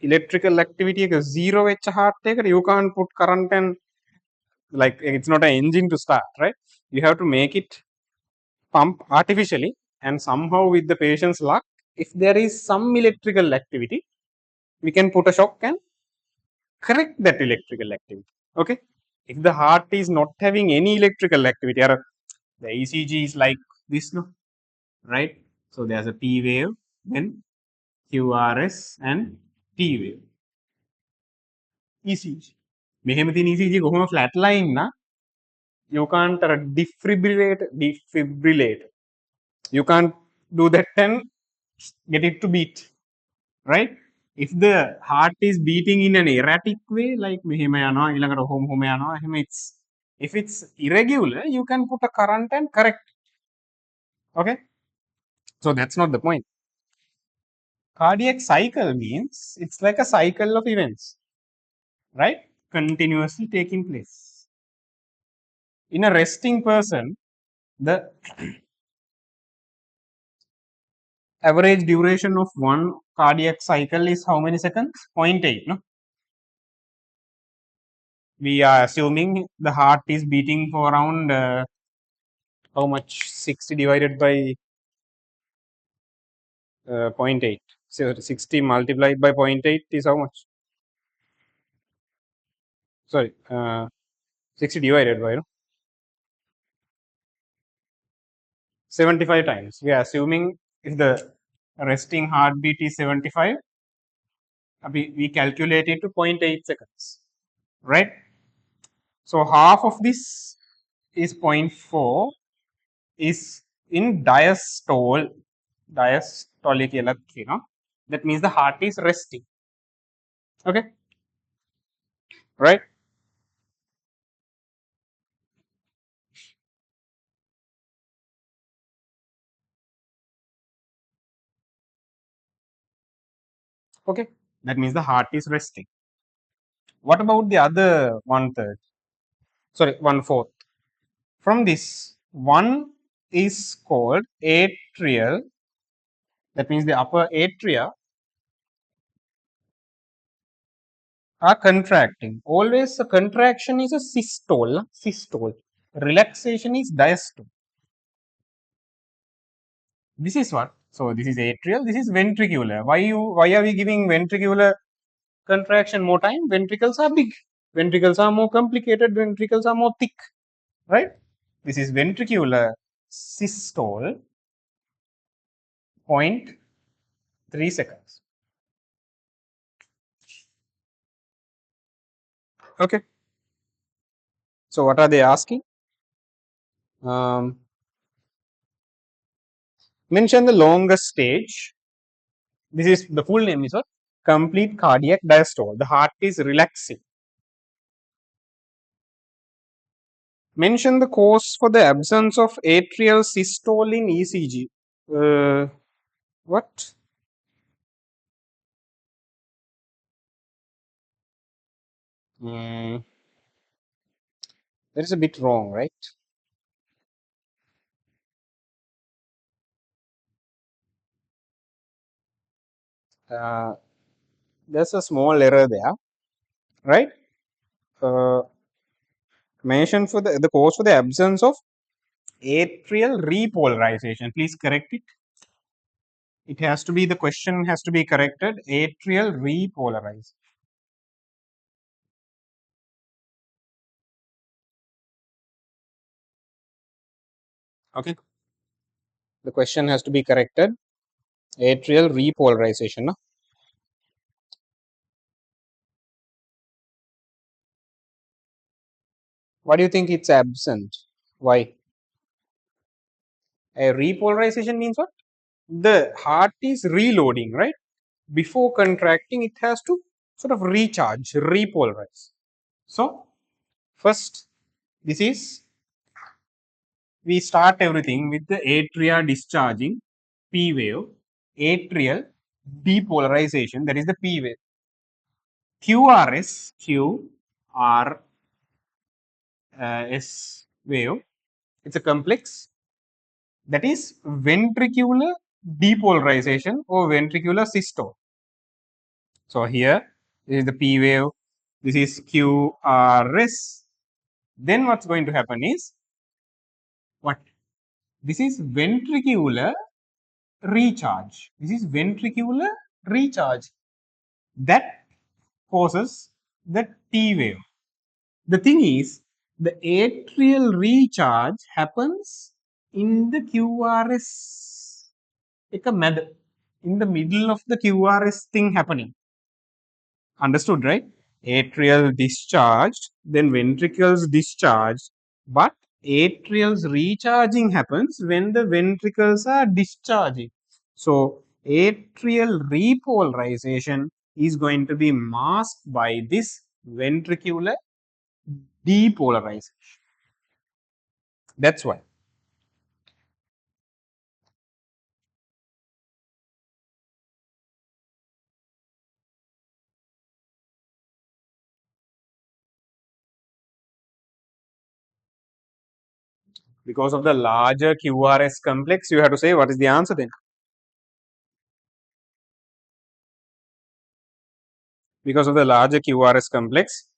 electrical activity එක zero වෙච්ච heart එකකට you can't put current and like it's not an engine to start, right? You have to make it pump artificially, and somehow with the patient's luck, if there is some electrical activity, we can put a shock and correct that electrical activity. Okay. If the heart is not having any electrical activity, or the ECG is like this, no, right? So there's a P wave, then QRS and T wave. ECG. මෙහෙම තියෙන ECG කොහොම flat line නා you can't defibrillate. You can't do that and get it to beat, right? If the heart is beating in an erratic way, like මෙහෙම යනවා ඊළඟට හොම යනවා එහෙම, it's if it's irregular, you can put a current and correct it. Okay, so that's not the point. Cardiac cycle means it's like a cycle of events, right? Continuously taking place. In a resting person, the average duration of one cardiac cycle is how many seconds? 0.8, no? We are assuming the heart is beating for around how much? 60 divided by 0.8. So 60 multiplied by 0.8 is how much? Sorry, 60 divided by 75 times. We are assuming if the resting heartbeat is 75, we calculate it to 0.8 seconds, right? So half of this is 0.4 is in diastole. Diastole කියලා කියනවා. That means the heart is resting. Okay, right? Okay, that means the heart is resting. What about the other one third? Sorry, 1/4. From this, One is called atrial, that means the upper atria are contracting. Always a contraction is a systole, systole. Relaxation is diastole. This is what? So this is atrial, this is ventricular. Why are we giving ventricular contraction more time? Ventricles are big. Ventricles are more complicated. Ventricles are more thick. Right? This is ventricular systole, 0.3 seconds. Okay. So what are they asking? Mention the longest stage. This is the full name is what? Complete cardiac diastole. The heart is relaxing. Mention the cause for the absence of atrial systole in ECG. What? That is a bit wrong, right? Uh, there's a small error there, right? Uh, mention for the cause for the absence of atrial repolarization. Please correct it. It has to be, the question has to be corrected. Atrial repolarization. Okay. The question has to be corrected. Atrial repolarization. No? What do you think it's absent? Why? A repolarization means what? The heart is reloading, right? Before contracting, it has to sort of recharge, repolarize. So, first, this is, we start everything with the atria discharging P wave, atrial depolarization, that is the P wave. QRS wave, it's a complex, that is ventricular depolarization or ventricular systole. So here this is the P wave, this is QRS. Then what's going to happen is what? This is ventricular recharge. This is ventricular recharge. That causes the T wave. The thing is, the atrial recharge happens in the QRS. In the middle of the QRS thing happening. Understood, right? Atrial discharged, then ventricles discharged, but atrials recharging happens when the ventricles are discharging. So atrial repolarization is going to be masked by this ventricular depolarization. That's why. Because of the larger QRS complex, you have to say what is the answer then. Because of the larger QRS complex,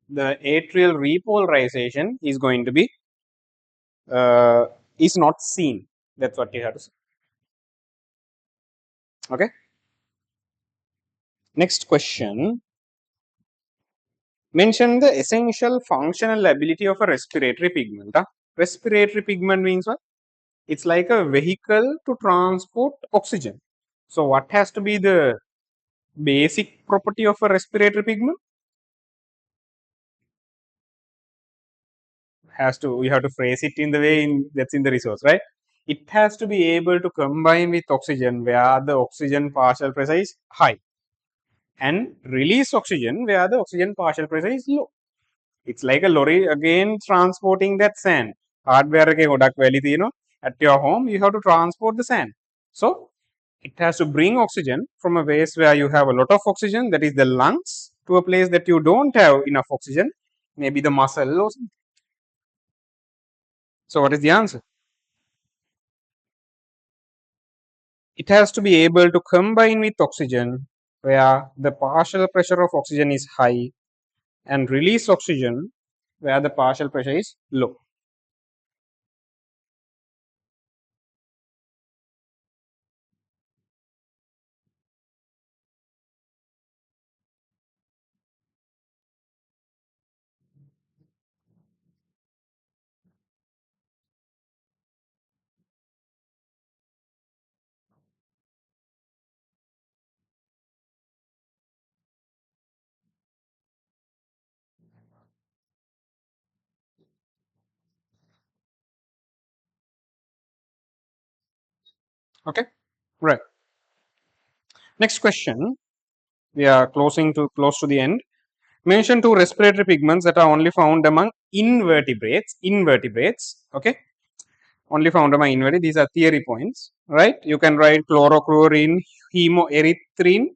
the atrial repolarization is going to be is not seen. That's what you have to say. Okay. Next question. Mention the essential functional ability of a respiratory pigment. Respiratory pigment means what? It's like a vehicle to transport oxygen. So what has to be the basic property of a respiratory pigment? You have to phrase it in the way that's in the resource, right? It has to be able to combine with oxygen where the oxygen partial pressure is high, and release oxygen where the oxygen partial pressure is low. It's like a lorry again transporting that sand. Hardware එකේ ගොඩක් වැලි තියෙනවා. At your home, you have to transport the sand. So It has to bring oxygen from a place where you have a lot of oxygen, that is the lungs, to a place that you don't have enough oxygen, maybe the muscle or something. So what is the answer? It has to be able to combine with oxygen where the partial pressure of oxygen is high and release oxygen where the partial pressure is low. Okay, right. Next question. We are close to the end. Mention two respiratory pigments that are only found among invertebrates. Invertebrates. Okay, only found among invertebrates. These are theory points, right? You can write chlorochlorine, hemoerythrin,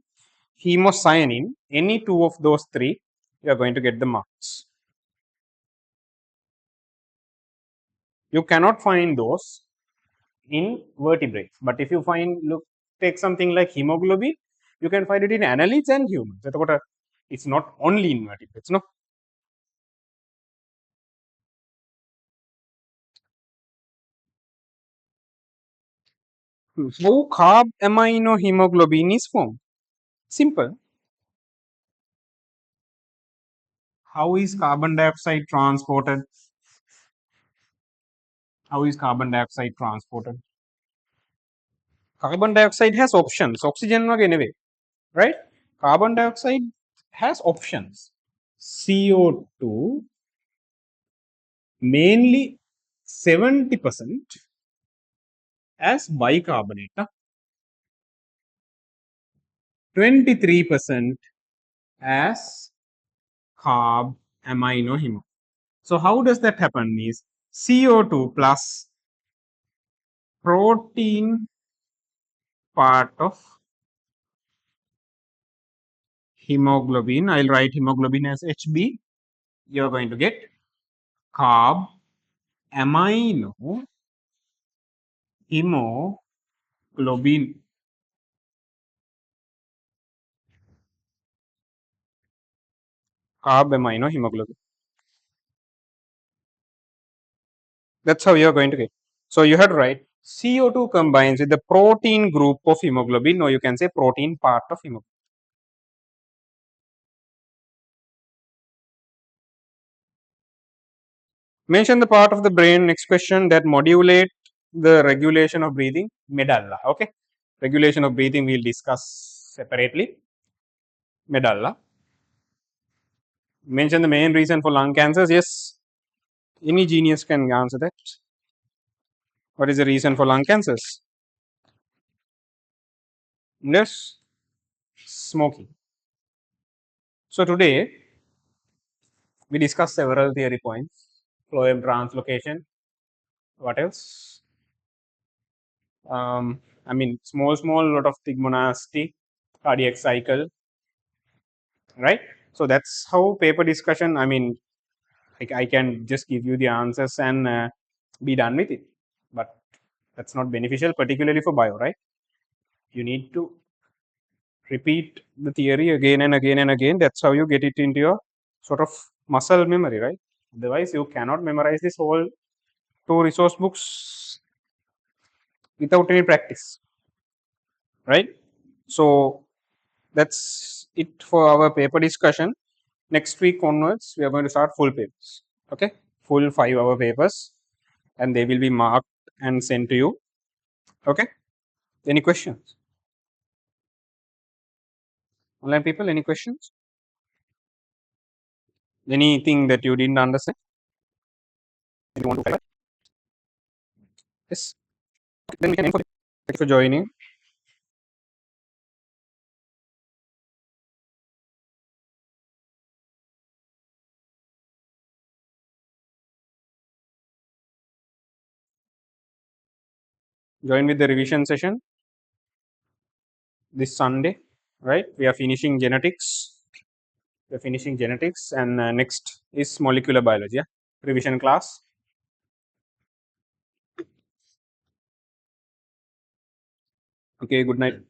hemocyanin. Any two of those three, you are going to get the marks. You cannot find those in vertebrates, but if you take something like hemoglobin, you can find it in annelids and humans. It's not only in vertebrates, no. How carb amino hemoglobin is formed? Simple. How is carbon dioxide transported? How is carbon dioxide transported? Carbon dioxide has options. Oxygen anyway, right? Carbon dioxide has options. CO2 mainly 70% as bicarbonate, 23% as carb amino hemoglobin. So how does that happen? Is CO2 plus protein part of hemoglobin. I'll write hemoglobin as HB. You're going to get carb amino hemoglobin. Carb amino hemoglobin. That's how you're going to get. So you had to write CO2 combines with the protein group of hemoglobin, or you can say protein part of hemoglobin. Mention the part of the brain, next question, that modulate the regulation of breathing. Medulla. Okay. Regulation of breathing we'll discuss separately. Medulla. Mention the main reason for lung cancers. Yes. Any genius can answer that. What is the reason for lung cancers? Yes. Smoking. So today we discussed several theory points. Phloem translocation. What else? I mean, small lot of thigmonasty, cardiac cycle, right? So that's how paper discussion. I mean, I can just give you the answers and be done with it, but that's not beneficial, particularly for bio, right? You need to repeat the theory again and again and again. That's how you get it into your sort of muscle memory, right? Otherwise, you cannot memorize this whole two resource books without any practice, right? So that's it for our paper discussion. Next week onwards, we are going to start full papers. Okay, full 5-hour papers, and they will be marked and sent to you. Okay, any questions? Online people, any questions? Anything that you didn't understand? You want to clarify? Yes. Then we can end for. Thank you for joining. Join with the revision session. this Sunday, right? We are finishing genetics. We are finishing genetics, and next is molecular biology. Yeah? Revision class. Okay, good night.